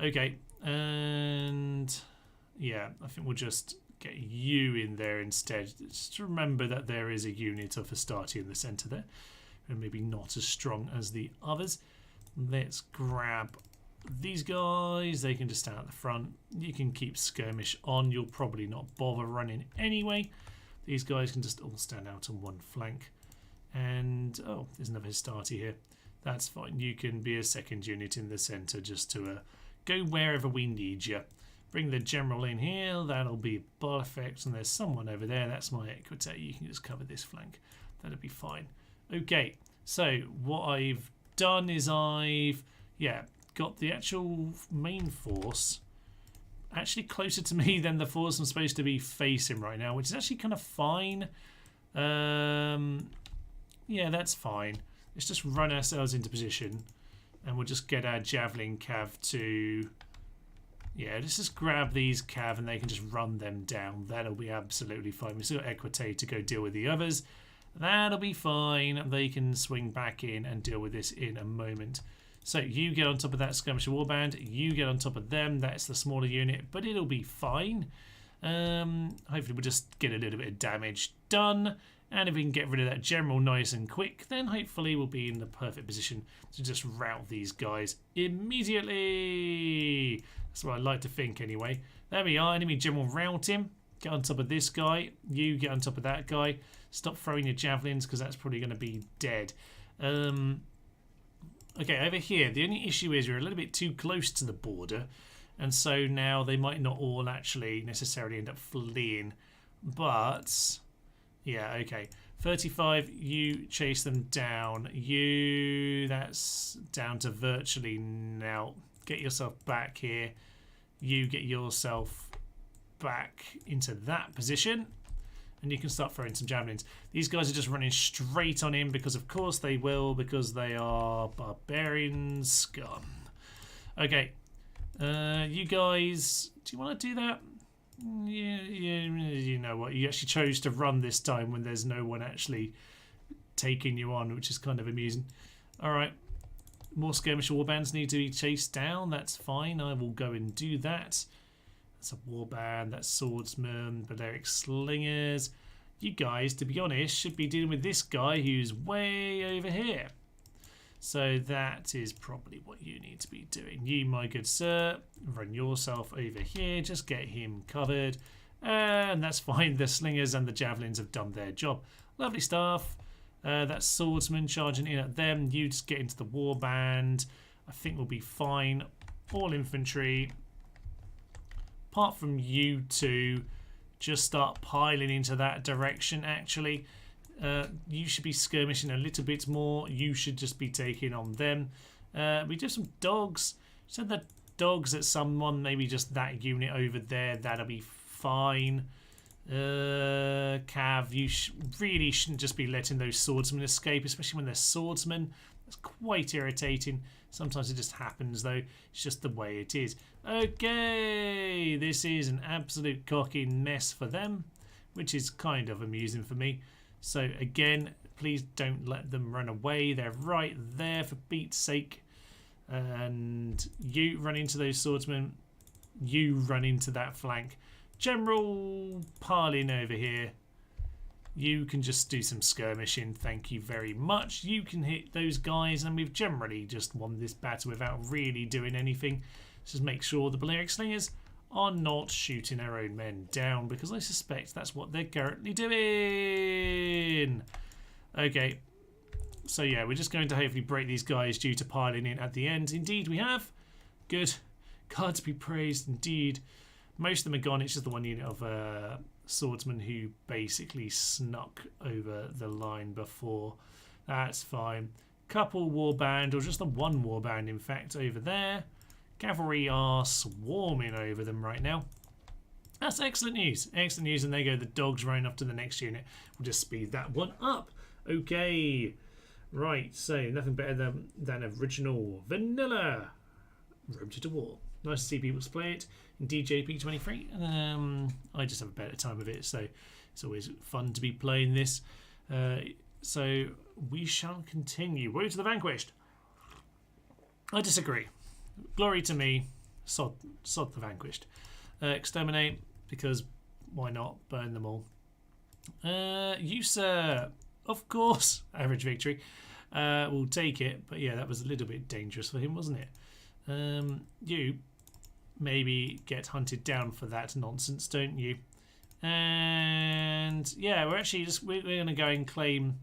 Okay, and yeah, I think we'll just get you in there instead. Just remember that there is a unit of Astarte in the centre there, and maybe not as strong as the others. Let's grab these guys. They can just stand at the front. You can keep skirmish on. You'll probably not bother running anyway. These guys can just all stand out on one flank. And oh, there's another Astarte here. That's fine. You can be a second unit in the centre just to go wherever we need you. Bring the general in here. That'll be perfect. And there's someone over there. That's my equity. You can just cover this flank. That'll be fine. Okay. So what I've done is I've got the actual main force actually closer to me than the force I'm supposed to be facing right now, which is actually kind of fine. Yeah, that's fine. Let's just run ourselves into position and we'll just get our javelin cav to let's just grab these cav and they can just run them down. That'll be absolutely fine. We've still got Equite to go deal with the others. That'll be fine. They can swing back in and deal with this in a moment. So you get on top of that skirmisher warband. You get on top of them. That's the smaller unit, but it'll be fine. Hopefully we'll just get a little bit of damage done. And if we can get rid of that general nice and quick, then hopefully we'll be in the perfect position to just rout these guys immediately. That's what I like to think anyway. There we are. Enemy general rout him. Get on top of this guy. You get on top of that guy. Stop throwing your javelins because that's probably going to be dead. Okay, over here, the only issue is we're a little bit too close to the border. And so now they might not all actually necessarily end up fleeing. But, yeah, okay. 35, you chase them down. That's down to virtually now. Get yourself back here. You get yourself back into that position. And you can start throwing some javelins. These guys are just running straight on him because of course they will, because they are barbarian scum. Okay, you guys, do you want to do that? Yeah, you know what, you actually chose to run this time when there's no one actually taking you on, which is kind of amusing. Alright, more skirmisher warbands need to be chased down. That's fine, I will go and do that. That's a warband, that's swordsmen, Balearic slingers. You guys, to be honest, should be dealing with this guy who's way over here. So that is probably what you need to be doing. You, my good sir, run yourself over here. Just get him covered. And that's fine. The slingers and the javelins have done their job. Lovely stuff. That swordsman charging in at them. You just get into the warband. I think we'll be fine. All infantry. Apart from you two, just start piling into that direction, actually. You should be skirmishing a little bit more. You should just be taking on them. We do some dogs. Send the dogs at someone, maybe just that unit over there. That'll be fine. Cav, you really shouldn't just be letting those swordsmen escape, especially when they're swordsmen. That's quite irritating. Sometimes it just happens, though. It's just the way it is. Okay, this is an absolute cocking mess for them, which is kind of amusing for me. So again, please don't let them run away. They're right there, for Pete's sake. And you run into those swordsmen. You run into that flank. General piling over here. You can just do some skirmishing. Thank you very much. You can hit those guys, and we've generally just won this battle without really doing anything. Just make sure the Balearic Slingers are not shooting our own men down, because I suspect that's what they're currently doing. Okay, so yeah, we're just going to hopefully break these guys due to piling in at the end. Indeed we have. Good. God be praised indeed. Most of them are gone. It's just the one unit of swordsmen who basically snuck over the line before. That's fine. Couple warband, or just the one warband in fact, over there. Cavalry are swarming over them right now. That's excellent news. Excellent news. And there you go, the dogs running off to the next unit. We'll just speed that one up. Okay. Right, so nothing better than original vanilla Rome to War. Nice to see people play it in DJP23. I just have a better time with it, so it's always fun to be playing this. So we shall continue. Woe to the vanquished. I disagree. Glory to me. Sod the vanquished. Exterminate, because why not? Burn them all. You, sir, of course, average victory. We'll take it, but yeah, that was a little bit dangerous for him, wasn't it? You maybe get hunted down for that nonsense, don't you? And yeah, we're going to go and claim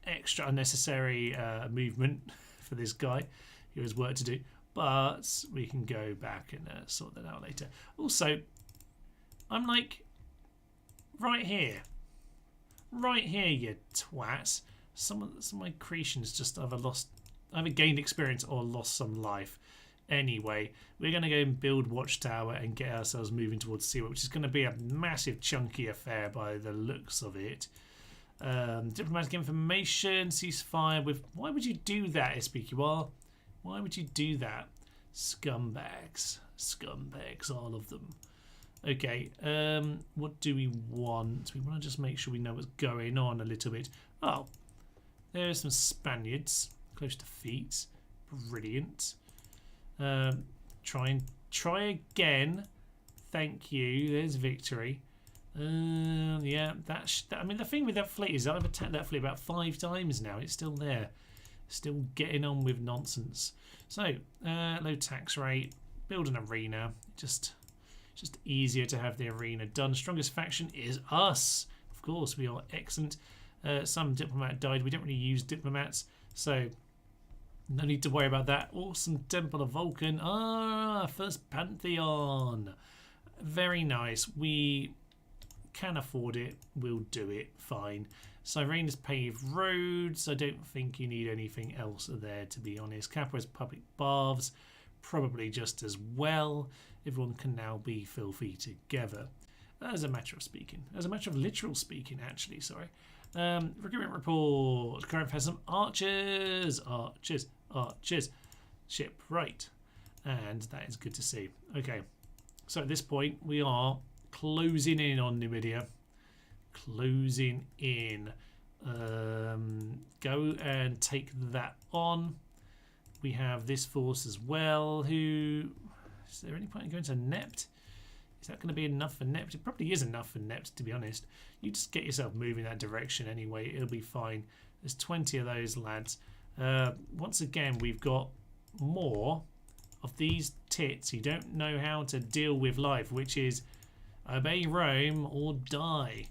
extra unnecessary movement for this guy who has work to do, but we can go back and sort that out later. Also, I'm like right here, you twat. Some of my creations just either gained experience or lost some life. Anyway, we're going to go and build Watchtower and get ourselves moving towards Seaway, which is going to be a massive chunky affair by the looks of it. Diplomatic information, ceasefire with... Why would you do that, SPQR? Why would you do that? Scumbags. Scumbags, all of them. Okay, what do we want? We want to just make sure we know what's going on a little bit. Oh, there's some Spaniards close to feet. Brilliant. Try again. Thank you. There's victory. Yeah, I mean, the thing with that fleet is I've attacked that fleet about 5 times now. It's still there. Still getting on with nonsense. So, low tax rate. Build an arena. Just easier to have the arena done. Strongest faction is us. Of course, we are excellent. Some diplomat died. We don't really use diplomats, so no need to worry about that. Awesome Temple of Vulcan. First Pantheon. Very nice. We can afford it. We'll do it. Fine. Cyrena's paved roads. I don't think you need anything else there, to be honest. Capra's public baths. Probably just as well. Everyone can now be filthy together. As a matter of speaking. As a matter of literal speaking, actually. Sorry. Recruitment report. Current has some archers. Archers. Ship right. And that is good to see. Okay. So at this point, we are closing in on Numidia. Closing in. Go and take that on. We have this force as well. Is there any point in going to Nept? Is that going to be enough for Nept? It probably is enough for Nept, to be honest. You just get yourself moving that direction anyway. It'll be fine. There's 20 of those lads. Once again, we've got more of these tits who don't know how to deal with life, which is obey Rome or die.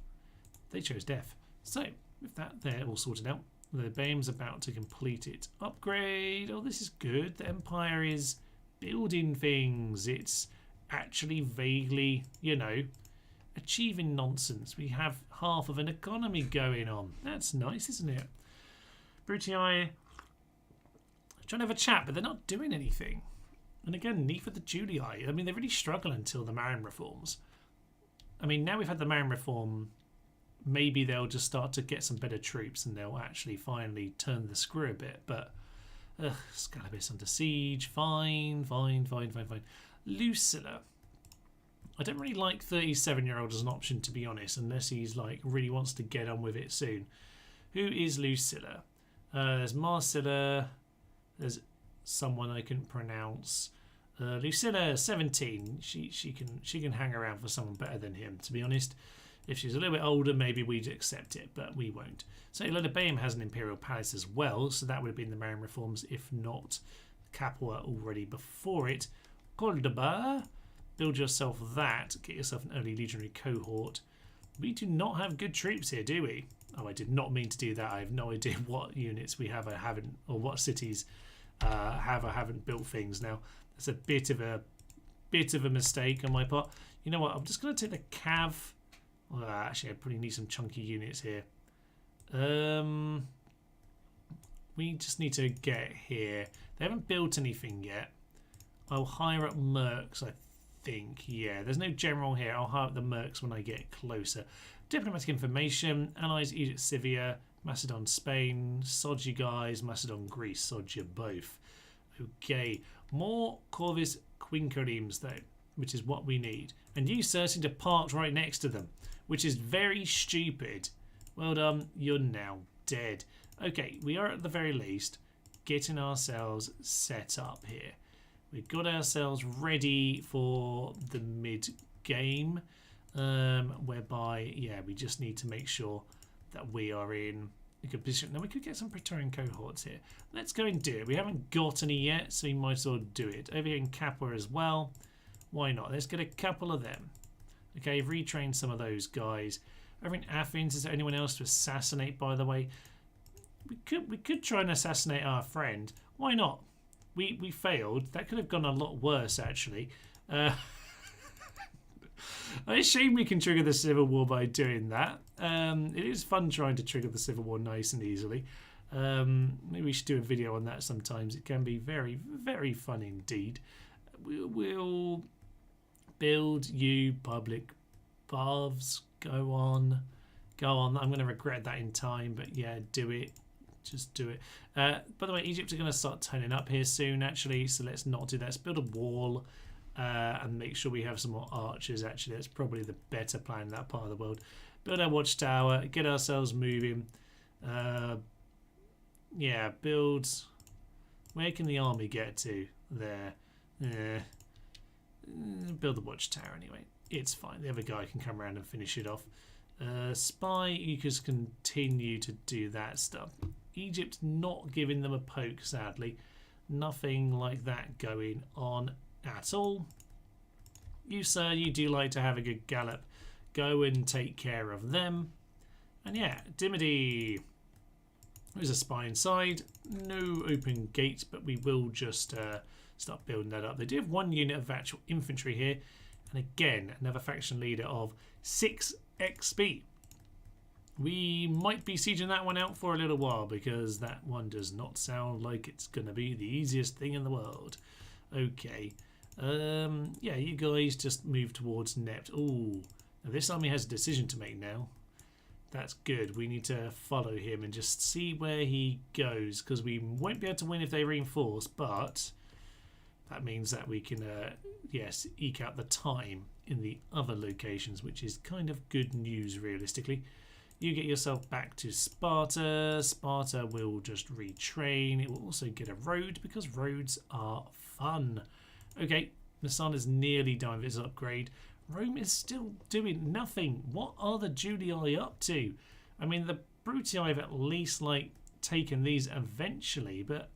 They chose death. So, with that there all sorted out, the BAME's about to complete its upgrade. Oh, this is good. The Empire is building things. It's actually vaguely, you know, achieving nonsense. We have half of an economy going on. That's nice, isn't it? Brutii trying to have a chat, but they're not doing anything. And again, neither the Julii. I mean, they really struggle until the Marin reforms. I mean, now we've had the Marin reform, maybe they'll just start to get some better troops and they'll actually finally turn the screw a bit. But Scalabus under siege. Fine. Lucilla. I don't really like 37-year-old as an option, to be honest, unless he's like really wants to get on with it soon. Who is Lucilla? There's Marcilla. There's someone I can pronounce. Lucilla, 17. She can hang around for someone better than him, to be honest. If she's a little bit older, maybe we'd accept it, but we won't. So Lodebam has an imperial palace as well, so that would have been the Marin reforms, if not Capua already before it. Cordoba, build yourself that. Get yourself an early legionary cohort. We do not have good troops here, do we? Oh, I did not mean to do that. I have no idea what units we have. I haven't, or what cities have. I haven't built things now. That's a bit of a mistake on my part. You know what? I'm just going to take the cav. Well, actually, I probably need some chunky units here. We just need to get here. They haven't built anything yet. I'll hire up mercs, I think. Yeah, there's no general here. I'll hire up the mercs when I get closer. Diplomatic information. Allies, Egypt, Scythia, Macedon, Spain. Sod you guys. Macedon, Greece. Sod you both. Okay. More Corvus Quincorims, though, which is what we need. And you, sir, seem to park right next to them, which is very stupid. Well done. You're now dead. Okay, we are at the very least getting ourselves set up here. We've got ourselves ready for the mid-game, whereby, yeah, we just need to make sure that we are in a good position. Now, we could get some Praetorian cohorts here. Let's go and do it. We haven't got any yet, so we might as well do it. Over here in Capua as well. Why not? Let's get a couple of them. Okay, retrain some of those guys. Over in Athens, is there anyone else to assassinate, by the way? We could try and assassinate our friend. Why not? We failed. That could have gone a lot worse, actually. I assume we can trigger the Civil War by doing that. It is fun trying to trigger the Civil War nice and easily. Maybe we should do a video on that sometimes. It can be very, very fun indeed. We'll build you public baths. Go on. I'm going to regret that in time, but yeah, do it. Just do it. By the way, Egypt are going to start turning up here soon, actually, so let's not do that. Let's build a wall and make sure we have some more archers, actually. That's probably the better plan in that part of the world. Build our watchtower, get ourselves moving. Yeah, build... Where can the army get to? There. Build the watchtower anyway. It's fine. The other guy can come around and finish it off. Spy, you can continue to do that stuff. Egypt not giving them a poke, sadly. Nothing like that going on at all. You, sir, you do like to have a good gallop. Go and take care of them. And yeah, Dimity. There's a spy inside. No open gate, but we will just start building that up. They do have one unit of actual infantry here. And again, another faction leader of 6 XP. We might be sieging that one out for a little while because that one does not sound like it's going to be the easiest thing in the world. Okay. Yeah, you guys just move towards Nept. Ooh, now this army has a decision to make now. That's good. We need to follow him and just see where he goes because we won't be able to win if they reinforce, but that means that we can, yes, eke out the time in the other locations, which is kind of good news realistically. You get yourself back to Sparta. Sparta will just retrain. It will also get a road because roads are fun. Okay, Masana's nearly done with his upgrade. Rome is still doing nothing. What are the Julii up to? I mean, the Brutii have at least like taken these eventually, but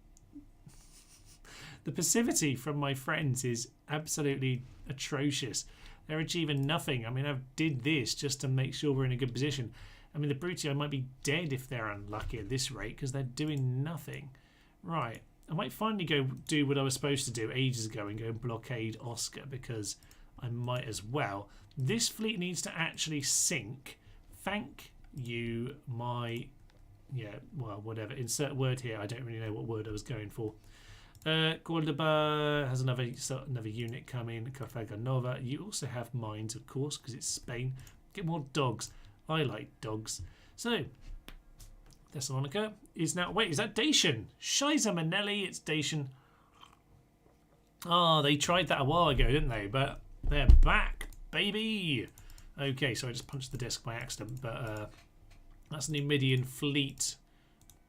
the passivity from my friends is absolutely atrocious. They're achieving nothing. I mean, I did this just to make sure we're in a good position. I mean, the Brutii might be dead if they're unlucky at this rate because they're doing nothing. Right. I might finally go do what I was supposed to do ages ago and go blockade Oscar because I might as well. This fleet needs to actually sink. Thank you, my... Yeah, well, whatever. Insert word here. I don't really know what word I was going for. Cordoba has another unit coming. Carthago Nova. You also have mines, of course, because it's Spain. Get more dogs. I like dogs. So, Thessalonica is now... Wait, is that Dacian? Scheiße, Manelli, it's Dacian. Oh, they tried that a while ago, didn't they? But they're back, baby. Okay, so I just punched the desk by accident, but that's an Numidian fleet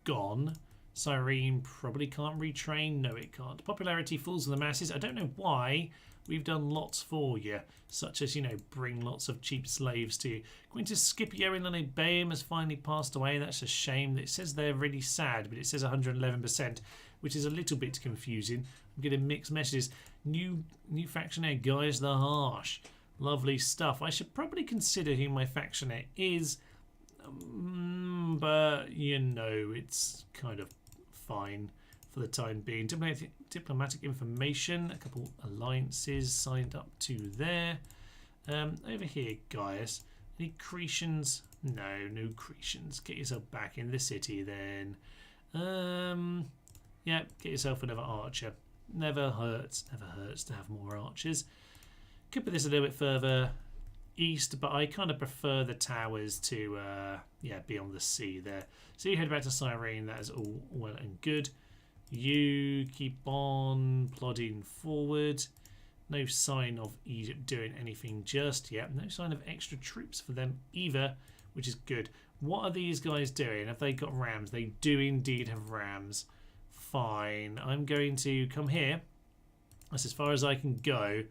gone. Cyrene probably can't retrain. No, it can't. Popularity falls in the masses. I don't know why. We've done lots for you, such as, you know, bring lots of cheap slaves to you. Quintus Scipio in Lilybaeum has finally passed away. That's a shame. It says they're really sad, but it says 111%, which is a little bit confusing. I'm getting mixed messages. New factionaire, guys, the harsh. Lovely stuff. I should probably consider who my factionaire is, but, you know, it's kind of fine for the time being. Diplomatic information, a couple alliances signed up to there. Over here, Gaius. Any Cretians? No Cretians. Get yourself back in the city then. Yeah, get yourself another archer. Never hurts to have more archers. Could put this a little bit further east, but I kind of prefer the towers to be on the sea there. So you head back to Cyrene. That is all well and good. You keep on plodding forward. No sign of Egypt doing anything just yet. No sign of extra troops for them either, which is good. What are these guys doing? Have they got rams? They do indeed have rams. Fine. I'm going to come here. That's as far as I can go.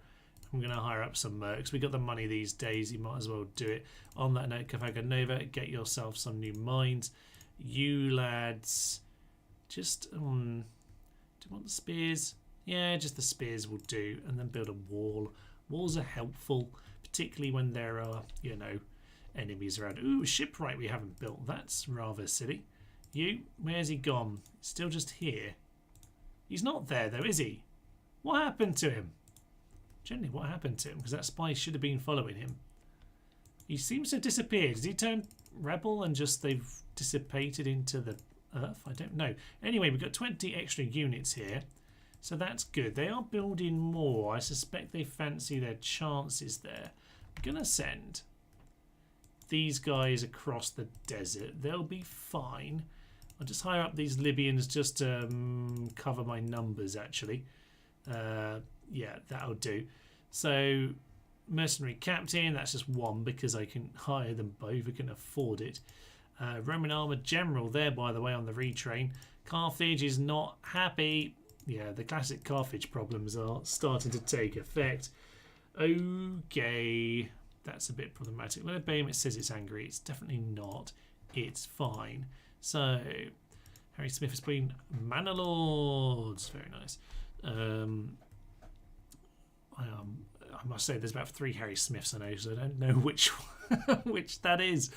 I'm going to hire up some mercs. We got the money these days. You might as well do it. On that note, Carthago Nova, get yourself some new mines. You lads... Just, do you want the spears? Yeah, just the spears will do. And then build a wall. Walls are helpful, particularly when there are, you know, enemies around. Ooh, shipwright we haven't built. That's rather silly. You, where's he gone? Still just here. He's not there though, is he? What happened to him? Generally, what happened to him? Because that spy should have been following him. He seems to have disappeared. Has he turned rebel and just they've dissipated into the... Earth? I don't know. Anyway, we've got 20 extra units here, so that's good. They are building more. I suspect they fancy their chances there. I'm gonna send these guys across the desert. They'll be fine. I'll just hire up these Libyans just to cover my numbers, actually. Yeah, that'll do. So, mercenary captain, that's just one because I can hire them both. I can afford it. Roman armoured general there, by the way, on the retrain. Carthage is not happy. Yeah, the classic Carthage problems are starting to take effect. Okay, that's a bit problematic. Lilybaeum, it says it's angry. It's definitely not. It's fine. So, Harry Smith has been Manor Lords. Very nice. I must say there's about 3 Harry Smiths I know, so I don't know which which that is.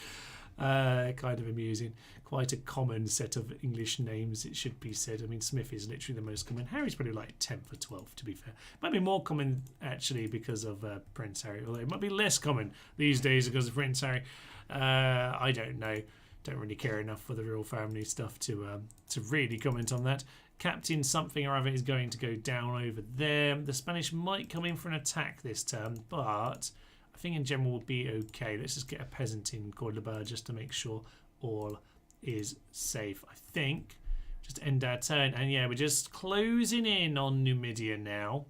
Kind of amusing. Quite a common set of English names, it should be said. I mean, Smith is literally the most common. Harry's probably like 10th or 12th, to be fair. Might be more common, actually, because of Prince Harry, although it might be less common these days because of Prince Harry. I don't know. Don't really care enough for the royal family stuff to really comment on that. Captain something or other is going to go down over there. The Spanish might come in for an attack this turn, but I think in general we'll be okay. Let's just get a peasant in Cordoba just to make sure all is safe. I think just end our turn. And yeah, we're just closing in on Numidia now.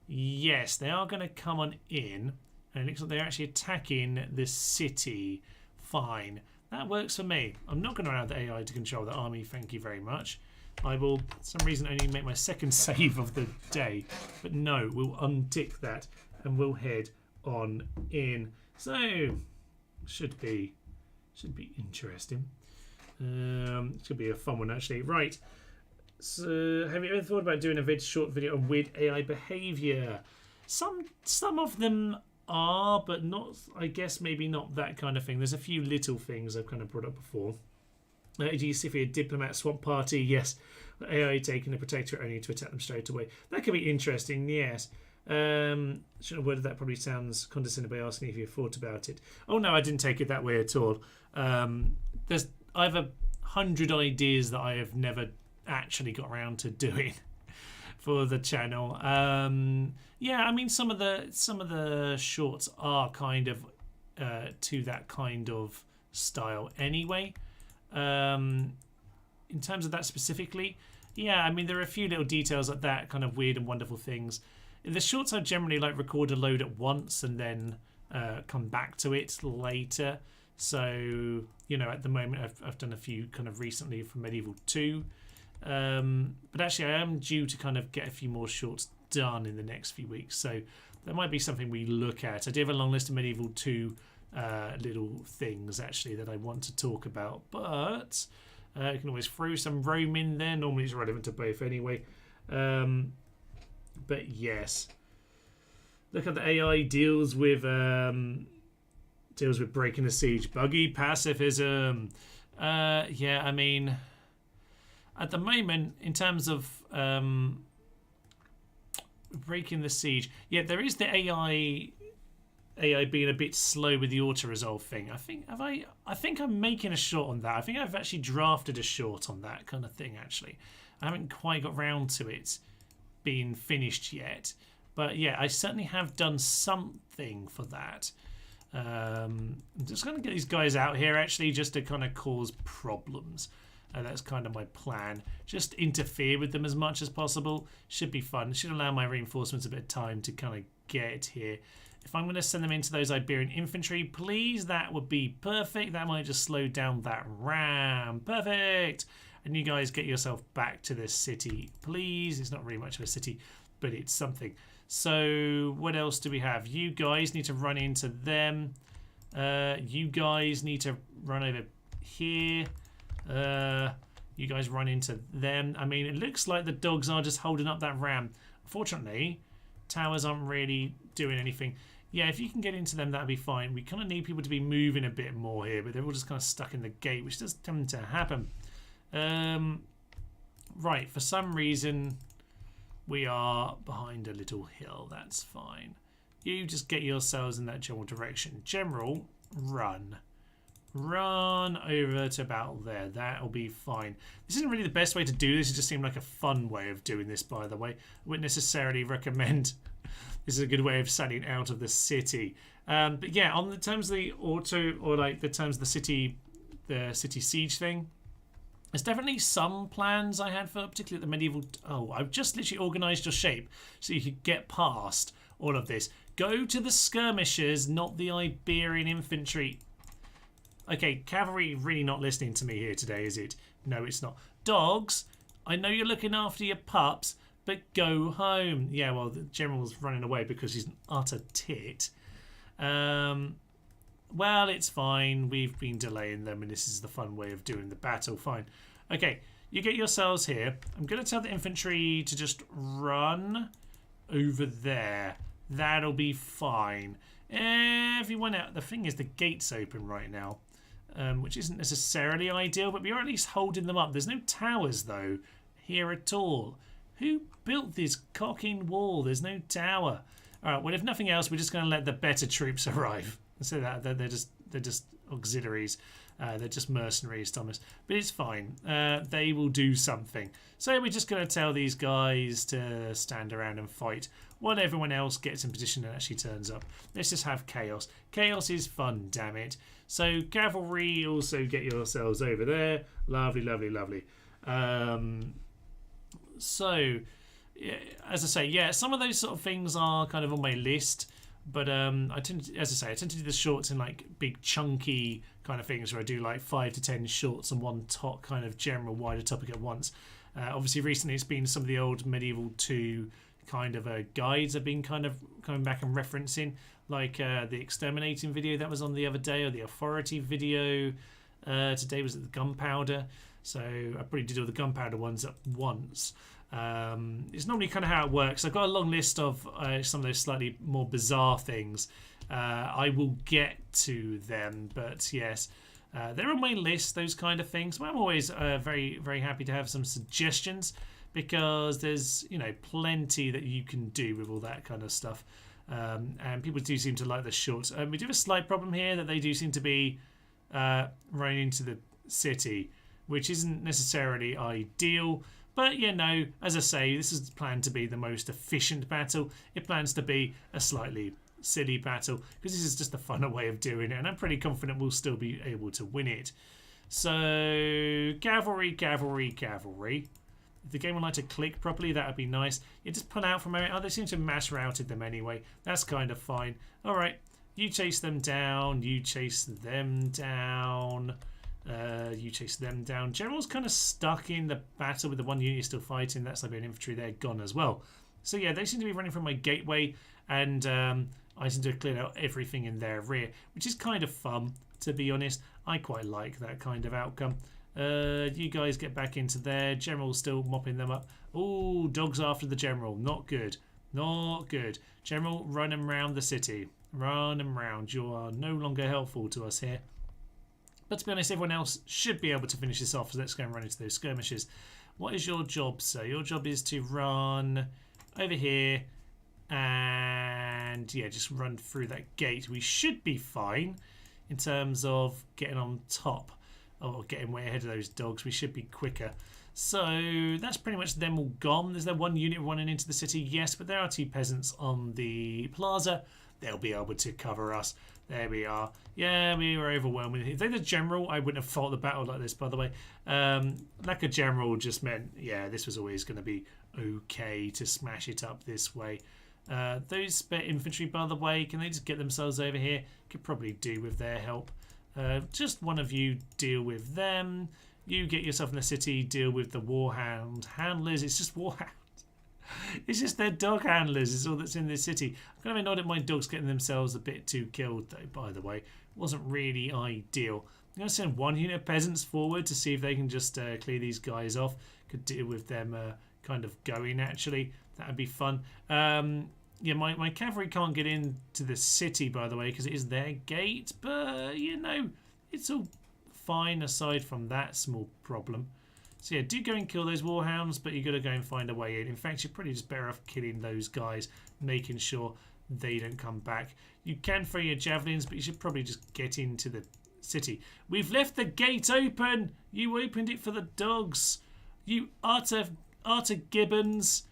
Yes, they are going to come on in. And it looks like they're actually attacking the city. Fine. That works for me. I'm not going to allow the AI to control the army. Thank you very much. I will, for some reason, only make my second save of the day. But no, we'll untick that and we'll head on in. So, should be interesting. Should be a fun one, actually. Right. So, have you ever thought about doing a short video on weird AI behaviour? Some of them are, but not, I guess maybe not that kind of thing. There's a few little things I've kind of brought up before. Scipii, a diplomat swamp party, yes. AI taking the protectorate only to attack them straight away. That could be interesting, yes. Shouldn't have worded that. Probably sounds condescending by asking if you thought about it. Oh no, I didn't take it that way at all. I have 100 ideas that I have never actually got around to doing for the channel. Yeah, I mean some of the shorts are kind of to that kind of style anyway. In terms of that specifically, yeah, I mean there are a few little details like that, kind of weird and wonderful things. In the shorts, I generally like record a load at once and then come back to it later. So, you know, at the moment I've done a few kind of recently from Medieval 2. But actually I am due to kind of get a few more shorts done in the next few weeks. So that might be something we look at. I do have a long list of Medieval 2 little things actually that I want to talk about. But you can always throw some Rome in there. Normally it's relevant to both anyway. But yes, look at the AI deals with breaking the siege. Buggy pacifism. Yeah, I mean, at the moment, in terms of breaking the siege, yeah, there is the AI being a bit slow with the auto resolve thing. I think I'm making a short on that. I think I've actually drafted a short on that kind of thing. Actually, I haven't quite got round to it being finished yet, but yeah, I certainly have done something for that. I'm just going to get these guys out here actually just to kind of cause problems. That's kind of my plan. Just interfere with them as much as possible. Should be fun. Should allow my reinforcements a bit of time to kind of get here. If I'm going to send them into those Iberian infantry, please, that would be perfect. That might just slow down that ram. Perfect. And you guys get yourself back to this city, please. It's not really much of a city, but it's something. So what else do we have? You guys need to run into them. You guys need to run over here. You guys run into them. I mean, it looks like the dogs are just holding up that ram. Unfortunately, towers aren't really doing anything. Yeah, if you can get into them, that'd be fine. We kind of need people to be moving a bit more here, but they're all just kind of stuck in the gate, which does tend to happen. Right, for some reason we are behind a little hill. That's fine. You just get yourselves in that general direction. General, run over to about there. That'll be fine. This isn't really the best way to do this. It just seemed like a fun way of doing this, by the way. I wouldn't necessarily recommend this is a good way of sailing out of the city. But yeah, on the terms of the auto, or like the terms of the city siege thing, there's definitely some plans I had for particularly the medieval. Oh, I've just literally organised your shape so you could get past all of this. Go to the skirmishers, not the Iberian infantry. Okay, cavalry really not listening to me here today, is it? No, it's not. Dogs, I know you're looking after your pups, but go home. Yeah, well, the general's running away because he's an utter tit. Well, it's fine. We've been delaying them, and this is the fun way of doing the battle. Fine. Okay, you get yourselves here. I'm going to tell the infantry to just run over there. That'll be fine. Everyone out. The thing is, the gate's open right now, which isn't necessarily ideal, but we are at least holding them up. There's no towers, though, here at all. Who built this cocking wall? There's no tower. All right, well, if nothing else, we're just going to let the better troops arrive. So that they're just auxiliaries. They're just mercenaries, Thomas. But it's fine. They will do something. So we're just going to tell these guys to stand around and fight while everyone else gets in position and actually turns up. Let's just have chaos. Chaos is fun, damn it. So cavalry, also get yourselves over there. Lovely, lovely, lovely. So, yeah, as I say, yeah, some of those sort of things are kind of on my list. But I tend to do the shorts in like big chunky kind of things where I do like 5 to 10 shorts on one top kind of general wider topic at once. Obviously recently it's been some of the old Medieval 2 kind of guides I've been kind of coming back and referencing, like the exterminating video that was on the other day, or the authority video. Today was the gunpowder, so I probably did all the gunpowder ones at once. It's normally kind of how it works. I've got a long list of some of those slightly more bizarre things I will get to them, but yes, they're on my list, those kind of things. But I'm always very, very happy to have some suggestions, because there's, you know, plenty that you can do with all that kind of stuff. And people do seem to like the shorts. We do have a slight problem here that they do seem to be running into the city, which isn't necessarily ideal. But, you know, as I say, this is planned to be the most efficient battle. It plans to be a slightly silly battle, because this is just a funner way of doing it, and I'm pretty confident we'll still be able to win it. So, cavalry, cavalry, cavalry. If the game would like to click properly, that would be nice. You just pull out from it. Oh, they seem to have mass routed them anyway. That's kind of fine. All right, you chase them down. You chase them down. You chase them down. General's kind of stuck in the battle with the one unit still fighting. That's like an infantry. They're gone as well. So yeah, they seem to be running from my gateway, and I seem to have cleared out everything in their rear, which is kind of fun, to be honest. I quite like that kind of outcome. You guys get back into there. General's still mopping them up. Oh, dogs after the general. Not good. Not good. General, run them round the city. Run them round. You are no longer helpful to us here. But to be honest, everyone else should be able to finish this off. So let's go and run into those skirmishes. What is your job, sir? Your job is to run over here and, yeah, just run through that gate. We should be fine in terms of getting on top or getting way ahead of those dogs. We should be quicker. So that's pretty much them all gone. There's that one unit running into the city, yes, but there are two peasants on the plaza. They'll be able to cover us. There we are. Yeah, we were overwhelmed. If they're the general, I wouldn't have fought the battle like this, by the way. Lack of general just meant, yeah, this was always going to be okay to smash it up this way. Those spare infantry, by the way, can they just get themselves over here? Could probably do with their help. Just one of you deal with them. You get yourself in the city, deal with the warhound handlers. It's just warhounds. It's just their dog handlers is all that's in this city. I'm kind of annoyed at my dogs getting themselves a bit too killed, though, by the way. Wasn't really ideal. I'm going to send one unit of peasants forward to see if they can just clear these guys off. Could deal with them kind of going, actually. That would be fun. Yeah, my cavalry can't get into the city, by the way, because it is their gate. But, you know, it's all fine aside from that small problem. So yeah, do go and kill those warhounds, but you've got to go and find a way in. In fact, you're probably just better off killing those guys, making sure they don't come back. You can throw your javelins, but you should probably just get into the city. We've left the gate open! You opened it for the dogs! You utter gibbons!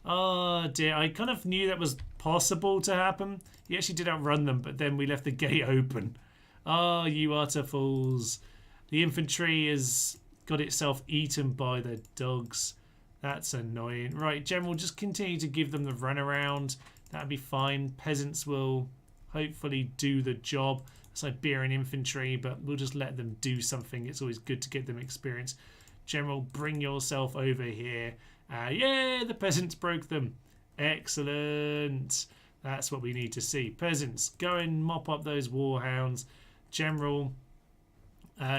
Oh dear, I kind of knew that was possible to happen. You actually did outrun them, but then we left the gate open. Oh, you utter fools. The infantry has got itself eaten by the dogs. That's annoying. Right, General, just continue to give them the runaround. That'd be fine. Peasants will hopefully do the job. Siberian infantry, but we'll just let them do something. It's always good to get them experience. General, bring yourself over here. Yeah, the peasants broke them. Excellent. That's what we need to see. Peasants, go and mop up those warhounds. General,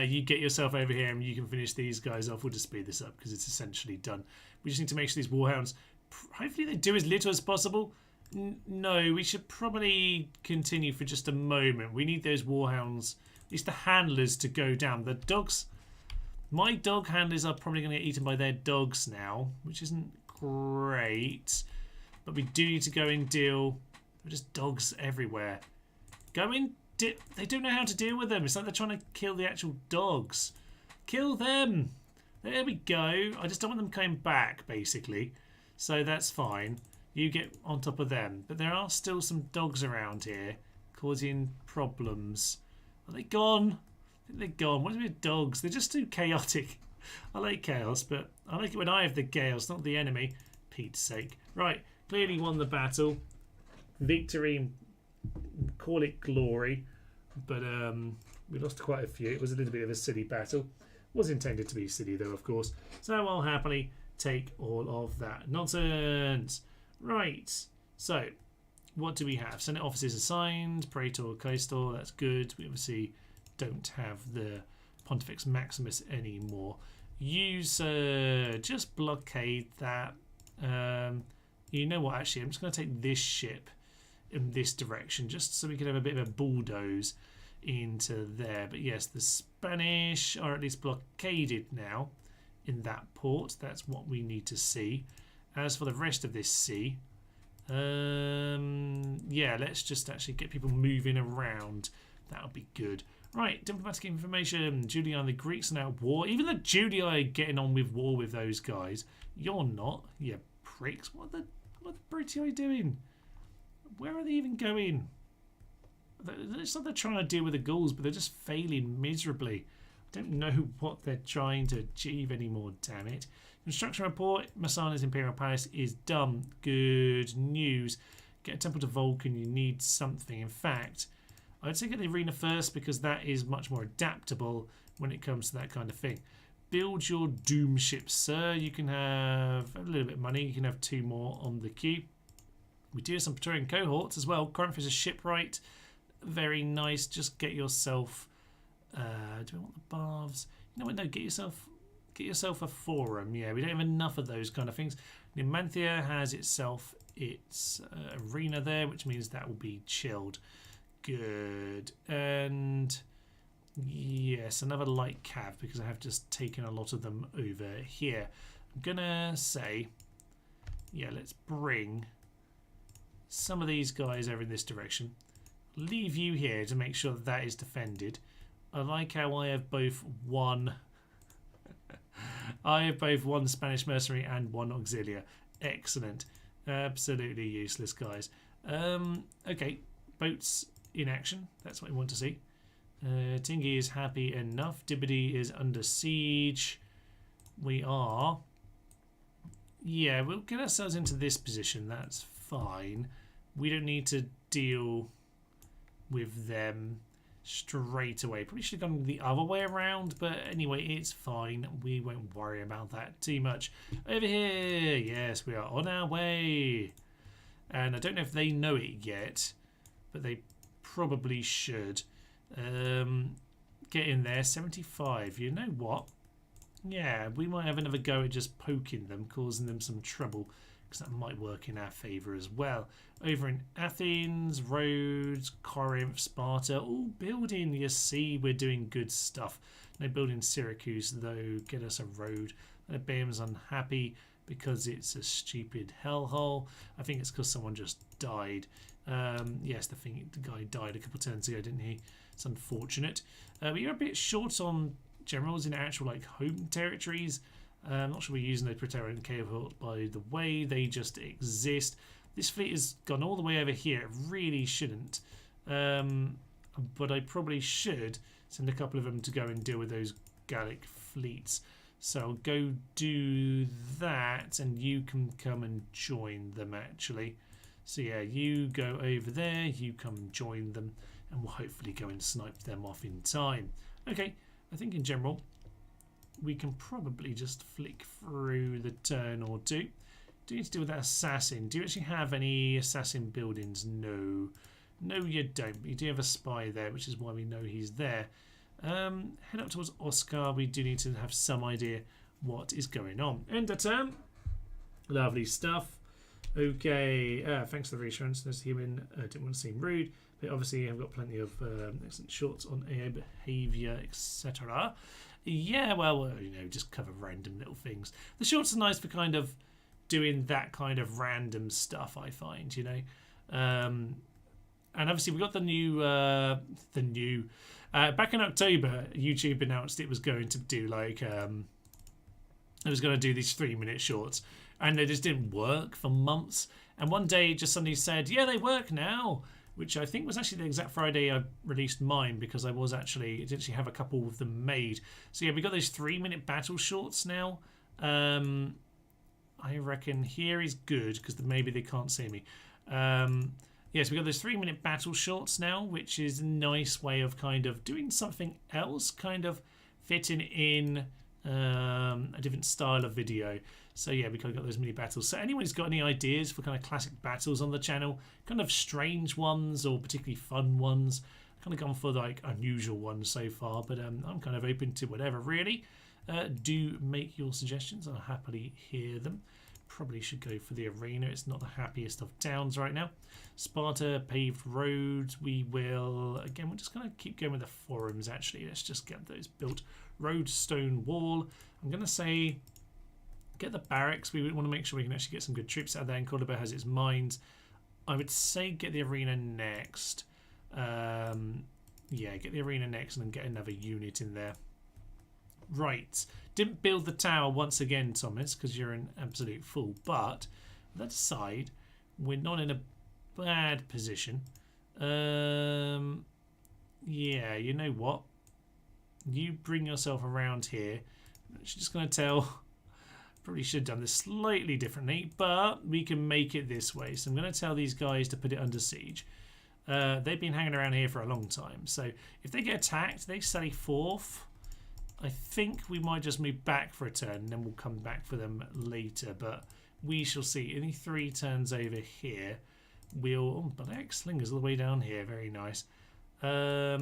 you get yourself over here and you can finish these guys off. We'll just speed this up because it's essentially done. We just need to make sure these warhounds, hopefully they do as little as possible. No, we should probably continue for just a moment. We need those warhounds, at least the handlers, to go down. The dogs, my dog handlers are probably going to get eaten by their dogs now, which isn't great. But we do need to go and deal with just dogs everywhere. Go in. They don't know how to deal with them. It's like they're trying to kill the actual dogs. Kill them. There we go. I just don't want them coming back, basically. So that's fine. You get on top of them. But there are still some dogs around here causing problems. Are they gone? I think they're gone. What is it with dogs? They're just too chaotic. I like chaos, but I like it when I have the chaos, not the enemy. Pete's sake. Right. Clearly won the battle. Victory. Call it glory, but we lost quite a few. It was a little bit of a silly battle. Was intended to be silly though, of course. So I'll happily take all of that nonsense. Right. So what do we have? Senate offices assigned. Praetor, Quaestor. That's good. We obviously don't have the Pontifex Maximus anymore. Use just blockade that. You know what? Actually, I'm just going to take this ship. in this direction, just so we can have a bit of a bulldoze into there. But yes, the Spanish are at least blockaded now in that port. That's what we need to see. As for the rest of this sea, yeah, let's just actually get people moving around. That would be good. Right, diplomatic information. Julii and the Greeks are now at war. Even the Julii are getting on with war with those guys. You're not, you pricks. What the Briti doing? Where are they even going? It's not they're trying to deal with the Gauls, but they're just failing miserably. I don't know what they're trying to achieve anymore, damn it. Construction report, Masana's Imperial Palace is done. Good news. Get a temple to Vulcan, you need something. In fact, I'd say get the arena first because that is much more adaptable when it comes to that kind of thing. Build your Doom ship, sir. You can have a little bit of money. You can have 2 more on the queue. We do have some Praetorian cohorts as well. Corinth is a shipwright. Very nice. Just get yourself... do we want the baths? You know what? No, get yourself a forum. Yeah, we don't have enough of those kind of things. Numantia has itself its arena there, which means that will be chilled. Good. And yes, another light cav because I have just taken a lot of them over here. I'm gonna say, yeah, let's bring some of these guys over in this direction. Leave you here to make sure that that is defended. I like how I have both one Spanish mercenary and 1 auxiliary. Excellent. Absolutely useless, guys. Okay, boats in action. That's what we want to see. Tingy is happy enough. Dibity is under siege. We are... Yeah, we'll get ourselves into this position. That's fine. We don't need to deal with them straight away. Probably should have gone the other way around, but anyway, it's fine. We won't worry about that too much. Over here, yes, we are on our way. And I don't know if they know it yet, but they probably should. Get in there. 75. You know what? Yeah, we might have another go at just poking them, causing them some trouble, because that might work in our favour as well. Over in Athens, Rhodes, Corinth, Sparta, all building. You see, we're doing good stuff. No building Syracuse, though. Get us a road. Beham's unhappy because it's a stupid hellhole. I think it's because someone just died. Yes, the guy died a couple of turns ago, didn't he? It's unfortunate. But you're a bit short on generals in actual like home territories. I'm not sure we're using the Praetorian cohort, by the way. They just exist. This fleet has gone all the way over here. It really shouldn't. But I probably should send a couple of them to go and deal with those Gallic fleets. So I'll go do that, and you can come and join them, actually. So yeah, you go over there, you come and join them, and we'll hopefully go and snipe them off in time. Okay, I think in general, we can probably just flick through the turn or two. Do you need to deal with that assassin? Do you actually have any assassin buildings? No. No, you don't. But you do have a spy there, which is why we know he's there. Head up towards Oscar. We do need to have some idea what is going on. End of turn. Lovely stuff. Okay. Thanks for the reassurance. There's human. Didn't want to seem rude. But obviously I've got plenty of excellent shorts on AI behaviour, etc. Yeah, well, you know, just cover random little things. The shorts are nice for kind of doing that kind of random stuff, I find, you know. And obviously we got the new back in October, YouTube announced it was going to do like it was going to do these 3-minute shorts, and they just didn't work for months. And one day it just suddenly said, yeah, they work now, which I think was actually the exact Friday I released mine, because I did actually have a couple of them made. So yeah, we got those 3-minute battle shorts now. I reckon here is good, because maybe they can't see me. Yes, we got those 3-minute battle shorts now, which is a nice way of kind of doing something else, kind of fitting in a different style of video. So yeah, we kind of got those mini battles. So anyone who's got any ideas for kind of classic battles on the channel, kind of strange ones or particularly fun ones, I've kind of gone for like unusual ones so far, but I'm kind of open to whatever really. Do make your suggestions. I'll happily hear them. probably should go for the arena. It's not the happiest of towns right now. Sparta, paved roads. We will, again, we're just going to keep going with the forums actually. Let's just get those built. Road, stone wall. I'm going to say get the barracks. We want to make sure we can actually get some good troops out there, and Cordoba has its mines. I would say get the arena next. Yeah, get the arena next and then get another unit in there. Right. Didn't build the tower once again, Thomas, because you're an absolute fool. But that aside, we're not in a bad position. Yeah, you know what? You bring yourself around here. I'm just going to tell... Probably should have done this slightly differently, but we can make it this way. So I'm going to tell these guys to put it under siege. They've been hanging around here for a long time. So if they get attacked, they sally forth. I think we might just move back for a turn, and then we'll come back for them later. But we shall see. Any 3 turns over here, we'll... Oh, but X-Slingers all the way down here. Very nice. Yeah,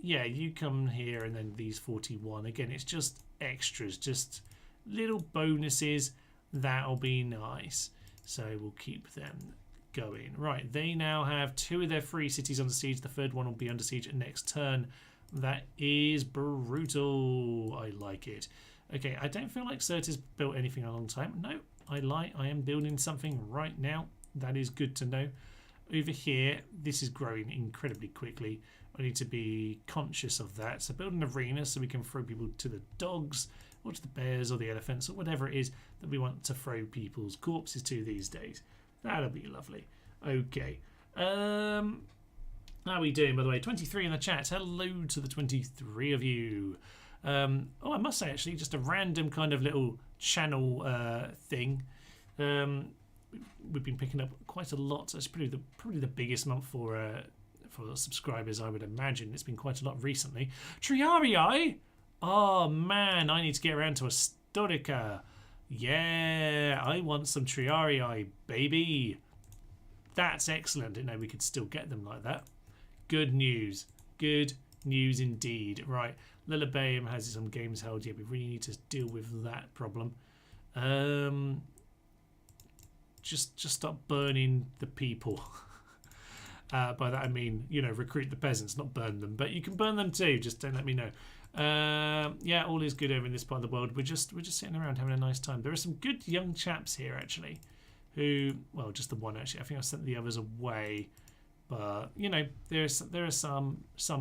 you come here, and then these 41. Again, it's just extras, just... little bonuses. That'll be nice, so we'll keep them going. Right, they now have 2 of their 3 cities under siege. The 3rd one will be under siege next turn. That is brutal. I like it. Okay, I don't feel like Certa's built anything in a long time. No, I lie. I am building something right now. That is good to know. Over here, this is growing incredibly quickly. I need to be conscious of that. So build an arena so we can throw people to the dogs, or to the bears or the elephants, or whatever it is that we want to throw people's corpses to these days. That'll be lovely. Okay. How are we doing, by the way? 23 in the chat. Hello to the 23 of you. Oh, I must say, actually, just a random kind of little channel thing. We've been picking up quite a lot. It's probably the biggest month for subscribers, I would imagine. It's been quite a lot recently. Triarii! Oh man, I need to get around to a Storica. Yeah, I want some Triarii, baby. That's excellent. I didn't know we could still get them like that. Good news. Good news indeed. Right, Lilibaeum has some games held. Yeah, we really need to deal with that problem. Just stop burning the people. By that I mean, you know, recruit the peasants, not burn them. But you can burn them too. Just don't let me know. Yeah, all is good over in this part of the world. We're just sitting around having a nice time. There are some good young chaps here actually, who, well, just the one actually. I think I sent the others away, but you know, there are some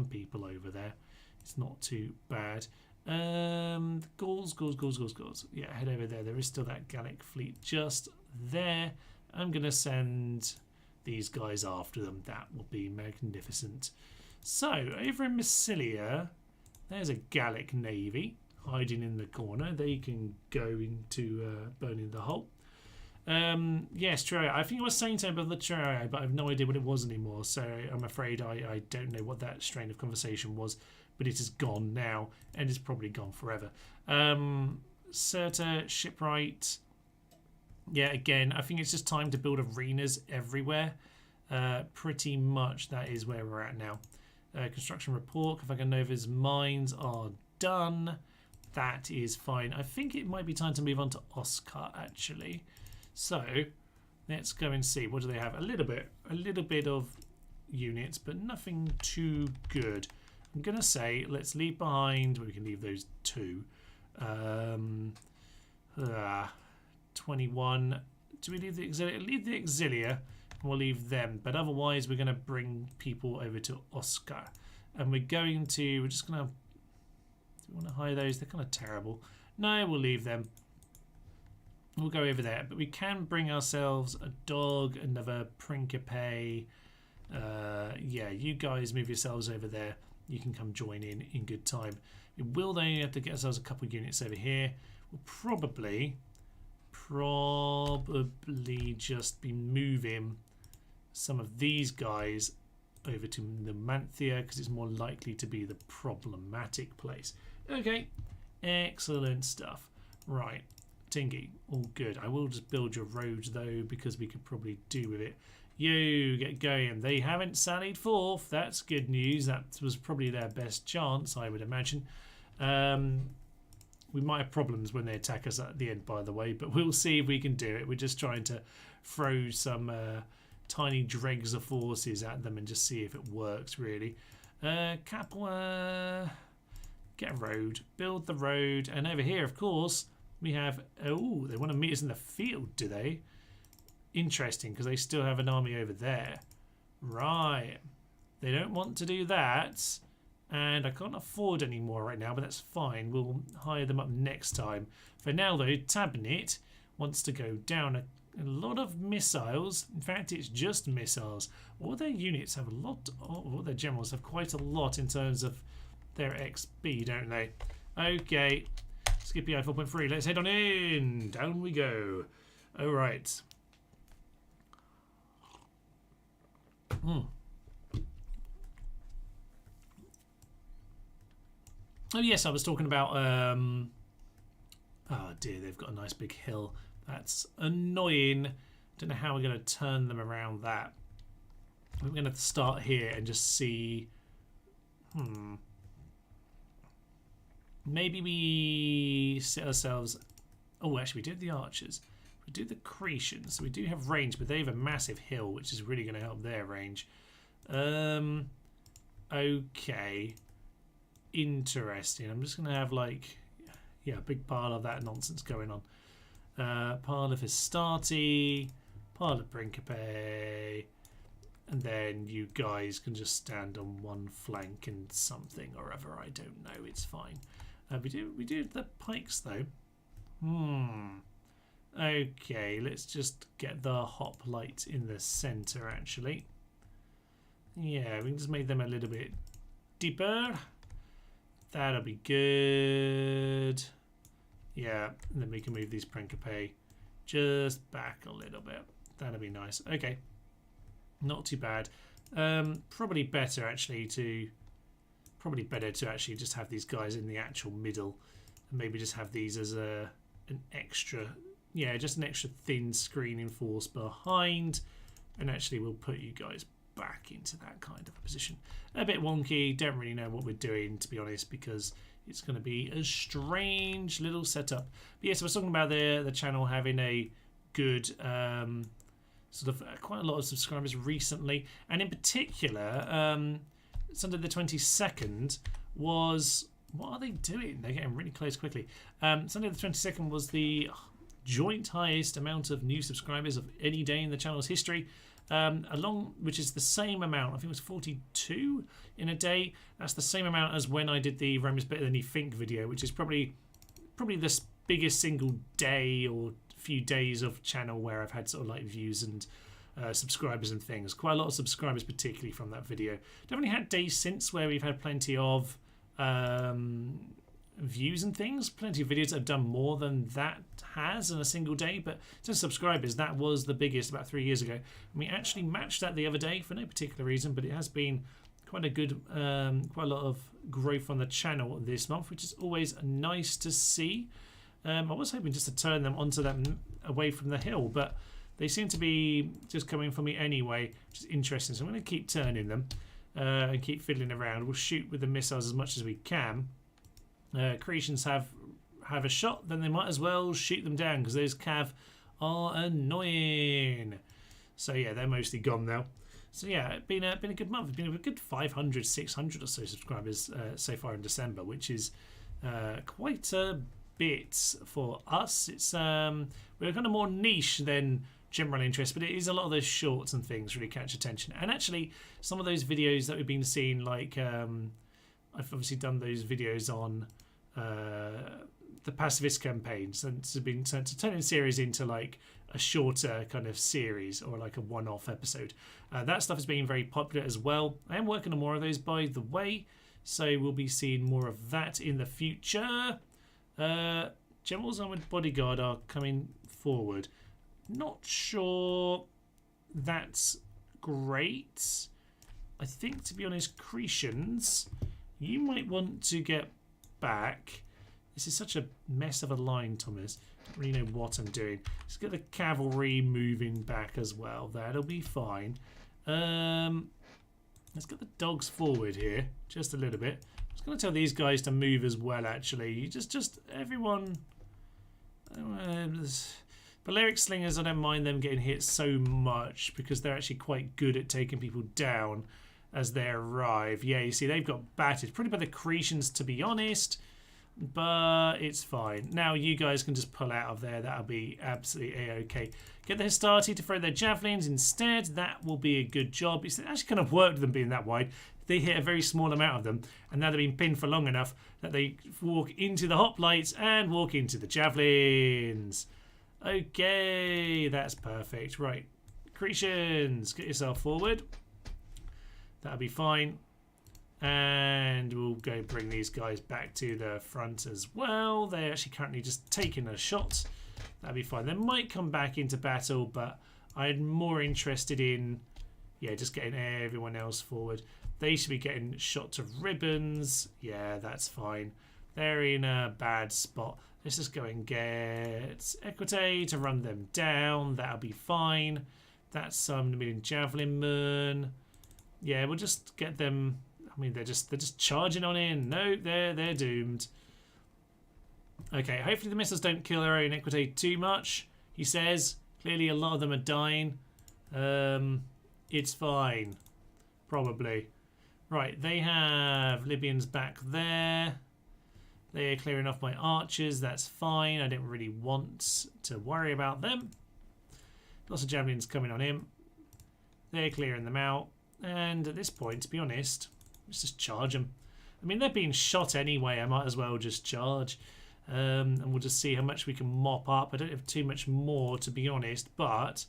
people over there. It's not too bad. Gauls. Yeah, head over there. There is still that Gallic fleet just there. I'm gonna send these guys after them. That will be magnificent. So over in Melia, there's a Gallic navy hiding in the corner. They can go into burning the hull. Yes, Triarii. I think I was saying something about the Triarii, but I have no idea what it was anymore. So I'm afraid I don't know what that strain of conversation was. But it is gone now, and it's probably gone forever. Certa, shipwright. Yeah, again, I think it's just time to build arenas everywhere. Pretty much that is where we're at now. Construction report, Cavaganova's mines are done. That is fine. I think it might be time to move on to Oscar, actually. So, let's go and see. What do they have? A little bit of units, but nothing too good. I'm going to say, let's leave behind, we can leave those 2. 21. Do we leave the Auxilia? Leave the Auxilia, and we'll leave them. But otherwise, we're going to bring people over to Oscar. And we're just going to, do we want to hire those? They're kind of terrible. No, we'll leave them. We'll go over there. But we can bring ourselves a dog, another Principe. Yeah, you guys move yourselves over there. You can come join in good time. We will then have to get ourselves a couple of units over here. We'll probably just be moving some of these guys over to Numantia because it's more likely to be the problematic place. Okay, excellent stuff. Right, Tingy, all good. I will just build your roads though because we could probably do with it. You get going. They haven't sallied forth. That's good news. That was probably their best chance, I would imagine. We might have problems when they attack us at the end, by the way, but we'll see if we can do it. We're just trying to throw some tiny dregs of forces at them and just see if it works, really. Capua, get a road, build the road, and over here, of course, we have... Oh, they want to meet us in the field, do they? Interesting, because they still have an army over there. Right. They don't want to do that, and I can't afford any more right now, but that's fine. We'll hire them up next time. For now, though, Tabernet wants to go down a lot of missiles. In fact, it's just missiles. All their units have a lot, all their generals have quite a lot in terms of their XP, don't they? Okay, Scipii 4.3, let's head on in. Down we go. All right. Oh yes, I was talking about oh dear, they've got a nice big hill. That's annoying. Don't know how we're going to turn them around that. We're going to start here and just see. Maybe we set ourselves. Oh, actually, we did the archers. We do the Cretians. So we do have range, but they have a massive hill, which is really going to help their range. Okay. Interesting. I'm just going to have like, yeah, a big pile of that nonsense going on. Pile of Hastati, pile of Principe, and then you guys can just stand on one flank and something or other. I don't know. It's fine. We do the pikes though. Okay, let's just get the hoplite in the centre. Actually, yeah, we can just make them a little bit deeper. That'll be good. Yeah, and then we can move these Principe just back a little bit. That'll be nice. Okay, not too bad. Probably better to actually just have these guys in the actual middle, and maybe just have these as an extra, yeah, just an extra thin screening force behind, and actually we'll put you guys back into that kind of a position. A bit wonky, don't really know what we're doing, to be honest, because it's going to be a strange little setup. But yes, I was talking about the channel having a good sort of quite a lot of subscribers recently, and in particular Sunday the 22nd was, what are they doing? They're getting really close quickly. Sunday the 22nd was the joint highest amount of new subscribers of any day in the channel's history. Which is the same amount, I think it was 42 in a day. That's the same amount as when I did the Rome is better than you think video, which is probably the biggest single day or few days of channel where I've had sort of like views and subscribers and things. Quite a lot of subscribers, particularly from that video. Definitely had days since where we've had plenty of views and things, plenty of videos that have done more than that has in a single day, but to subscribers, that was the biggest about 3 years ago, and we actually matched that the other day for no particular reason, but it has been quite a good quite a lot of growth on the channel this month, which is always nice to see. I was hoping just to turn them onto them away from the hill, but they seem to be just coming for me anyway, which is interesting, so I'm going to keep turning them and keep fiddling around. We'll shoot with the missiles as much as we can. Cretians have a shot, then they might as well shoot them down because those cav are annoying. So yeah, they're mostly gone now. So yeah, it's been a good month. It's been a good 500, 600 or so subscribers so far in December, which is quite a bit for us. It's we're kind of more niche than general interest, but it is a lot of those shorts and things really catch attention. And actually, some of those videos that we've been seeing, like I've obviously done those videos on the pacifist campaigns, and to turn a series into like a shorter kind of series or like a one-off episode. That stuff has been very popular as well. I am working on more of those, by the way, so we'll be seeing more of that in the future. General's Armoured Bodyguard are coming forward. Not sure that's great. I think, to be honest, Cretians, you might want to get back. This is such a mess of a line, Thomas. I don't really know what I'm doing. Let's get the cavalry moving back as well. That'll be fine. Let's get the dogs forward here, just a little bit. was going to tell these guys to move as well, actually. Just everyone... Balearic Slingers, I don't mind them getting hit so much because they're actually quite good at taking people down as they arrive. Yeah, you see, they've got battered. Pretty by the Cretians, to be honest, but it's fine. Now you guys can just pull out of there. That'll be absolutely A-okay. Get the Hastati to throw their javelins instead. That will be a good job. It's actually kind of worked with them being that wide. They hit a very small amount of them, and now they've been pinned for long enough that they walk into the hoplites and walk into the javelins. Okay, that's perfect. Right, Cretians, get yourself forward. That'll be fine. And we'll go bring these guys back to the front as well. They're actually currently just taking a shot. That'll be fine. They might come back into battle, but I'm more interested in, yeah, just getting everyone else forward. They should be getting shot to ribbons. Yeah, that's fine. They're in a bad spot. Let's just go and get Equite to run them down. That'll be fine. That's some million javelin men. Yeah, we'll just get them. I mean, they're just charging on in. No, they're doomed. Okay, hopefully the missiles don't kill our own Equite too much. He says clearly a lot of them are dying. It's fine, probably. Right, they have Libyans back there. They're clearing off my archers. That's fine. I didn't really want to worry about them. Lots of javelins coming on him. They're clearing them out. And at this point, to be honest, let's just charge them. I mean, they're being shot anyway. I might as well just charge. And we'll just see how much we can mop up. I don't have too much more, to be honest, but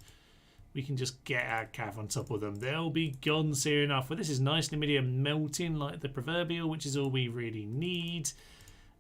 we can just get our cav on top of them. They'll be gone soon enough. Well, this is nice. Numidia melting like the proverbial, which is all we really need.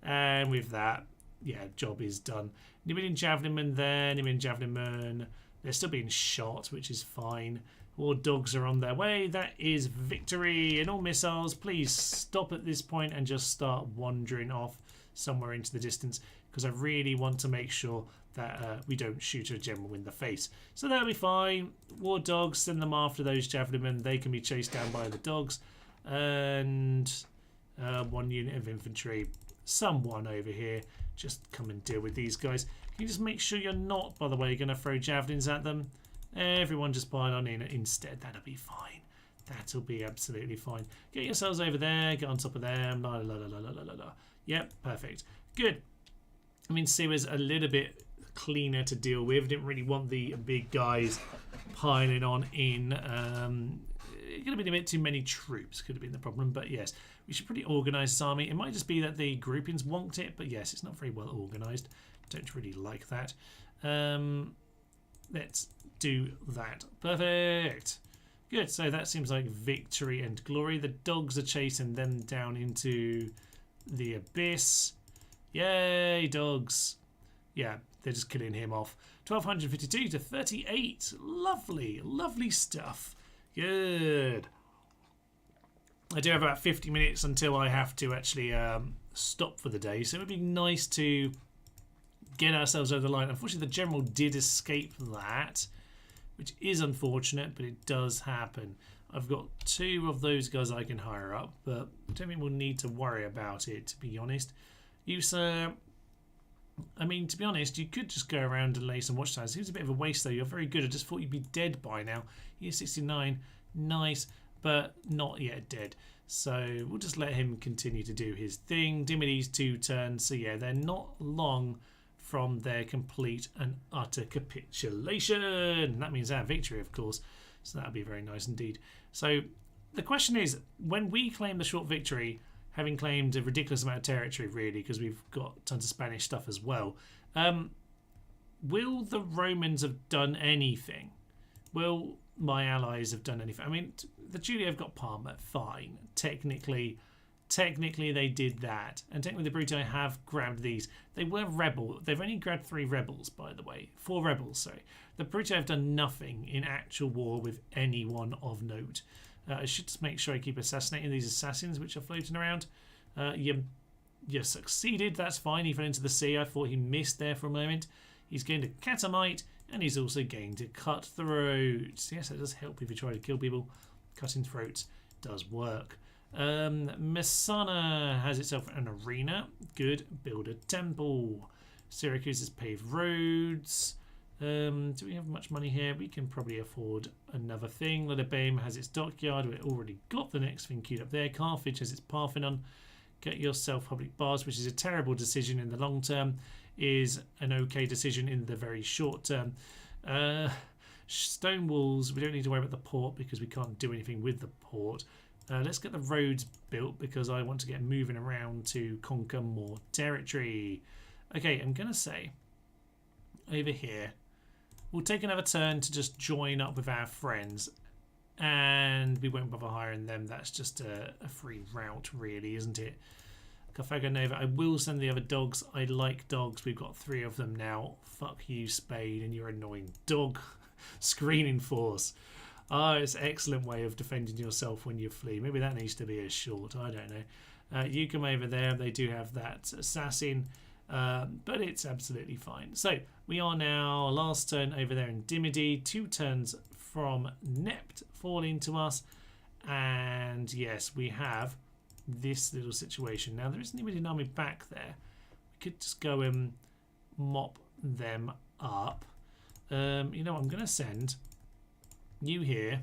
And with that, yeah, job is done. Numidian Javelinmen there, Numidian Javelinmen. They're still being shot, which is fine. War dogs are on their way. That is victory. And all missiles, please stop at this point and just start wandering off somewhere into the distance, because I really want to make sure that we don't shoot a general in the face. So that'll be fine. War dogs, send them after those javelinmen. They can be chased down by the dogs. And one unit of infantry. Someone over here, just come and deal with these guys. Can you just make sure you're not, by the way, going to throw javelins at them? Everyone just pile on in instead. That'll be fine. That'll be absolutely fine. Get yourselves over there. Get on top of them. La la la la la la la. Yep, perfect. Good. I mean, Siwa's a little bit cleaner to deal with. Didn't really want the big guys piling on in. It could have been a bit too many troops. Could have been the problem. But yes, we should pretty organise this army. It might just be that the groupings wonked it. But yes, it's not very well organised. Don't really like that. Let's do that. Perfect. Good. So that seems like victory and glory. The dogs are chasing them down into the abyss. Yay, dogs. Yeah, they're just killing him off. 1252 to 38. Lovely, lovely stuff. Good. I do have about 50 minutes until I have to actually stop for the day. So it would be nice to get ourselves over the line. Unfortunately, the general did escape that, which is unfortunate, but it does happen. I've got 2 of those guys I can hire up, but I don't think we'll need to worry about it, to be honest. You, sir, I mean, to be honest, you could just go around and lay some watchtowers. It was a bit of a waste, though. You're very good. I just thought you'd be dead by now. You're 69. Nice, but not yet dead. So we'll just let him continue to do his thing. Dimity's 2 turns. So, yeah, they're not long from their complete and utter capitulation. That means our victory, of course. So that'll be very nice indeed. So the question is, when we claim the short victory, having claimed a ridiculous amount of territory, really, because we've got tons of Spanish stuff as well, will the Romans have done anything? Will my allies have done anything? I mean, the Julia have got Parma, fine. Technically they did that, and technically the Bruti have grabbed these. They were rebel. They've only grabbed 3 rebels, by the way. 4 rebels, sorry. The Bruti have done nothing in actual war with anyone of note. I should just make sure I keep assassinating these assassins which are floating around. You succeeded. That's fine. He fell into the sea. I thought he missed there for a moment. He's gained a catamite, and he's also gained a cutthroat. Yes, that does help if you try to kill people. Cutting throats does work. Messana has itself an arena. Good. Build a temple. Syracuse has paved roads. Do we have much money here? We can probably afford another thing. Lillibame has its dockyard. We've already got the next thing queued up there. Carthage has its Parthenon. Get yourself public baths, which is a terrible decision in the long term, is an okay decision in the very short term. Stone walls, we don't need to worry about the port because we can't do anything with the port. Let's get the roads built because I want to get moving around to conquer more territory. Okay, I'm going to say over here, we'll take another turn to just join up with our friends and we won't bother hiring them. That's just a free route really, isn't it? Carthago Nova, I will send the other dogs. I like dogs. We've got 3 of them now. Fuck you, Spain, and your annoying dog. Screening force. It's an excellent way of defending yourself when you flee. Maybe that needs to be a short. I don't know. You come over there. They do have that assassin. But it's absolutely fine. So we are now last turn over there in Dimity. 2 turns from Nept falling to us. And yes, we have this little situation. Now there isn't even an army back there. We could just go and mop them up. You know what, I'm going to send you here.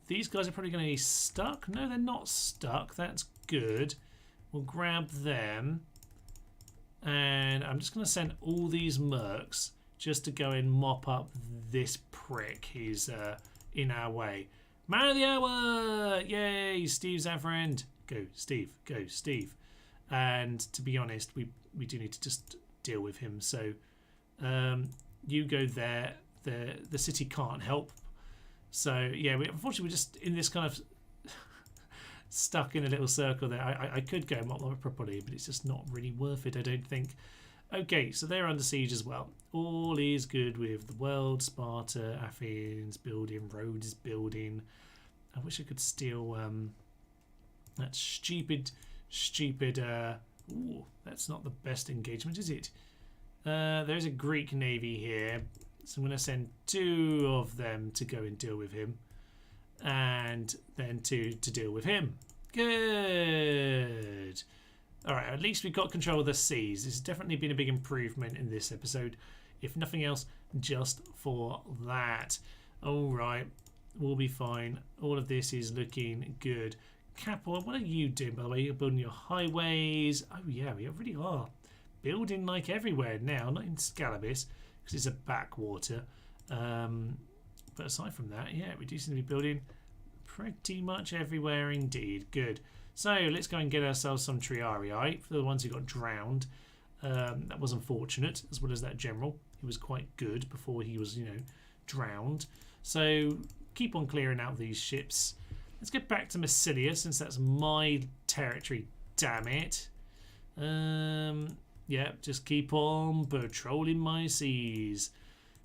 These guys are probably going to be stuck. No, they're not stuck. That's good. We'll grab them. And I'm just going to send all these mercs just to go and mop up this prick. He's in our way. Man of the hour! Yay! Steve's our friend. Go, Steve. Go, Steve. And to be honest, we do need to just deal with him. So you go there. The city can't help. So yeah, unfortunately we're just in this kind of stuck in a little circle there. I could go and mop them up properly, but it's just not really worth it, I don't think. Okay, so they're under siege as well. All is good with the world. Sparta, Athens building, Rhodes building. I wish I could steal that stupid. Ooh, that's not the best engagement, is it? There's a Greek navy here, so I'm going to send 2 of them to go and deal with him, and then 2 to deal with him. Good. All right, at least we've got control of the seas. This has definitely been a big improvement in this episode. If nothing else, just for that. All right, we'll be fine. All of this is looking good. Capua, what are you doing, by the way? You're building your highways. Oh, yeah, we really are. Building like everywhere now, not in Scalabis, because it's a backwater. But aside from that, yeah, we do seem to be building pretty much everywhere indeed. Good. So let's go and get ourselves some Triarii for the ones who got drowned. That was unfortunate, as well as that general. He was quite good before he was, drowned. So keep on clearing out these ships. Let's get back to Massilia, since that's my territory, damn it. Yeah, just keep on patrolling my seas.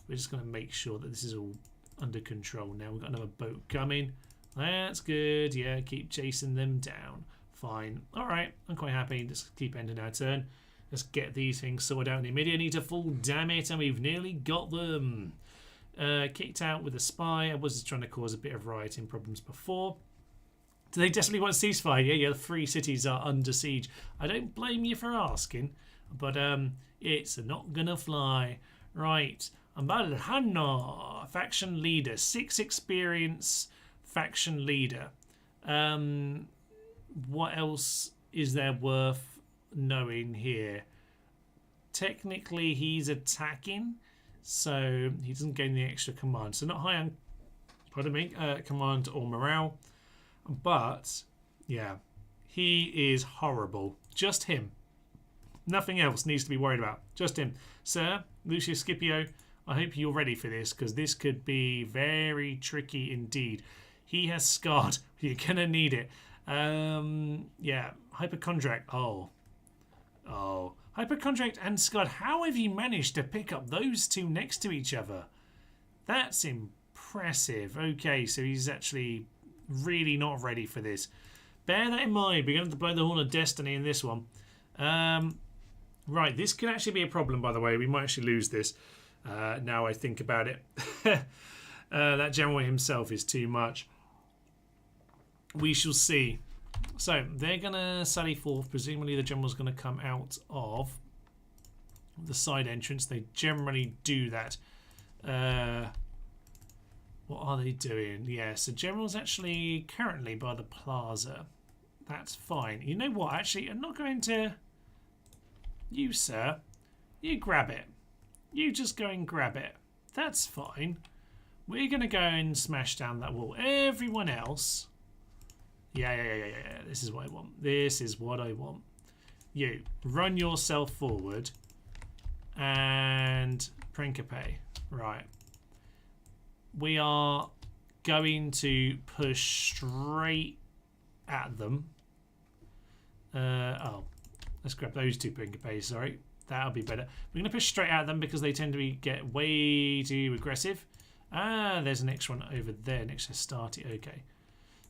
We're just going to make sure that this is all under control now. We've got another boat coming. That's good. Yeah, keep chasing them down. Fine. All right, I'm quite happy. Let's keep ending our turn. Let's get these things sorted out. The Melia need to fall, damn it, and we've nearly got them. Kicked out with a spy. I was just trying to cause a bit of rioting problems before. Do they desperately want a ceasefire? Yeah, the 3 cities are under siege. I don't blame you for asking, but it's not gonna fly. Right, Amalhano, faction leader, 6 experience, faction leader. What else is there worth knowing here? Technically, he's attacking, so he doesn't gain the extra command. So not high on, command or morale, but yeah, he is horrible. Just him. Nothing else needs to be worried about. Just him. Sir, Lucius Scipio, I hope you're ready for this, because this could be very tricky indeed. He has scarred. You're going to need it. Yeah, hypochondriac. Oh. Hypochondriac and scarred. How have you managed to pick up those 2 next to each other? That's impressive. Okay, so he's actually really not ready for this. Bear that in mind. We're going to have to blow the horn of destiny in this one. Right, this could actually be a problem, by the way. We might actually lose this. Now I think about it. That general himself is too much. We shall see. So they're going to sally forth. Presumably the general's going to come out of the side entrance. They generally do that. What are they doing? Yeah, so general's actually currently by the plaza. That's fine. You know what? Actually, I'm not going to... You, sir. You grab it. You just go and grab it. That's fine. We're going to go and smash down that wall. Everyone else... Yeah. This is what I want. This is what I want. You, run yourself forward. And Principe. Right. We are going to push straight at them. Let's grab those two Principes, sorry. That'll be better. We're going to push straight at them because they tend to get way too aggressive. There's an extra one over there next to Starty. Okay.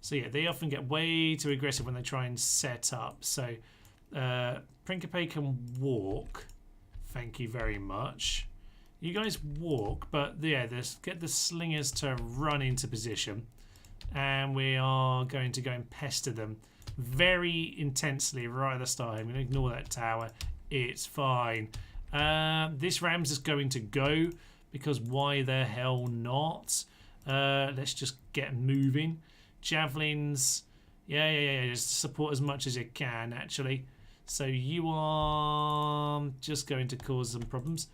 So yeah, they often get way too aggressive when they try and set up. So Principe can walk. Thank you very much. You guys walk, but yeah, let's get the slingers to run into position. And we are going to go and pester them very intensely right at the start. I'm going to ignore that tower. It's fine. This ram's just going to go because why the hell not? Let's just get moving. Javelins, yeah, just support as much as you can actually. So you are just going to cause some problems.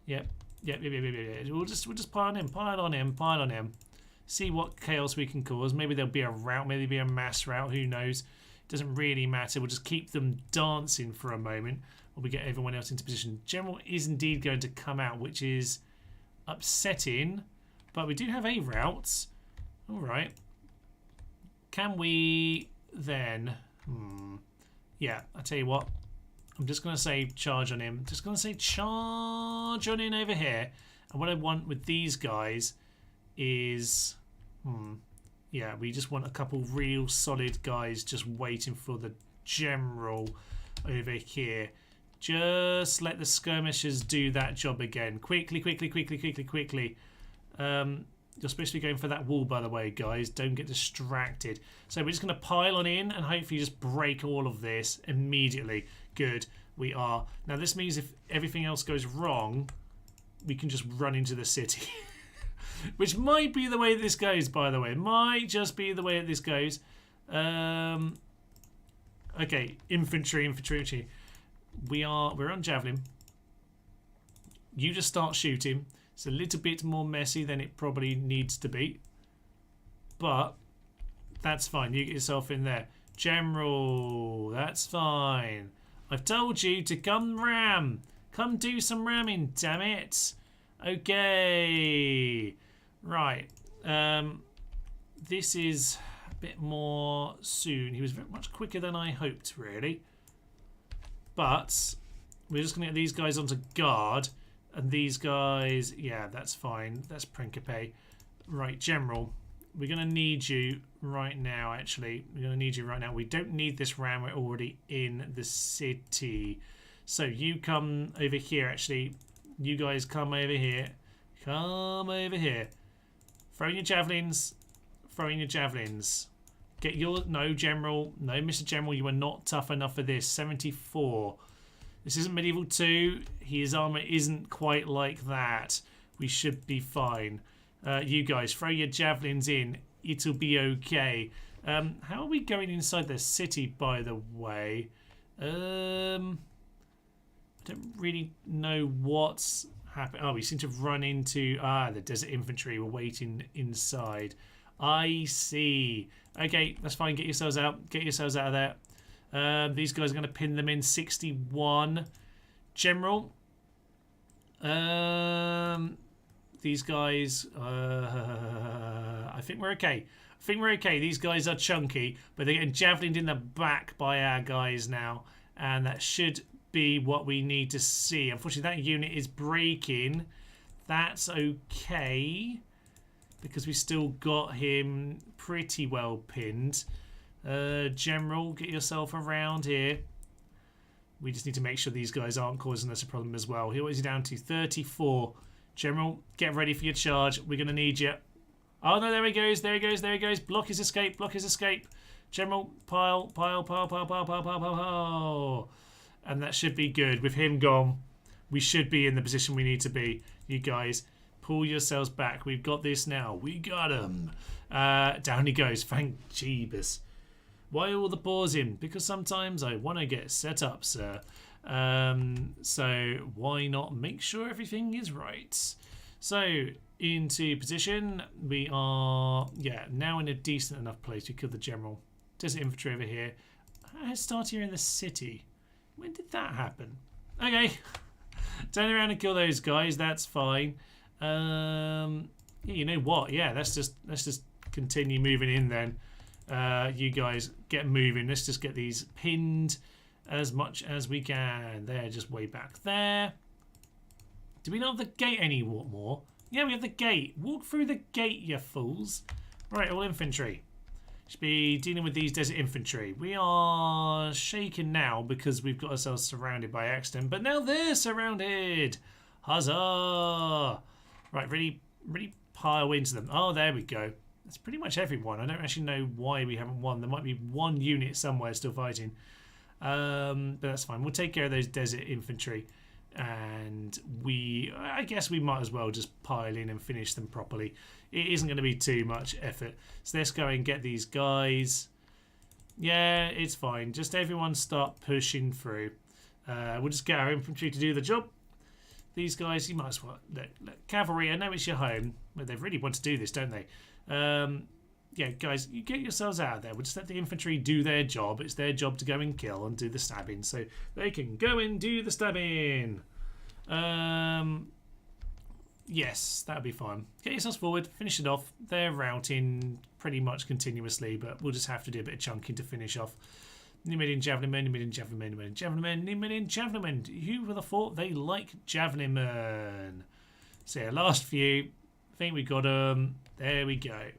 Yep. We'll just pile on him. See what chaos we can cause. Maybe there'll be a rout, maybe be a mass rout, who knows. It doesn't really matter. We'll just keep them dancing for a moment while we get everyone else into position. General is indeed going to come out, which is upsetting, but we do have a rout. Alright. Can we then... Yeah, I tell you what. I'm just going to say charge on him. Just going to say charge on in over here. And what I want with these guys is... Yeah, we just want a couple real solid guys just waiting for the general over here. Just let the skirmishers do that job again. Quickly. You're supposed to be going for that wall, by the way, guys. Don't get distracted. So we're just going to pile on in and hopefully just break all of this immediately. Good, we are. Now, this means if everything else goes wrong, we can just run into the city. Which might be the way that this goes, by the way. It might just be the way that this goes. Okay, infantry. We're on javelin. You just start shooting. It's a little bit more messy than it probably needs to be. But that's fine. You get yourself in there. General, that's fine. I've told you to come ram. Come do some ramming, damn it. Okay. Right. This is a bit more soon. He was very much quicker than I hoped, really. But we're just going to get these guys onto guard. And these guys, yeah, that's fine. That's Principe. Right, General, we're going to need you right now, actually. We're going to need you right now. We don't need this ram. We're already in the city. So you come over here, actually. You guys come over here. Come over here. Throw in your javelins. Get your... No, General. No, Mr. General, you are not tough enough for this. 74. This isn't Medieval 2. His armour isn't quite like that. We should be fine. You guys, throw your javelins in. It'll be okay. How are we going inside the city, by the way? I don't really know what's happening. Oh, we seem to have run into... the desert infantry. We're waiting inside. I see. Okay, that's fine. Get yourselves out. Get yourselves out of there. These guys are going to pin them in. 61. General. These guys... I think we're okay. These guys are chunky, but they're getting javelined in the back by our guys now. And that should be what we need to see. Unfortunately, that unit is breaking. That's okay, because we still got him pretty well pinned. General, get yourself around here. We just need to make sure these guys aren't causing us a problem as well. What is he down to? 34. General, get ready for your charge. We're going to need you. Oh, no, there he goes. Block his escape. General, pile, pile, pile, pile, pile, pile, pile, pile, pile. And that should be good. With him gone, we should be in the position we need to be. You guys, pull yourselves back. We've got this now. We got him. Down he goes. Thank Jeebus. Why all the pausing? Because sometimes I want to get set up, sir. So why not make sure everything is right? So into position. We are, now in a decent enough place. We killed the general. Desert infantry over here. I start here in the city. When did that happen? Okay. Turn around and kill those guys. That's fine. You know what? Yeah, let's just continue moving in then. You guys get moving. Let's just get these pinned as much as we can. They're just way back there. Do we not have the gate anymore? Yeah, we have the gate. Walk through the gate, you fools. Right, all infantry. Should be dealing with these desert infantry. We are shaken now because we've got ourselves surrounded by accident, but now they're surrounded. Huzzah! Right, really pile into them. Oh, there we go. That's pretty much everyone. I don't actually know why we haven't won. There might be one unit somewhere still fighting. But that's fine. We'll take care of those desert infantry. And I guess we might as well just pile in and finish them properly. It isn't going to be too much effort. So let's go and get these guys. Yeah, it's fine. Just everyone start pushing through. We'll just get our infantry to do the job. These guys, you might as well. Look, cavalry, I know it's your home, but they really want to do this, don't they? Yeah, guys, you get yourselves out of there. We'll just let the infantry do their job. It's their job to go and kill and do the stabbing. So they can go and do the stabbing. Yes, that'll be fine. Get yourselves forward. Finish it off. They're routing pretty much continuously, but we'll just have to do a bit of chunking to finish off. Numidian javelin men, Numidian javelin men, Numidian javelin men, Numidian javelin men. Who would have thought they like javelin men? So yeah, last few. I think we got them. There we go.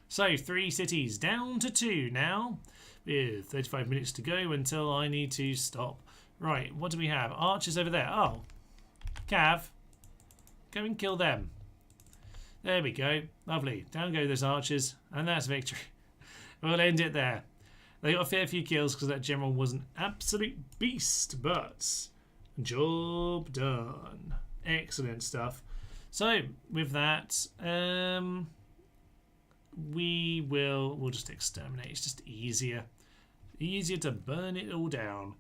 So 3 cities down to 2 now, with 35 minutes to go until I need to stop. Right, what do we have? Archers over there. Oh, Cav, go and kill them. There we go. Lovely. Down go those archers, and that's victory. We'll end it there. They got a fair few kills because that general was an absolute beast, but job done. Excellent stuff. So with that, we'll just exterminate. It's just easier to burn it all down.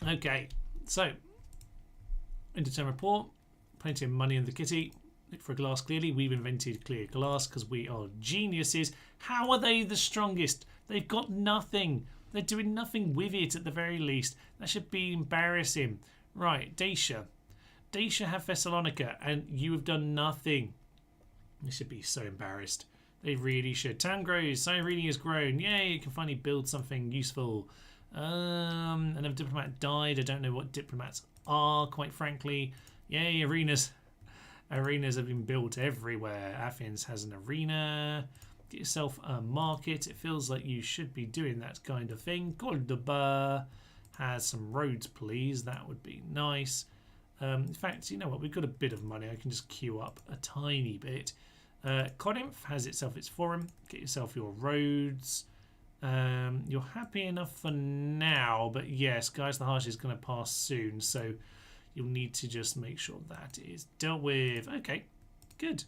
Okay, so end-of-term report. Plenty of money in the kitty. Look for glass clearly. We've invented clear glass because we are geniuses. How are they the strongest? They've got nothing. They're doing nothing with it at the very least. That should be embarrassing. Right, Dacia. Dacia have Thessalonica and you have done nothing. They should be so embarrassed. They really should. Town grows. Cyrene has grown. Yay, you can finally build something useful. Another diplomat died. I don't know what diplomats are, quite frankly. Yay, arenas. Arenas have been built everywhere. Athens has an arena. Get yourself a market. It feels like you should be doing that kind of thing. Cordoba has some roads, please. That would be nice. In fact, you know what? We've got a bit of money. I can just queue up a tiny bit. Corinth has itself its forum. Get yourself your roads. You're happy enough for now, but yes, Gaius the Harsh is going to pass soon, so you'll need to just make sure that is dealt with. Okay, good.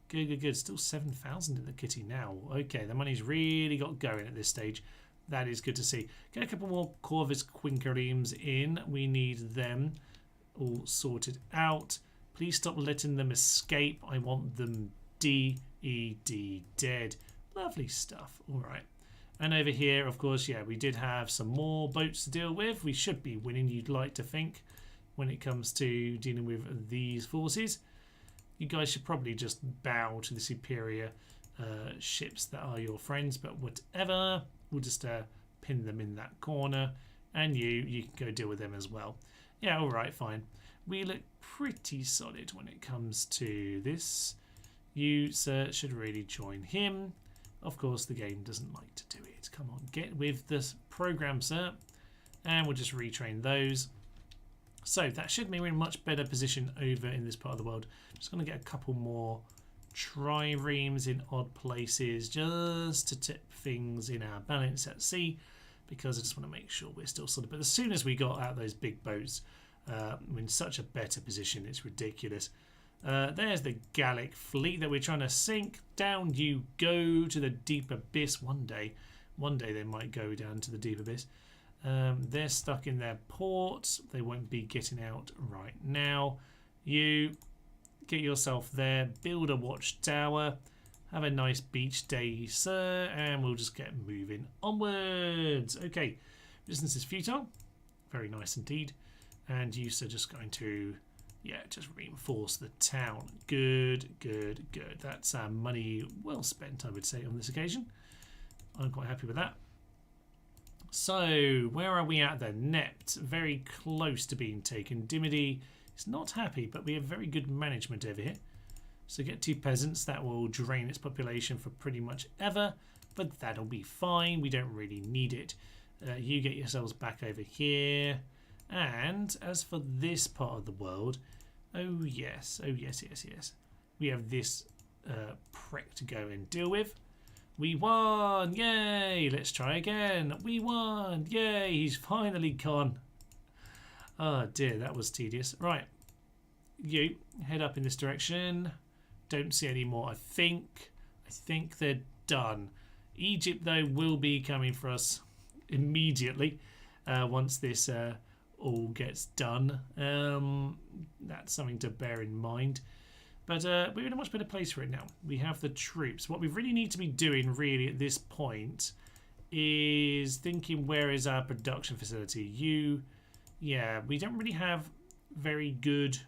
Good. Still 7,000 in the kitty now. Okay, the money's really got going at this stage. That is good to see. Get a couple more Corvus Quinqueremes in. We need them all sorted out. Please stop letting them escape. I want them D-E-D, dead. Lovely stuff. All right. And over here, of course, yeah, we did have some more boats to deal with. We should be winning, you'd like to think, when it comes to dealing with these forces. You guys should probably just bow to the superior ships that are your friends, but whatever. We'll just pin them in that corner. And you can go deal with them as well. Yeah, all right, fine. We look pretty solid when it comes to this. You, sir, should really join him. Of course, the game doesn't like to do it. Come on, get with this program, sir. And we'll just retrain those. So that should mean we're in a much better position over in this part of the world. Just going to get a couple more triremes in odd places just to tip things in our balance at sea, because I just want to make sure we're still solid. But as soon as we got out those big boats, we're in such a better position, it's ridiculous. There's the Gallic fleet that we're trying to sink. Down you go to the deep abyss. One day they might go down to the deep abyss. They're stuck in their port. They won't be getting out right now. You get yourself there, build a watchtower, have a nice beach day, sir, and we'll just get moving onwards. Okay, business is futile. Very nice indeed. And you are just going to, yeah, just reinforce the town. Good. That's money well spent, I would say, on this occasion. I'm quite happy with that. So, where are we at then? Nept, very close to being taken. Dimity is not happy, but we have very good management over here. So get 2 peasants, that will drain its population for pretty much ever, but that'll be fine. We don't really need it. You get yourselves back over here. And as for this part of the world, oh yes. We have this prick to go and deal with. We won! Yay! Let's try again. We won! Yay! He's finally gone. Oh dear, that was tedious. Right. You head up in this direction. Don't see any more. I think they're done. Egypt, though, will be coming for us immediately once this all gets done. That's something to bear in mind. But we're in a much better place for it now. We have the troops. What we really need to be doing, really, at this point is thinking, where is our production facility? Yeah, we don't really have very good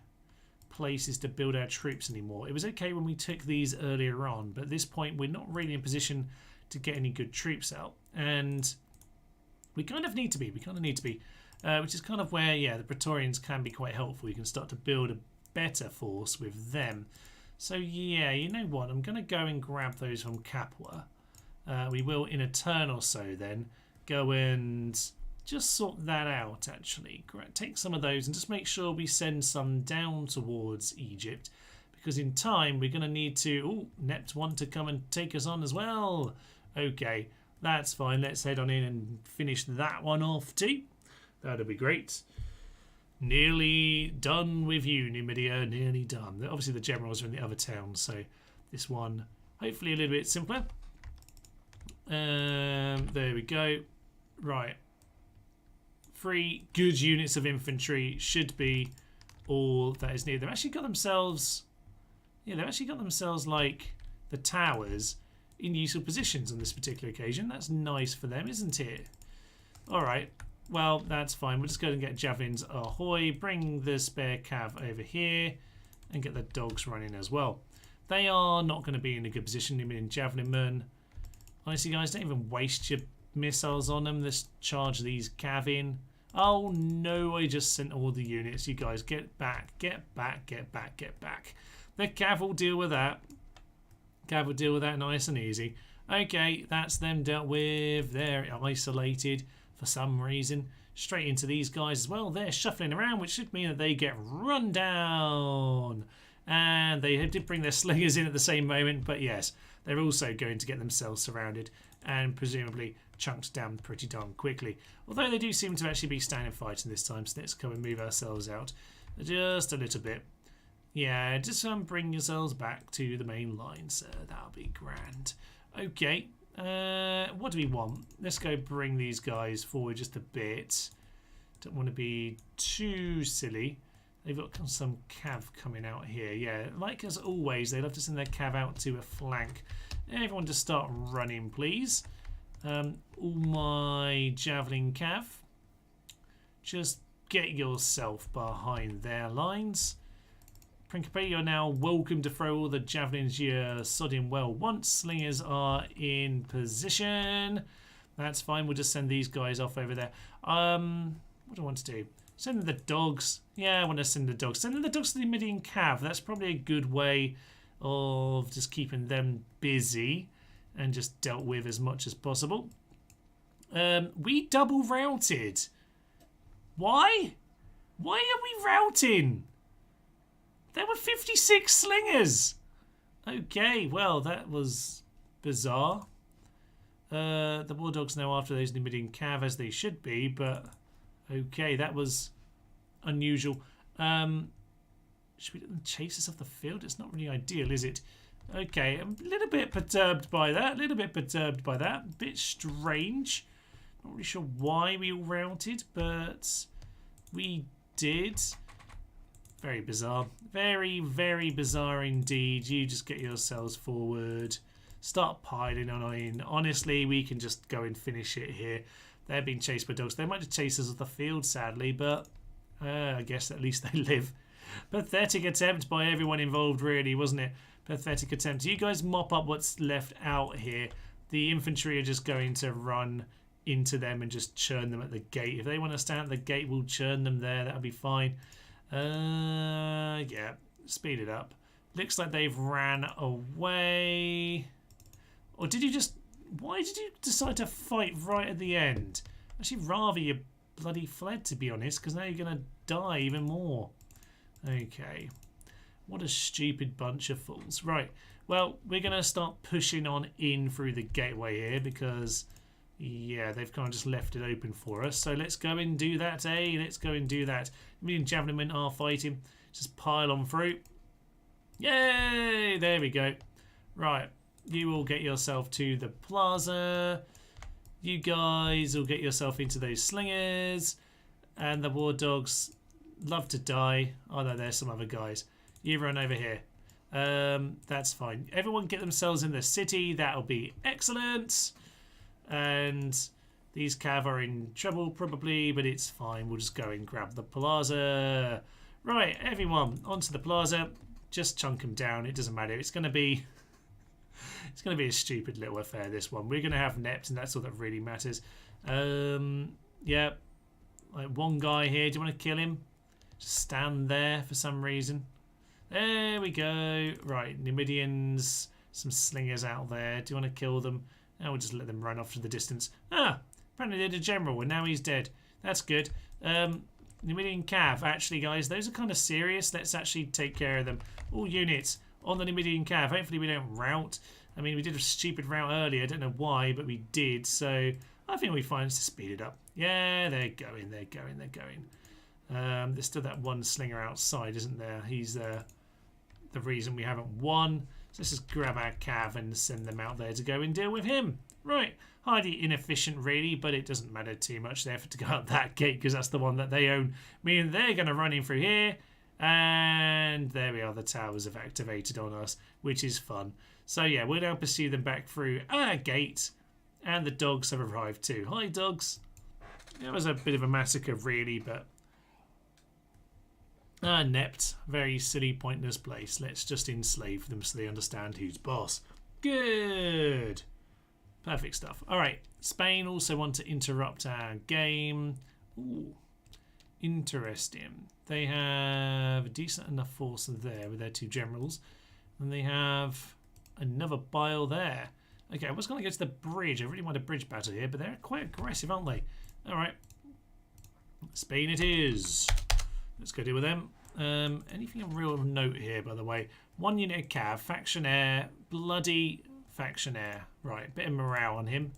places to build our troops anymore. It was okay when we took these earlier on, but at this point, we're not really in a position to get any good troops out. And we kind of need to be. Which is kind of where, yeah, the Praetorians can be quite helpful. You can start to build a better force with them. So yeah, you know what, I'm going to go and grab those from Capua. We will in a turn or so then go and just sort that out, actually. Take some of those and just make sure we send some down towards Egypt, because in time we're going to need to Nept want to come and take us on as well. Okay, that's fine. Let's head on in and finish that one off too. That'll be great. Nearly done with you, Numidia. Nearly done. Obviously, the generals are in the other towns, so this one hopefully a little bit simpler. There we go. Right. 3 good units of infantry should be all that is needed. They've actually got themselves, like the towers in useful positions on this particular occasion. That's nice for them, isn't it? All right. Well, that's fine. We'll just go and get javelins. Ahoy. Bring the spare cav over here and get the dogs running as well. They are not going to be in a good position. In javelin men. Honestly, guys, don't even waste your missiles on them. Let's charge these cav in. Oh, no. I just sent all the units. You guys, get back. Get back. Get back. Get back. The cav will deal with that. Cav will deal with that nice and easy. Okay, that's them dealt with. They're isolated. For some reason, straight into these guys as well. They're shuffling around, which should mean that they get run down. And they did bring their slingers in at the same moment, but yes, they're also going to get themselves surrounded and presumably chunked down pretty darn quickly. Although they do seem to actually be standing fighting this time, so let's come and move ourselves out just a little bit. Yeah, just bring yourselves back to the main line, sir. That'll be grand. Okay. What do we want? Let's go bring these guys forward just a bit. Don't want to be too silly. They've got some cav coming out here. Yeah, like as always, they love to send their cav out to a flank. Everyone just start running, please. All my javelin cav. Just get yourself behind their lines. Principe, you're now welcome to throw all the javelins you're sodding well once. Slingers are in position. That's fine. We'll just send these guys off over there. What do I want to do? Send the dogs. Yeah, I want to send the dogs. Send the dogs to the Median Cav. That's probably a good way of just keeping them busy and just dealt with as much as possible. We double routed. Why? Why are we routing? There were 56 slingers. Okay, well, that was bizarre. The war dogs now after those Numidian cav as they should be, but okay, that was unusual. Should we let them chase us off the field? It's not really ideal, is it? Okay, I'm a little bit perturbed by that. A bit strange. Not really sure why we all routed, but we did. Very bizarre. Very, very bizarre indeed. You just get yourselves forward. Start piling on in. Honestly, we can just go and finish it here. They're being chased by dogs. They might have chased us off the field, sadly, but I guess at least they live. Pathetic attempt by everyone involved, really, wasn't it? Pathetic attempt. You guys mop up what's left out here. The infantry are just going to run into them and just churn them at the gate. If they want to stand at the gate, we'll churn them there. That'll be fine. Yeah, speed it up. Looks like they've ran away. Or did you just... Why did you decide to fight right at the end? Actually, rather you bloody fled, to be honest, because now you're going to die even more. Okay. What a stupid bunch of fools. Right. Well, we're going to start pushing on in through the gateway here because, yeah, they've kind of just left it open for us. So let's go and do that, eh? Let's go and do that. Me and Javelin are fighting. Just pile on through. Yay! There we go. Right. You all get yourself to the plaza. You guys will get yourself into those slingers. And the war dogs love to die. Oh, no, there's some other guys. You run over here. That's fine. Everyone get themselves in the city. That'll be excellent. And these cav are in trouble probably, but it's fine. We'll just go and grab the plaza. Right, everyone onto the plaza. Just chunk them down. It doesn't matter. It's going to be a stupid little affair, this one. We're going to have Nept, and that's all that really matters. Yeah, like one guy here. Do you want to kill him? Just stand there for some reason. There we go. Right, Numidians, some slingers out there. Do you want to kill them? No, we'll just let them run off to the distance. Ah, apparently they're the general, and now he's dead. That's good. Numidian cav. Actually, guys, those are kind of serious. Let's actually take care of them. All units on the Numidian cav. Hopefully we don't rout. I mean, we did a stupid rout earlier. I don't know why, but we did. So I think we find to speed it up. Yeah, they're going. There's still that one slinger outside, isn't there? He's the reason we haven't won. So let's just grab our cav and send them out there to go and deal with him. Right. Highly inefficient, really, but it doesn't matter too much there to go out that gate because that's the one that they own. Meaning they're going to run in through here. And there we are. The towers have activated on us, which is fun. So, yeah, we'll now pursue them back through our gate. And the dogs have arrived too. Hi, dogs. It was a bit of a massacre, really, but... Nept. Very silly, pointless place. Let's just enslave them so they understand who's boss. Good. Perfect stuff. All right. Spain also want to interrupt our game. Ooh. Interesting. They have a decent enough force there with their two generals. And they have another bile there. Okay, I was going to go to the bridge. I really want a bridge battle here, but they're quite aggressive, aren't they? All right. Spain it is. Let's go deal with them. Anything of real note here, by the way? One unit of cav, factionaire, bloody factionaire. Right, bit of morale on him.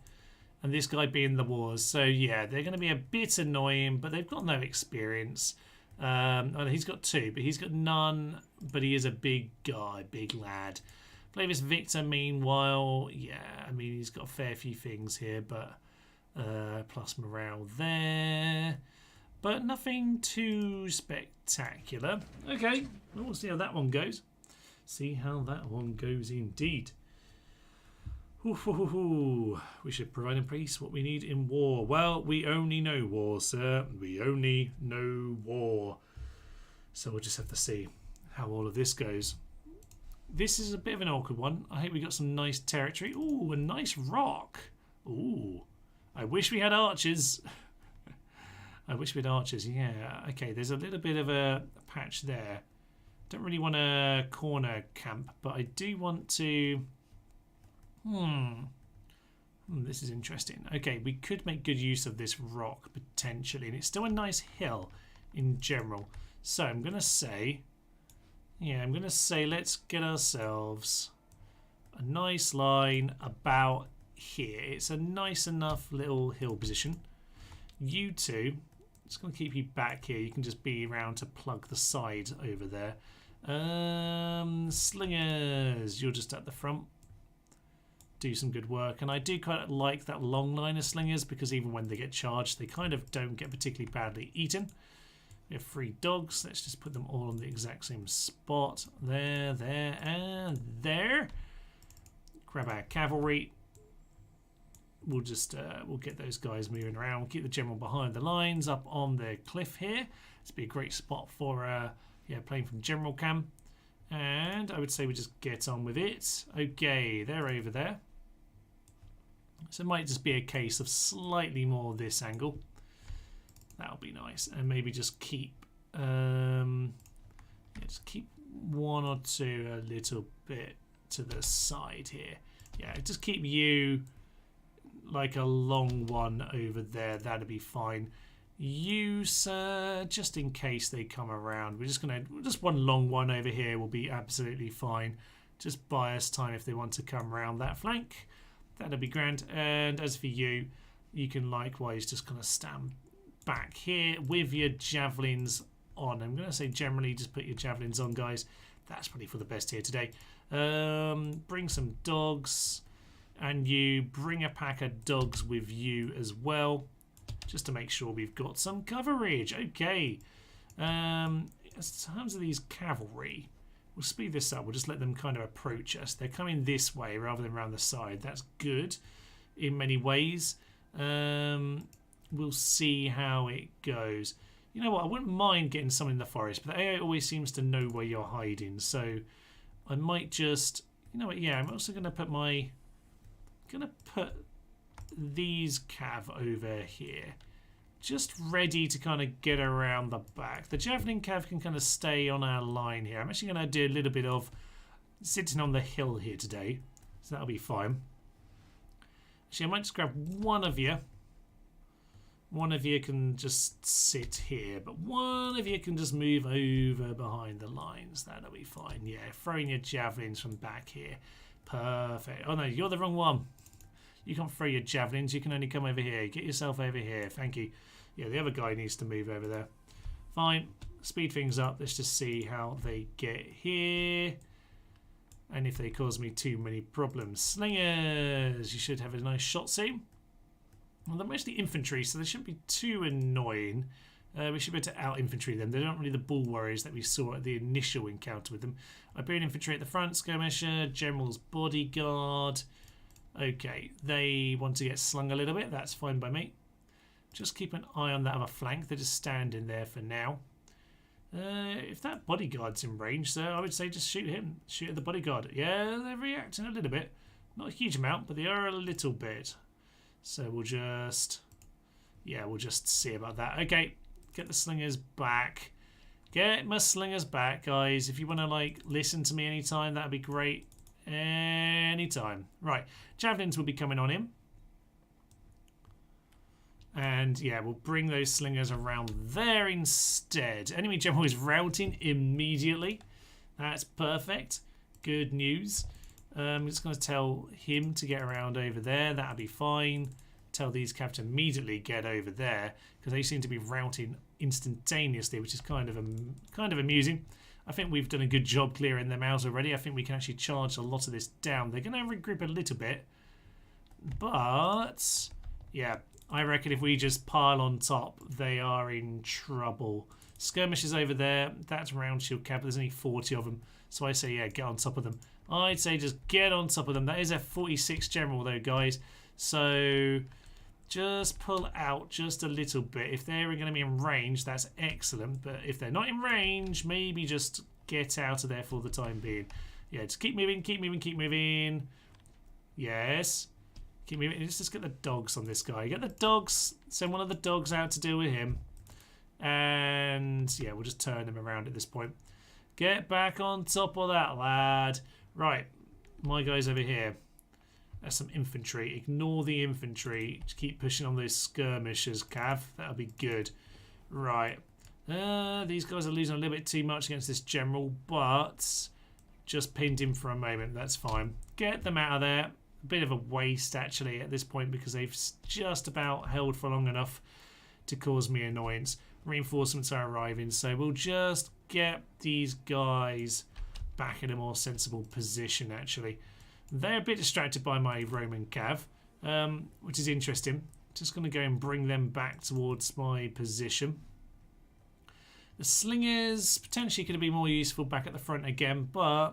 And this guy being the wars. So, yeah, they're going to be a bit annoying, but they've got no experience. Oh, he's got two, but he's got none. But he is a big guy, big lad. Flavius Victor, meanwhile, yeah, I mean, he's got a fair few things here, but plus morale there. But nothing too spectacular. Okay, well, we'll see how that one goes. See how that one goes indeed. We should provide in peace what we need in war. Well, we only know war, sir. We only know war. So we'll just have to see how all of this goes. This is a bit of an awkward one. I hope we got some nice territory. Ooh, a nice rock. Ooh. I wish we had archers. I wish we had archers, yeah. Okay, there's a little bit of a patch there. Don't really want a corner camp, but I do want to... This is interesting. Okay, we could make good use of this rock, potentially. And it's still a nice hill in general. So I'm going to say... Yeah, I'm going to say let's get ourselves a nice line about here. It's a nice enough little hill position. You two, just going to keep you back here. You can just be around to plug the side over there. Slingers, you're just at the front. Do some good work. And I do quite like that long line of slingers because even when they get charged, they kind of don't get particularly badly eaten. We have 3 dogs. Let's just put them all on the exact same spot. There, there, and there. Grab our cavalry. We'll just we'll get those guys moving around. We'll keep the general behind the lines up on the cliff here. This would be a great spot for yeah, playing from general cam. And I would say we just get on with it. Okay, they're over there. So it might just be a case of slightly more this angle. That'll be nice. And maybe just keep yeah, just keep 1 or 2 a little bit to the side here. Yeah, just keep you like a long one over there. That'll be fine. You, sir, just in case they come around, we're just one long one over here will be absolutely fine. Just buy us time if they want to come around that flank. That'll be grand. And as for you, you can likewise just kind of stand back here with your javelins on. I'm going to say generally just put your javelins on, guys. That's probably for the best here today. Bring some dogs, and you bring a pack of dogs with you as well, just to make sure we've got some coverage. Okay. In terms of these cavalry, we'll speed this up. We'll just let them kind of approach us. They're coming this way rather than around the side. That's good in many ways. We'll see how it goes. You know what? I wouldn't mind getting some in the forest, but the AI always seems to know where you're hiding. So I might just, you know what? Yeah, I'm also going to put these cav over here, just ready to kind of get around the back. The javelin cav can kind of stay on our line here. I'm actually going to do a little bit of sitting on the hill here today, so that'll be fine. Actually, I might just grab one of you. One of you can just sit here, but one of you can just move over behind the lines. That'll be fine. Yeah, throwing your javelins from back here. Perfect. Oh no, you're the wrong one. You can't throw your javelins. You can only come over here. Get yourself over here. Thank you. Yeah, the other guy needs to move over there. Fine. Speed things up. Let's just see how they get here. And if they cause me too many problems. Slingers. You should have a nice shot scene. Well, they're mostly infantry, so they shouldn't be too annoying. We should be able to out-infantry them. They're not really the bull warriors that we saw at the initial encounter with them. Iberian infantry at the front. Skirmisher. General's bodyguard. Okay, they want to get slung a little bit. That's fine by me. Just keep an eye on that other flank. They're just standing there for now. If that bodyguard's in range, so I would say just shoot him. Shoot at the bodyguard. Yeah, they're reacting a little bit. Not a huge amount, but they are a little bit. So we'll just... yeah, we'll just see about that. Okay, get the slingers back. Get my slingers back, guys. If you want to, like, listen to me anytime, that'd be great. Anytime. Right, javelins will be coming on him. And yeah, we'll bring those slingers around there instead. Enemy general is routing immediately. That's perfect. Good news. I'm just going to tell him to get around over there. That'll be fine. Tell these cav to immediately get over there because they seem to be routing instantaneously, which is kind of amusing. I think we've done a good job clearing them out already. I think we can actually charge a lot of this down. They're going to regroup a little bit, but yeah, I reckon if we just pile on top, they are in trouble. Skirmishers over there. That's round shield cav. There's only 40 of them, so I say yeah, get on top of them. I'd say just get on top of them. That is a 46 general though, guys. So just pull out just a little bit. If they're going to be in range, that's excellent. But if they're not in range, maybe just get out of there for the time being. Yeah, just keep moving, keep moving, keep moving. Yes. Keep moving. Let's just get the dogs on this guy. Get the dogs. Send one of the dogs out to deal with him. And yeah, we'll just turn him around at this point. Get back on top of that, lad. Right, my guys over here. That's some infantry. Ignore the infantry. Just keep pushing on those skirmishers, cav. That'll be good. Right. These guys are losing a little bit too much against this general, but just pinned him for a moment. That's fine. Get them out of there. A bit of a waste, actually, at this point, because they've just about held for long enough to cause me annoyance. Reinforcements are arriving, so we'll just get these guys back in a more sensible position, actually. They're a bit distracted by my Roman cav, which is interesting. Just going to go and bring them back towards my position. The slingers potentially could be more useful back at the front again, but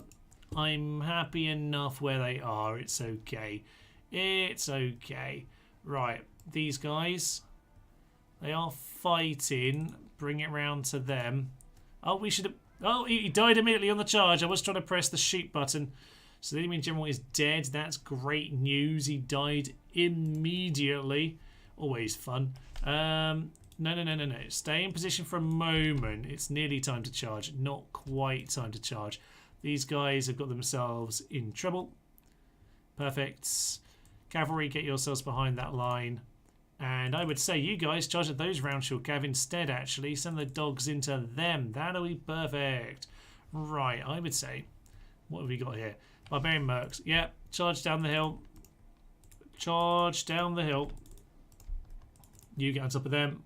I'm happy enough where they are. It's okay. It's okay. Right, these guys, they are fighting. Bring it round to them. Oh, we should have... Oh, he died immediately on the charge. I was trying to press the shoot button. So the enemy general is dead. That's great news. He died immediately. Always fun. No. Stay in position for a moment. It's nearly time to charge. Not quite time to charge. These guys have got themselves in trouble. Perfect. Cavalry, get yourselves behind that line. And I would say you guys charge at those round shield cav instead, actually. Send the dogs into them. That'll be perfect. Right, I would say... What have we got here? Barbarian mercs. Yeah, charge down the hill. Charge down the hill. You get on top of them.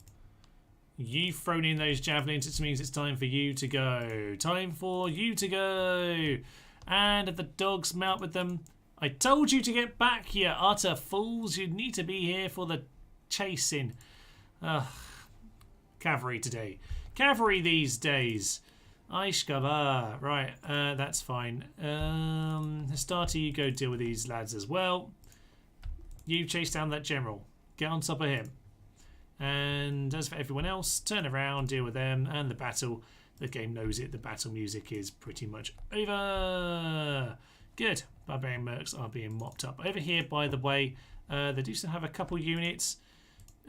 You've thrown in those javelins. It means it's time for you to go. Time for you to go. And if the dogs mount with them... I told you to get back, you utter fools. You need to be here for the chasing. Cavalry today. Cavalry these days. Aishkava. Right, that's fine. Hastati, you go deal with these lads as well. You chase down that general. Get on top of him. And as for everyone else, turn around, deal with them, and the battle. The game knows it. The battle music is pretty much over. Good. Barbarian mercs are being mopped up. Over here, by the way, they do still have a couple units.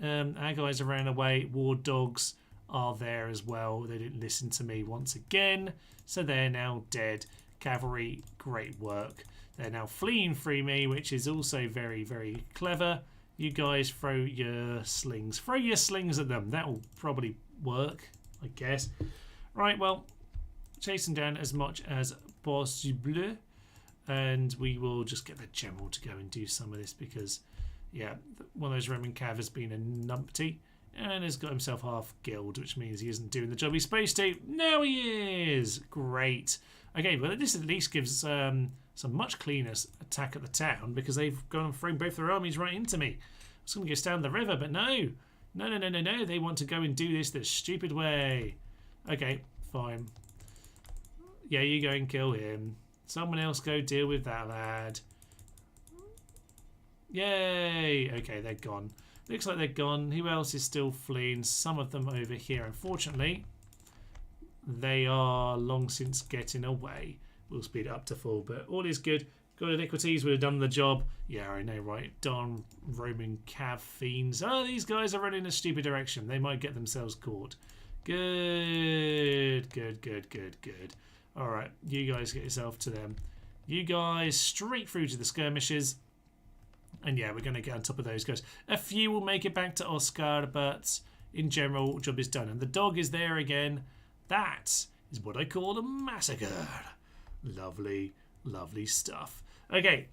Our guys are running away. War dogs are there as well. They didn't listen to me once again, so they're now dead. Cavalry, great work. They're now fleeing through me, which is also very, very clever. You guys throw your slings. Throw your slings at them. That will probably work, I guess. Right, well, chase them down as much as possible. And we will just get the general to go and do some of this because, yeah, one of those Roman cav has been a numpty and has got himself half guild, which means he isn't doing the job he's supposed to. Now he is! Great. Okay, well, this at least gives some much cleaner attack at the town because they've gone and thrown both their armies right into me. I was going to go down the river, but no. No. They want to go and do this the stupid way. Okay, fine. Yeah, you go and kill him. Someone else go deal with that lad. Yay! Okay, they're gone. Looks like they're gone. Who else is still fleeing? Some of them over here. Unfortunately, they are long since getting away. We'll speed it up to full, but all is good. God Iniquities would have done the job. Yeah, I know, right? Darn Roman cav fiends. Oh, these guys are running a stupid direction. They might get themselves caught. Good. All right, you guys get yourself to them. You guys straight through to the skirmishes. And yeah, we're going to get on top of those guys. A few will make it back to Oscar, but in general, job is done. And the dog is there again. That is what I call a massacre. Lovely stuff. Okay.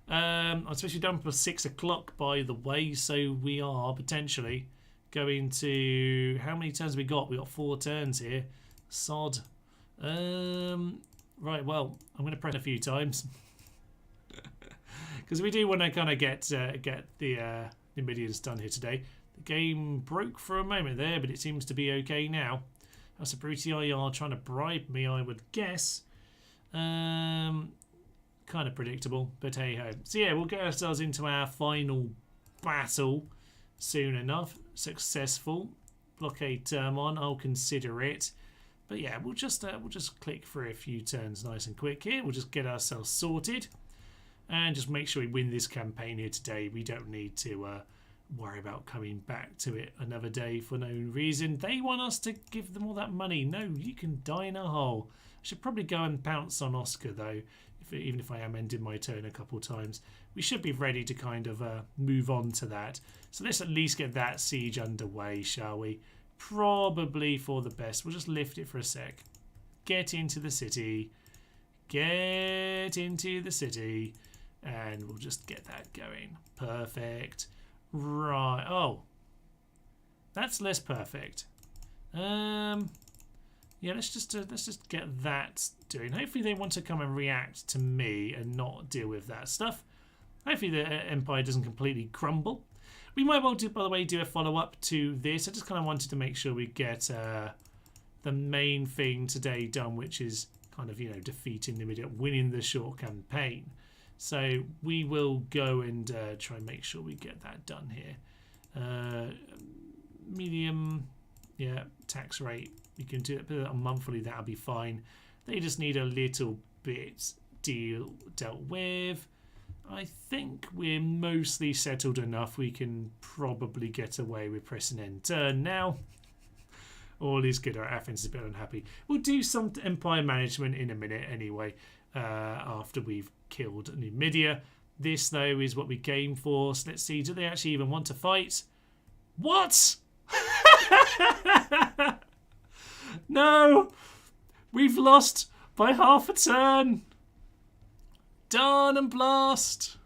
I'm supposed to be done for 6 o'clock, by the way. So we are potentially going to... How many turns have we got? We got 4 turns here. Sod. Right, well, I'm going to press a few times because we do want to kind of get the Numidians done here today. The game broke for a moment there, but it seems to be okay now. That's a Brutii are trying to bribe me, I would guess. Kind of predictable, but hey ho. So yeah, we'll get ourselves into our final battle soon enough. Successful. Blockade term on. I'll consider it. But yeah, we'll just click through a few turns nice and quick here. We'll just get ourselves sorted and just make sure we win this campaign here today. We don't need to worry about coming back to it another day for no reason. They want us to give them all that money. No, you can die in a hole. I should probably go and pounce on Oscar though, even if I am ending my turn a couple times. We should be ready to kind of move on to that. So let's at least get that siege underway, shall we? probably for the best. We'll just lift it for a sec. Get into the city. Get into the city. And we'll just get that going. Perfect. Right. Oh. That's less perfect. Yeah, let's just get that doing. Hopefully they want to come and react to me and not deal with that stuff. Hopefully the Empire doesn't completely crumble. We might well, by the way, do a follow-up to this. I just kind of wanted to make sure we get the main thing today done, which is kind of, you know, defeating the immediate, winning the short campaign. So we will go and try and make sure we get that done here. Medium, yeah, tax rate. You can do it, put it on monthly, that'll be fine. They just need a little bit dealt with. I think we're mostly settled enough. We can probably get away with pressing enter now. All is good. Our Athens is a bit unhappy. We'll do some empire management in a minute anyway, after we've killed Numidia. This, though, is what we came for. So let's see, do they actually even want to fight? What? No! We've lost by half a turn. Darn and blast.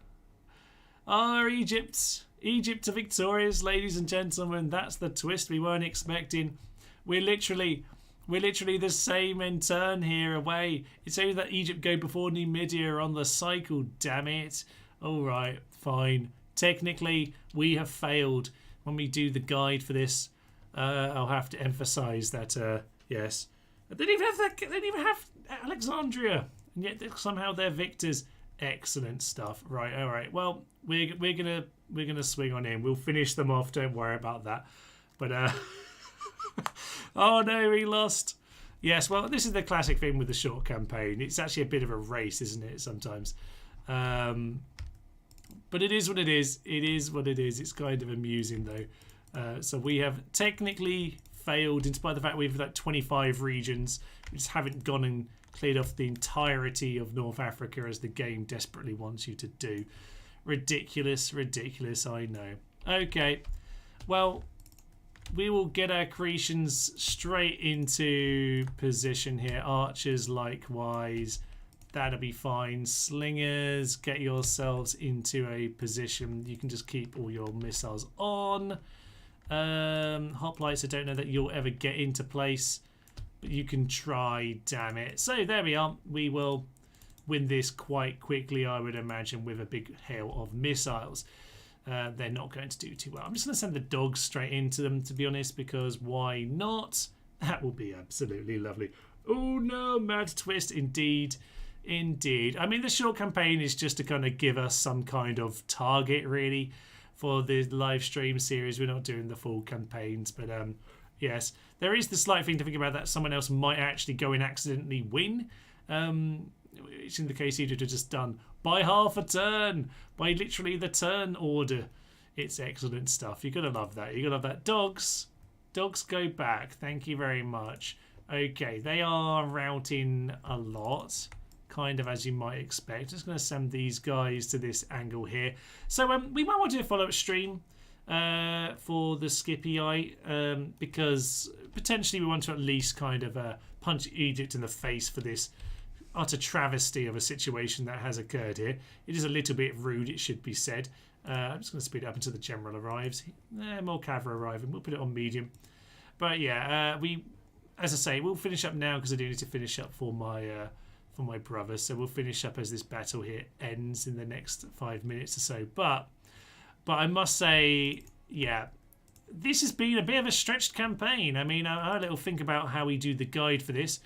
Our Egypt are victorious, ladies and gentlemen. That's the twist we weren't expecting. We're literally the same in turn here away. It's only that Egypt go before Numidia on the cycle, damn it. Alright, fine. Technically, we have failed. When we do the guide for this, I'll have to emphasise that, yes. They didn't even have Alexandria. And yet somehow they're victors. Excellent stuff. Right, alright. Well, we're gonna swing on in. We'll finish them off, don't worry about that. But oh no, we lost. Yes, well, this is the classic thing with the short campaign. It's actually a bit of a race, isn't it, sometimes? But it is what it is. It is what it is. It's kind of amusing, though. So we have technically failed, in spite of the fact we've like 25 regions. We just haven't gone and cleared off the entirety of North Africa as the game desperately wants you to do. Ridiculous, ridiculous, I know. Okay, well, we will get our Cretians straight into position here. Archers, likewise. That'll be fine. Slingers, get yourselves into a position. You can just keep all your missiles on. Hoplites, I don't know that you'll ever get into place, but you can try, damn it. So there we are. We will win this quite quickly, I would imagine, with a big hail of missiles. They're not going to do too well. I'm just going to send the dogs straight into them, to be honest, because why not? That will be absolutely lovely. Oh no, mad twist indeed. Indeed. I mean, the short campaign is just to kind of give us some kind of target, really, for the live stream series. We're not doing the full campaigns, but yes, there is the slight thing to think about that someone else might actually go and accidentally win, which in the case Egypt have just done by half a turn, by literally the turn order. It's excellent stuff. You're going to love that. You're going to love that. Dogs, go back. Thank you very much. Okay, they are routing a lot, kind of as you might expect. Just going to send these guys to this angle here. So we might want to do a follow-up stream for the Scipii, because potentially we want to at least kind of punch Egypt in the face for this utter travesty of a situation that has occurred here. It is a little bit rude, it should be said. I'm just going to speed it up until the general arrives. More cavalry arriving. We'll put it on medium. But yeah, as I say, we'll finish up now because I do need to finish up for my brother. So we'll finish up as this battle here ends in the next 5 minutes or so. But I must say, yeah, this has been a bit of a stretched campaign. I mean, I had a little think about how we do the guide for this.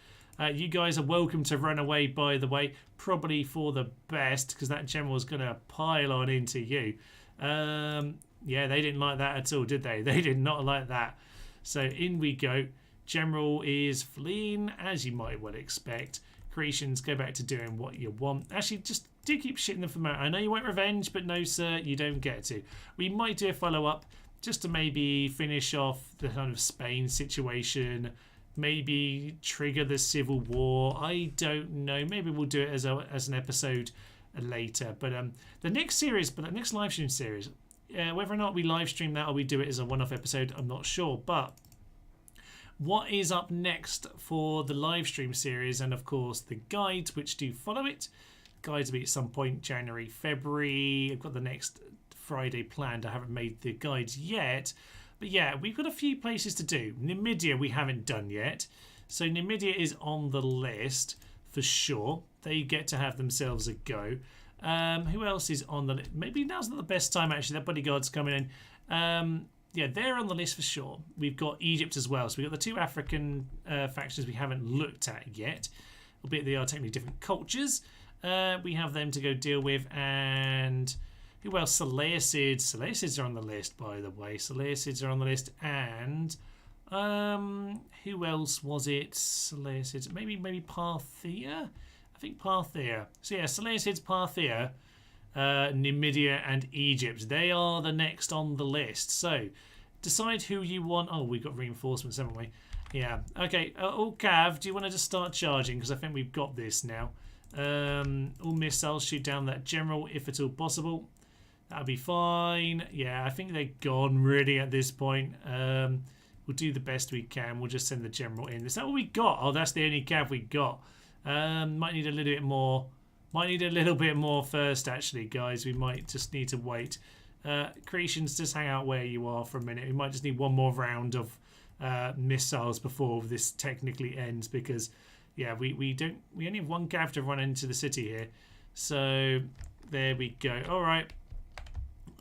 You guys are welcome to run away, by the way, probably for the best, because that general's going to pile on into you. Yeah, they didn't like that at all, did they? They did not like that. So in we go. General is fleeing, as you might well expect. Cretians, go back to doing what you want. Actually, just do keep shitting them from out. I know you want revenge, but no, sir, you don't get to. We might do a follow-up just to maybe finish off the kind of Spain situation, maybe trigger the civil war. I don't know. Maybe we'll do it as an episode later. But the next live stream series, whether or not we live stream that or we do it as a one-off episode, I'm not sure. But what is up next for the live stream series, and of course the guides which do follow it. Guides will be at some point January, February. I've got the next Friday planned. I haven't made the guides yet, but yeah, we've got a few places to do. Numidia we haven't done yet, so Numidia is on the list for sure. They get to have themselves a go. Who else is on the list? Maybe now's not the best time actually. That bodyguard's coming in. Yeah, they're on the list for sure. We've got Egypt as well. So we've got the two African factions we haven't looked at yet, albeit they are technically different cultures. We have them to go deal with. And who else? Seleucids. Seleucids are on the list, by the way. Seleucids are on the list. And who else was it? Seleucids. Maybe Parthia? I think Parthia. So yeah, Seleucids, Parthia, Numidia and Egypt. They are the next on the list. So decide who you want. Oh, we've got reinforcements, haven't we? Yeah. Okay. All Cav, do you want to just start charging? Because I think we've got this now. All missiles, shoot down that general if at all possible. That'll be fine. Yeah, I think they're gone really at this point. We'll do the best we can. We'll just send the general in. Is that what we got? Oh, that's the only Cav we got. Might need a little bit more. Might need a little bit more first, actually, guys. We might just need to wait. Creations, just hang out where you are for a minute. We might just need one more round of missiles before this technically ends, because yeah, we only have one Cav to run into the city here. So there we go. All right.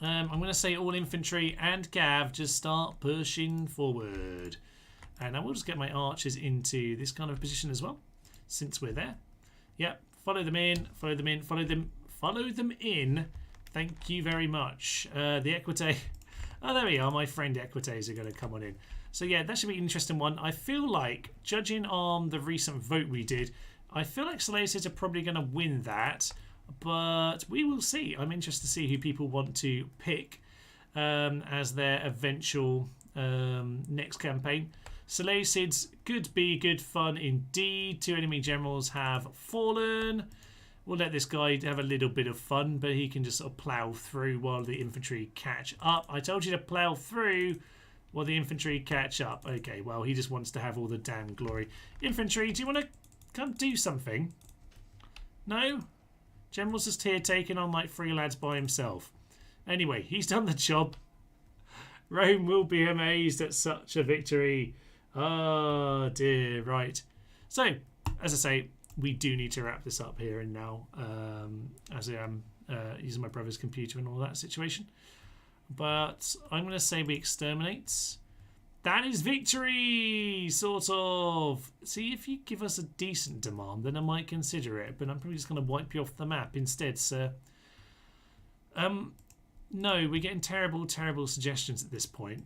I'm going to say all infantry and Cav just start pushing forward, and I will just get my archers into this kind of position as well, since we're there. Yep, follow them in, follow them in, follow them in. Thank you very much. The Equite. Oh, there we are. My friend Equites are going to come on in. So yeah, that should be an interesting one. I feel like, judging on the recent vote we did, I feel like Seleucids are probably going to win that, but we will see. I'm interested to see who people want to pick as their eventual next campaign. Seleucids could be good fun indeed. 2 enemy generals have fallen. We'll let this guy have a little bit of fun, but he can just sort of plough through while the infantry catch up. I told you to plough through while the infantry catch up. Okay, well, he just wants to have all the damn glory. Infantry, do you want to come do something? No? General's just here taking on like 3 lads by himself. Anyway, he's done the job. Rome will be amazed at such a victory. Oh dear, right. So, as I say, we do need to wrap this up here and now, as I am using my brother's computer and all that situation. But I'm going to say we exterminate. That is victory, sort of. See, if you give us a decent demand, then I might consider it. But I'm probably just going to wipe you off the map instead, sir. No, we're getting terrible, terrible suggestions at this point.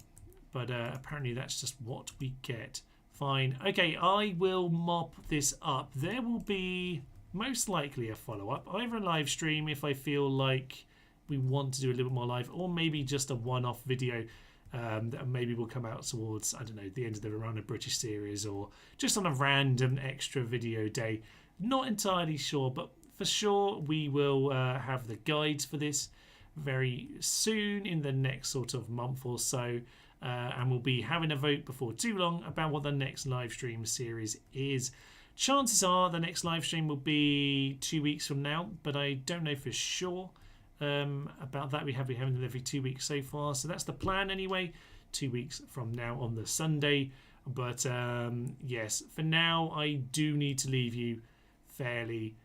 But apparently that's just what we get. Fine. Okay, I will mop this up. There will be most likely a follow-up. Either a live stream if I feel like we want to do a little bit more live, or maybe just a one-off video that maybe will come out towards, I don't know, the end of the Romano British series, or just on a random extra video day. Not entirely sure, but for sure we will have the guides for this very soon in the next sort of month or so. And we'll be having a vote before too long about what the next live stream series is. Chances are the next live stream will be 2 weeks from now, but I don't know for sure about that. We have been having it every 2 weeks so far, so that's the plan anyway. 2 weeks from now on the Sunday. But yes, for now I do need to leave you fairly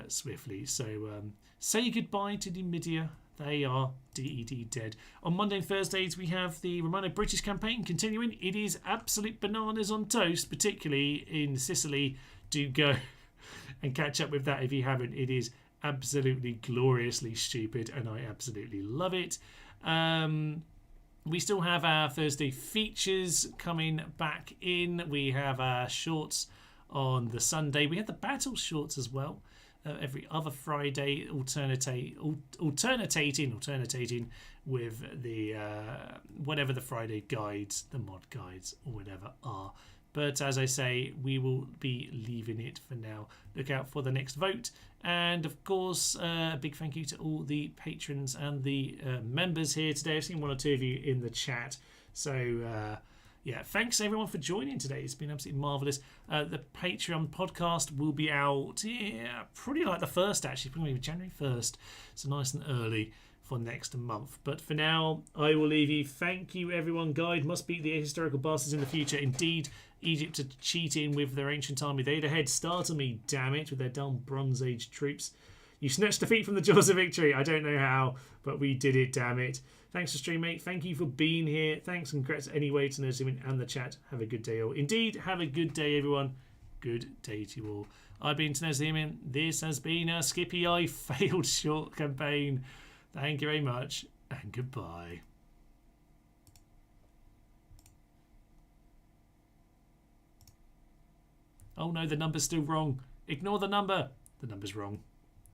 swiftly. So say goodbye to Numidia. They are DED dead. On Monday and Thursdays, we have the Romano British campaign continuing. It is absolute bananas on toast, particularly in Sicily. Do go and catch up with that if you haven't. It is absolutely gloriously stupid, and I absolutely love it. We still have our Thursday features coming back in. We have our shorts on the Sunday. We have the battle shorts as well. Every other Friday, alternating with the whatever the Friday guides, the mod guides or whatever are. But as I say, we will be leaving it for now. Look out for the next vote, and of course, a big thank you to all the patrons and the members here today. I've seen 1 or 2 of you in the chat, so yeah, thanks everyone for joining today. It's been absolutely marvellous. The Patreon podcast will be out, pretty like the first, actually, probably January 1st. So nice and early for next month. But for now, I will leave you. Thank you, everyone. Guide must beat the historical bastards in the future. Indeed, Egypt to cheat in with their ancient army. They had a head start on me, damn it, with their dumb Bronze Age troops. You snatched defeat from the jaws of victory. I don't know how, but we did it, damn it. Thanks for stream, mate. Thank you for being here. Thanks and congrats anyway to Nerdswomen and the chat. Have a good day, all. Indeed, have a good day, everyone. Good day to you all. I've been Nerdswomen. This has been a Scipii failed short campaign. Thank you very much, and goodbye. Oh no, the number's still wrong. Ignore the number. The number's wrong.